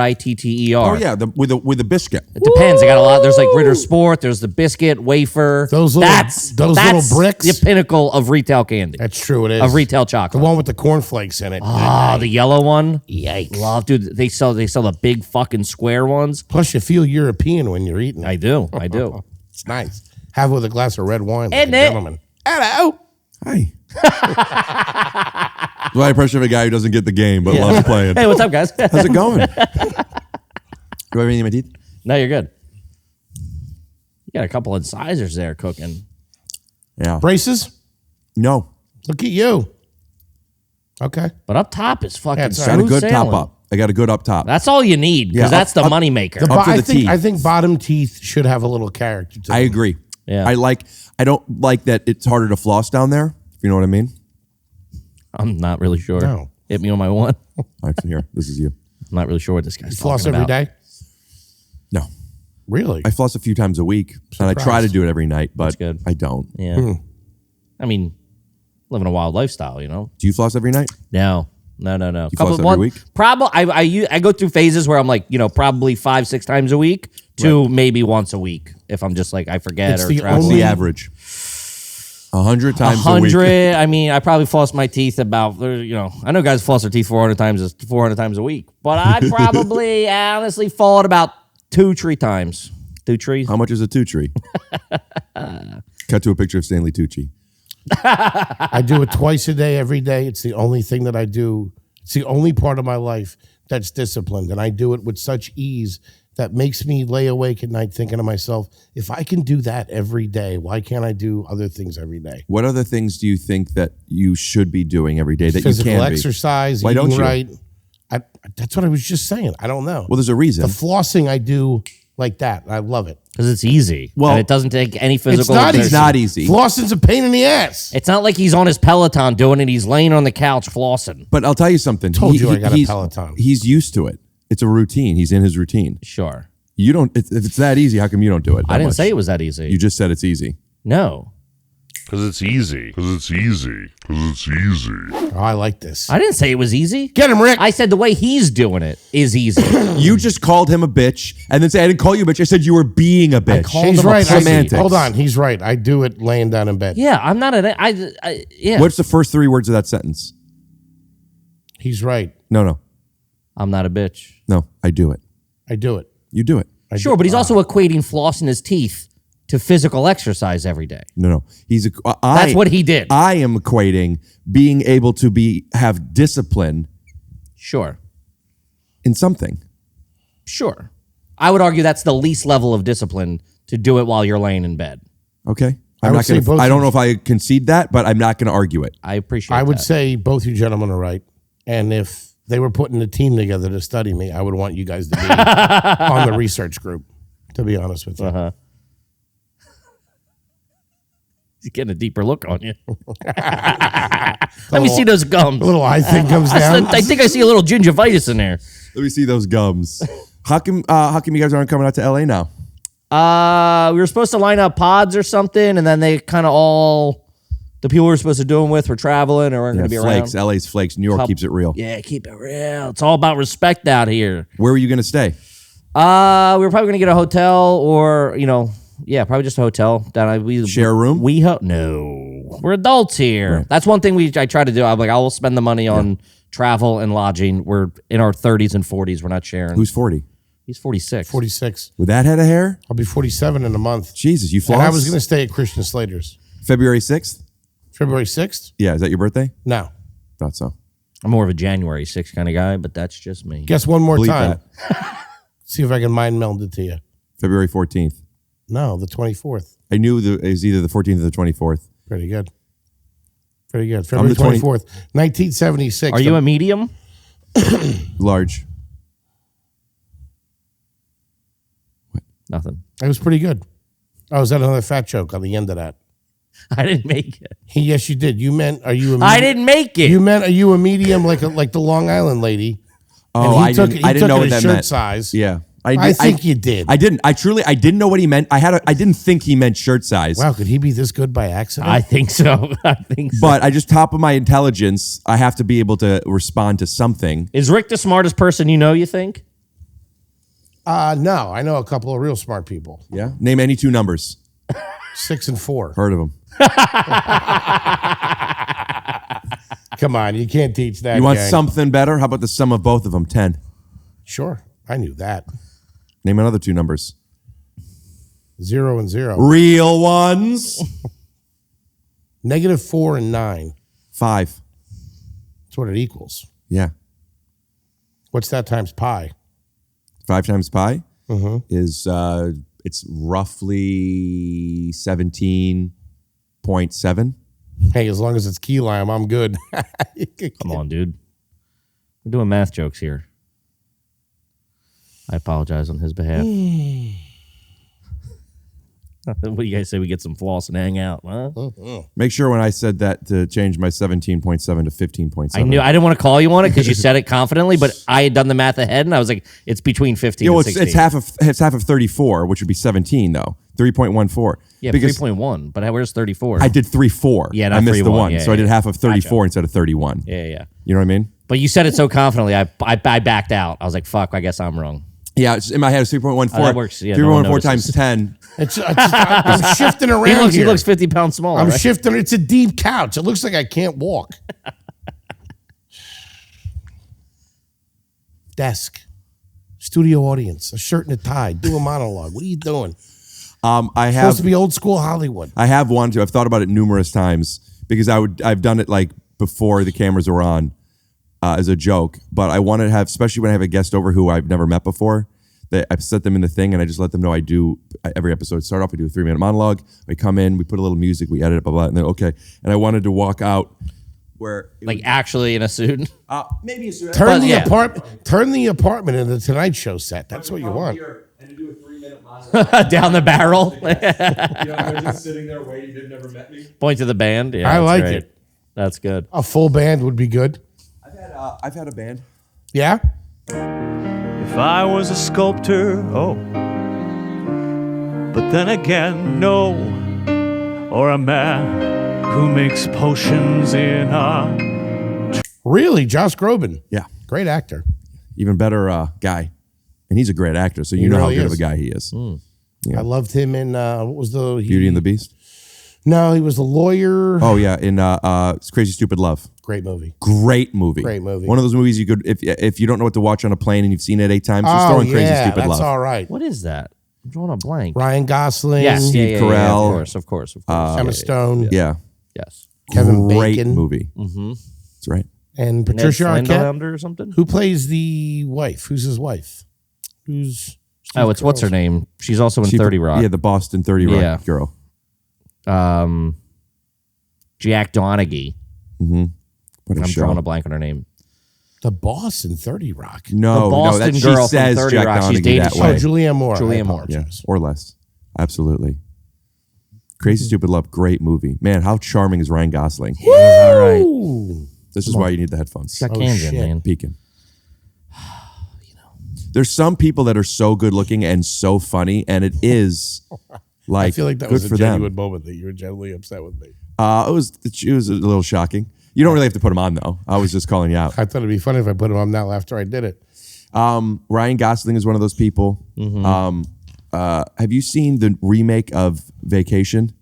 yeah, with the biscuit. It depends. They got a lot. There's like Ritter Sport. There's the biscuit, wafer. Those little bricks? The pinnacle of retail candy. That's true. It is Of retail chocolate. the one with the cornflakes in it. Oh, the yellow one. Yikes! Love, dude. They sell the big fucking square ones. Plus, you feel European when you're eating it. I do. I do. It's nice. Have it with a glass of red wine, like Isn't a it? gentleman. Hello. Hi. That's my impression of a guy who doesn't get the game but loves playing. Hey, what's up, guys? How's it going? Do I have anything in my teeth? No, you're good. You got a couple of incisors there cooking. Yeah. Braces? No. Look at you. Okay. But up top is fucking it's Got a smooth good sailing. top up. I got a good up top. That's all you need because Yeah, that's the up- money maker. Up to the teeth. I think bottom teeth should have a little character to them. I agree. Yeah. I don't like that it's harder to floss down there, if you know what I mean. I'm not really sure. No. Hit me on my one. All right, so here, this is you. I'm not really sure what this guy's You floss talking every about. day? No. Really? I floss a few times a week, and I try to do it every night, but good. I don't. Yeah. I mean, living a wild lifestyle, you know? Do you floss every night? No. You floss every week? Probably. I go through phases where I'm like, probably 5-6 times a week to maybe once a week if I'm just like I forget It's or the travel. What's the average? 100 times a 100. week. I mean, I probably floss my teeth about. I know guys floss their teeth 400 times a week, but I probably honestly fall at about 2-3 times. 2 trees. How much is a Tucci? Cut to a picture of Stanley Tucci. I do it twice a day, every day. It's the only thing that I do. It's the only part of my life that's disciplined. And I do it with such ease that makes me lay awake at night thinking to myself, if I can do that every day, why can't I do other things every day? What other things do you think that you should be doing every day that Physical you can exercise, Why eating don't you? right. That's what I was just saying. I don't know. Well, there's a reason. The flossing I do like that. I love it. Because it's easy. Well, and it doesn't take any physical It's not exertion. easy. not easy. Flossing's a pain in the ass. It's not like he's on his Peloton doing it. He's laying on the couch flossing. But I'll tell you something. Told you I got a Peloton. He's used to it. It's a routine. He's in his routine. Sure. You don't. If it's that easy, how come you don't do it? I that didn't much? say it was that easy. You just said it's easy. No. Because it's easy. Because it's easy. Because it's easy. Oh, I like this. I didn't say it was easy. Get him, Rick. I said the way he's doing it is easy. You just called him a bitch and then say I didn't call you a bitch. I said you were being a bitch. called He's him a right. pussy. Semantics. Hold on. He's right. I do it laying down in bed. Yeah, I'm not an. Yeah. What's the first 3 words of that sentence? He's right. No. I'm not a bitch. No, I do it. I do it. You do it. Sure, but he's also equating flossing his teeth to physical exercise every day. No. That's what he did. I am equating being able to have discipline Sure. in something. Sure. I would argue that's the least level of discipline to do it while you're laying in bed. Okay. I I'm would not say going to. both I don't of- know if I concede that, but I'm not going to argue it. I appreciate I would that. say both you gentlemen are right. And if they were putting a team together to study me, I would want you guys to be on the research group, to be honest with you. Uh-huh. He's getting a deeper look on you. Let me see those gums. A little eye thing comes down. I think I see a little gingivitis in there. Let me see those gums. How come you guys aren't coming out to LA now? We were supposed to line up pods or something, and then they kind of the people we were supposed to do them with were traveling or weren't going to be flakes. around. LA's flakes. New York keeps it real. Yeah, keep it real. It's all about respect out here. Where were you going to stay? We were probably going to get a hotel or, probably just a hotel. Share a room? No. We're adults here. Right. That's one thing I try to do. I'm like, I will spend the money on travel and lodging. We're in our 30s and 40s. We're not sharing. Who's 40? He's 46. 46. With that head of hair? I'll be 47 in a month. Jesus, you floss? And I was going to stay at Christian Slater's. February 6th? February 6th? Yeah, is that your birthday? No. Thought so. I'm more of a January 6th kind of guy, but that's just me. Guess one more Bleep time. See if I can mind meld it to you. February 14th. No, the 24th. I knew it was either the 14th or the 24th. Pretty good. Pretty good. February 24th, 1976. Are you a medium? Large. Nothing. That was pretty good. Oh, was that another fat joke on the end of that? I didn't make it. Yes, you did. You meant, are you a medium? I didn't make it. You meant, are you a medium like the Long Island lady? Oh, I didn't know what that meant. Size. Yeah. I think you did. I didn't. I didn't know what he meant. I didn't think he meant shirt size. Wow, could he be this good by accident? I think so. But I just, top of my intelligence, I have to be able to respond to something. Is Rick the smartest person you think? No, I know a couple of real smart people. Yeah? Name any two numbers. 6 and 4. Heard of them. Come on, you can't teach that. You want gang. something better? How about the sum of both of them? 10. Sure, I knew that. Name another two numbers. 0 and 0. Real ones. -4 and 9. 5. That's what it equals. Yeah. What's that times pi? 5 times pi Mm-hmm. is it's roughly 17.7. Hey, as long as it's key lime, I'm good. Come on, dude. We're doing math jokes here. I apologize on his behalf. What do you guys say? We get some floss and hang out, huh? Make sure when I said that to change my 17.7 to 15.7. I knew I didn't want to call you on it because you said it confidently, but I had done the math ahead and I was like, it's between 15 and 16. It's half of 34, which would be 17 though. 3.14. Yeah, because 3.1. But where's 34? I did 3.4. Yeah, not I missed the 3.1. one, Yeah, so I did half of 34 instead of 31. Yeah. You know what I mean? But you said it so confidently, I backed out. I was like, fuck, I guess I'm wrong. Yeah, it's in my head, it's 3.14. Oh, that works. Yeah, 3.14 times 10. I'm shifting around He looks 50 pounds smaller. I'm right? shifting. It's a deep couch. It looks like I can't walk. Desk. Studio audience. A shirt and a tie. Do a monologue. What are you doing? Supposed to be old school Hollywood. I have wanted to. I've thought about it numerous times because I've done it like before the cameras were on as a joke. But I want to have, especially when I have a guest over who I've never met before, that I've set them in the thing and I just let them know I do every episode. Start off, we do a 3-minute monologue. We come in, we put a little music, we edit it, blah, blah, and then okay. And I wanted to walk out where actually in a suit. Maybe a suit. Turn the apartment into the Tonight Show set. That's what you want. Down the barrel. They're just sitting there waiting. They've never met me. Point to the band. Yeah, I that's like great. it. That's good. A full band would be good. I've had a band. Yeah? If I was a sculptor, oh. But then again, no. Or a man who makes potions in a... Really? Josh Groban? Yeah. Great actor. Even better guy. And he's a great actor, so you know really how good of is. a guy he is. Yeah. I loved him in, what was the... Beauty and the Beast? No, he was the lawyer. Oh, yeah, in Crazy Stupid Love. Great movie. Great movie. Great movie. One of those movies you could, if you don't know what to watch on a plane and you've seen it 8 times, just throw in Crazy Stupid Love. That's all right. What is that? I'm drawing a blank. Ryan Gosling. Yes, Steve Carell. of course. Emma Stone. Yeah. Yes. Kevin Great Bacon. movie. Mm-hmm. That's right. And Patricia Ned Arquette. Flanders or something? Who plays the wife? Who's his wife? Who's... Steve It's what's her Carell's- name? She's also in 30 Rock. Yeah, the Boston 30 Rock girl. Jack Donaghy. Mm-hmm. What a I'm show. drawing a blank on her name. The boss in 30 Rock. No, The Boston she girl from says 30 Jack Rock. She's Donaghy dated- that Oh, way. Julianne Moore. Julianne Moore. Yeah, or less. Absolutely. Crazy Stupid Love, great movie. Man, how charming is Ryan Gosling? All right. This is why you need the headphones. Got cans in, man. Peeking. There's some people that are so good looking and so funny, and it is like I feel like that good was a for them. genuine moment that you were genuinely upset with me. It was a little shocking. You don't really have to put them on though. I was just calling you out. I thought it'd be funny if I put him on now after I did it. Ryan Gosling is one of those people. Mm-hmm. Have you seen the remake of Vacation?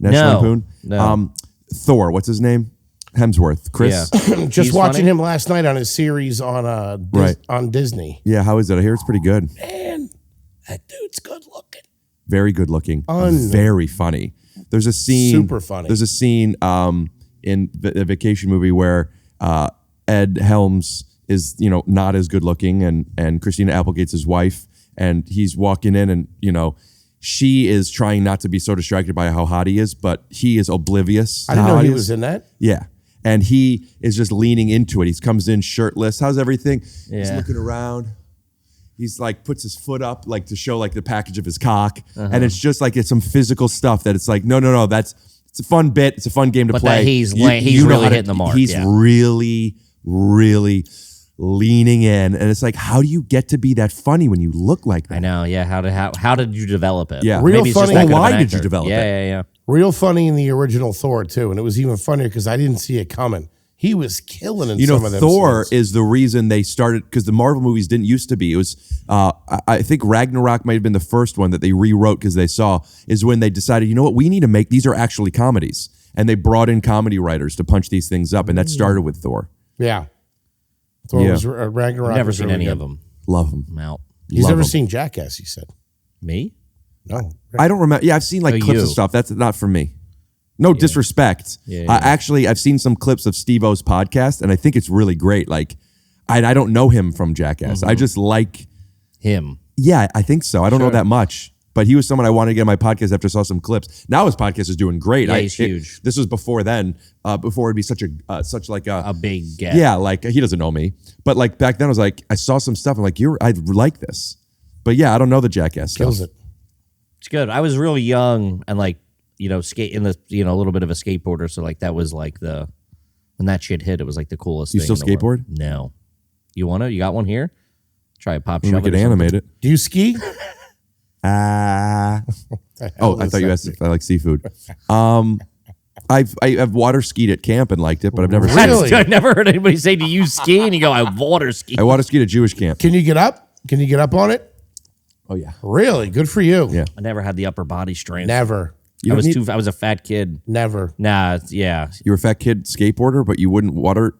National No. Lampoon? No. Thor. What's his name? Hemsworth. Chris. Yeah. Just watching him last night on his series on on Disney. Yeah, how is it? I hear it's pretty good. Man, that dude's good looking. Very good looking. Very funny. There's a scene. Super funny. There's a scene in the vacation movie where Ed Helms is, not as good looking, and Christina Applegate's his wife, and he's walking in, and she is trying not to be so distracted by how hot he is, but he is oblivious. I didn't know he was in that. Yeah. And he is just leaning into it. He comes in shirtless. How's everything? Yeah. He's looking around. He's like puts his foot up like to show like the package of his cock. And it's just like it's some physical stuff that it's like, no, it's a fun bit. It's a fun game to But play. that he's really hitting the mark. He's really, really leaning in. And it's like, how do you get to be that funny when you look like that? I know, yeah. How did you develop it? Yeah. Real Maybe funny. it's just why did you develop it? Yeah. Real funny in the original Thor too, and it was even funnier because I didn't see it coming. He was killing in some of them. Thor scenes. is the reason they started, because the Marvel movies didn't used to be. It was, I think Ragnarok might have been the first one that they rewrote because they saw, is when they decided, you know what, we need to make, these are actually comedies. And they brought in comedy writers to punch these things up, and that started with Thor. Yeah. Thor was Ragnarok. I've never was seen really any good. of them. Love them. I'm out. He's Love never 'em. seen Jackass, he said. Me? No. I don't remember. Yeah, I've seen like clips of stuff. That's not for me. No disrespect. Yeah. Actually, I've seen some clips of Steve-O's podcast, and I think it's really great. Like, I don't know him from Jackass. I just like him. Yeah, I think so. I don't know that much. But he was someone I wanted to get on my podcast after I saw some clips. Now his podcast is doing great. Yeah, he's huge. This was before then. Before it'd be such a big get. Yeah, like he doesn't know me. But like back then I was like, I saw some stuff. I'm like, I like this. But yeah, I don't know the Jackass stuff. Kills it. It's good. I was really young and like, skate in the, a little bit of a skateboarder. So like that was like when that shit hit, it was like the coolest You thing. still in the world. skateboard? No. You want to? You got one here? Try a pop We shove could it or animate something. it. Do you ski? Oh, I thought you asked if I like seafood. I've water skied at camp and liked it, but I've never Really? I've never heard anybody say, "Do you ski?" And you go, "I water ski." I water skied at Jewish camp. Can you get up? Can you get up on it? Oh yeah. Really? Good for you. Yeah. I never had the upper body strength. Never. You I don't was need- I was a fat kid. Never. Nah, yeah. You were a fat kid skateboarder, but you wouldn't water.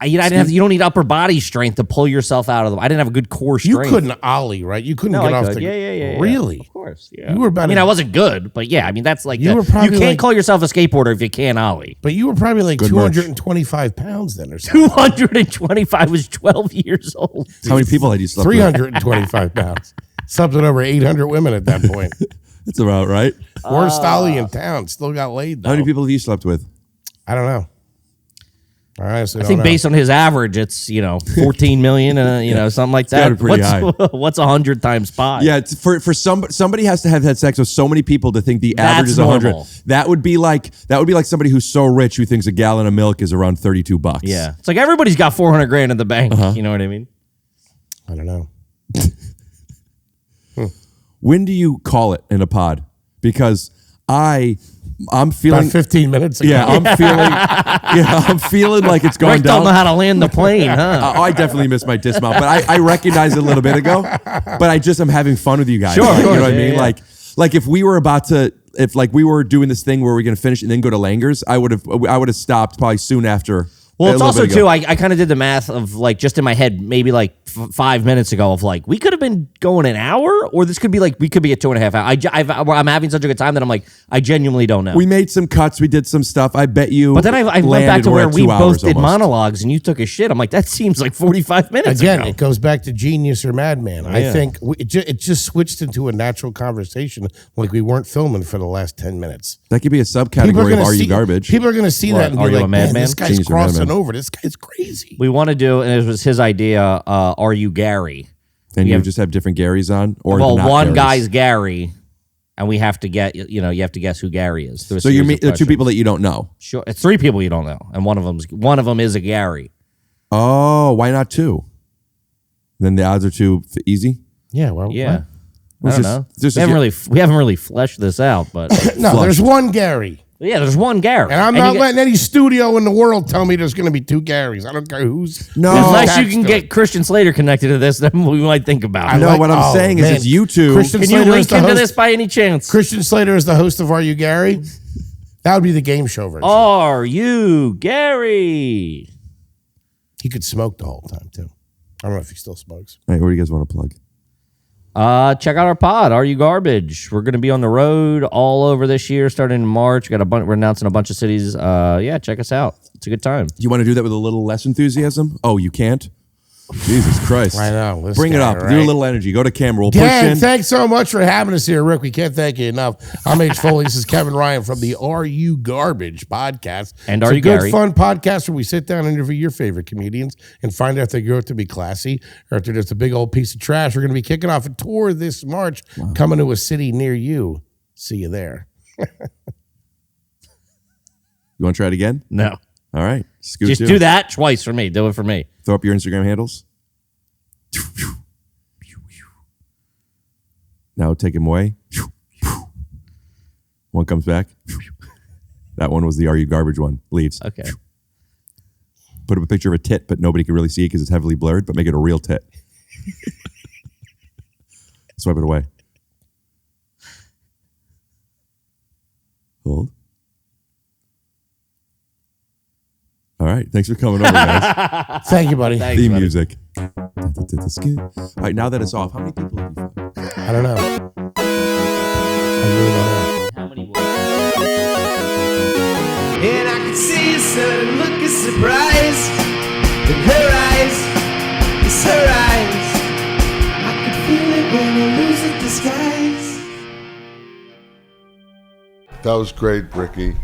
You don't need upper body strength to pull yourself out of them. I didn't have a good core You strength. couldn't ollie, right? You couldn't No, get I off could. the Yeah. Really? Of course. Yeah. You were about I wasn't good, but yeah, that's like You were you probably can't like- call yourself a skateboarder if you can't ollie. But you were probably like Good merch. 225 pounds then or something. 225 was 12 years old. How many people had you slept with? 325 pounds. Something over 800 women at that point. That's about right. Worst ollie in town. Still got laid though. How many people have you slept with? I don't know. I honestly I don't think know. based on his average, it's 14 million, something like that. gotta be pretty high. What's 100 times 5? Yeah, it's for somebody has to have had sex with so many people to think the average That's is 100. normal. That would be like somebody who's so rich who thinks a gallon of milk is around $32. Yeah, it's like everybody's got 400 grand in the bank. You know what I mean? I don't know. When do you call it in a pod? Because I'm feeling About 15 minutes ago. Yeah, I'm feeling like it's going Rick down. don't know how to land the plane, huh? I definitely missed my dismount, but I recognized it a little bit ago. But I'm having fun with you guys. Sure, of you know course, what I mean? yeah. Like if we were if we were doing this thing where we're going to finish and then go to Langer's, I would have stopped probably soon after. Well, it's also too. I kind of did the math of like just in my head, maybe like 5 minutes ago of like we could have been going an hour, or this could be like we could be at 2.5 hours. I'm having such a good time that I'm like I genuinely don't know. We made some cuts. We did some stuff. I bet you. But then I went back landed, to we're where at we 2 both hours did almost. monologues and you took a shit. I'm like that seems like 45 minutes Again, ago. it goes back to genius or madman. I Yeah. think it just switched into a natural conversation like we weren't filming for the last 10 minutes. That could be a subcategory of Are You Garbage? People are going to see What, that and Are be You a like, man, Madman? this guy's Genius or crossing madman? over. This guy's crazy. We want to do, and it was his idea. Are you Gary? And We you have- just have different Garys on, or well, not one Garys? guy's Gary, and we have to get you have to guess who Gary is. So you're the 2 people that you don't know. Sure, it's 3 people you don't know, and one of them is a Gary. Oh, why not 2? Then the odds are too easy. Yeah, well, Yeah, It's I don't just- know. just We haven't really fleshed this out, but no, there's one Gary. yeah, there's one Gary, And I'm you not get- letting any studio in the world tell me there's going to be 2 Garys. I don't care who's. No. who's Unless you attached can to get it. Christian Slater connected to this, then we might think about it. I No, like- what I'm oh, saying man. is you two. Christian Can you Slater is link the into host- this by any chance? Christian Slater is the host of Are You Gary? That would be the game show version. Are you Gary? He could smoke the whole time, too. I don't know if he still smokes. All right, what do you guys want to plug? Check out our pod, Are You Garbage? We're going to be on the road all over this year, starting in March. We're announcing a bunch of cities. Yeah, check us out. It's a good time. Do you want to do that with a little less enthusiasm? Oh, you can't? Jesus Christ. I know. Bring it up. Right? Do a little energy. Go to camera. We'll push Dan, in. thanks so much for having us here, Rick. We can't thank you enough. I'm H. Foley. This is Kevin Ryan from the Are You Garbage podcast. And it's Are a You good, Gary? fun podcast where we sit down and interview your favorite comedians and find out if they grow up to be classy or if they're just a big old piece of trash. We're going to be kicking off a tour this March, coming to a city near you. See you there. You want to try it again? No. All right. Scoot Just do that twice for me. Do it for me. Throw up your Instagram handles. Now take him away. One comes back. That one was the Are You Garbage one. Leaves. Okay. Put up a picture of a tit, but nobody can really see it because it's heavily blurred, but make it a real tit. Swipe it away. Hold. All right. Thanks for coming over, guys. Thank you, buddy. Thanks, Theme buddy. music. All right. Now that it's off, how many people have you found? I don't know. I really don't know. How many more? And I could see a sudden look of surprise in her eyes. It's her eyes. I could feel it when I lose a disguise. That was great, Ricky.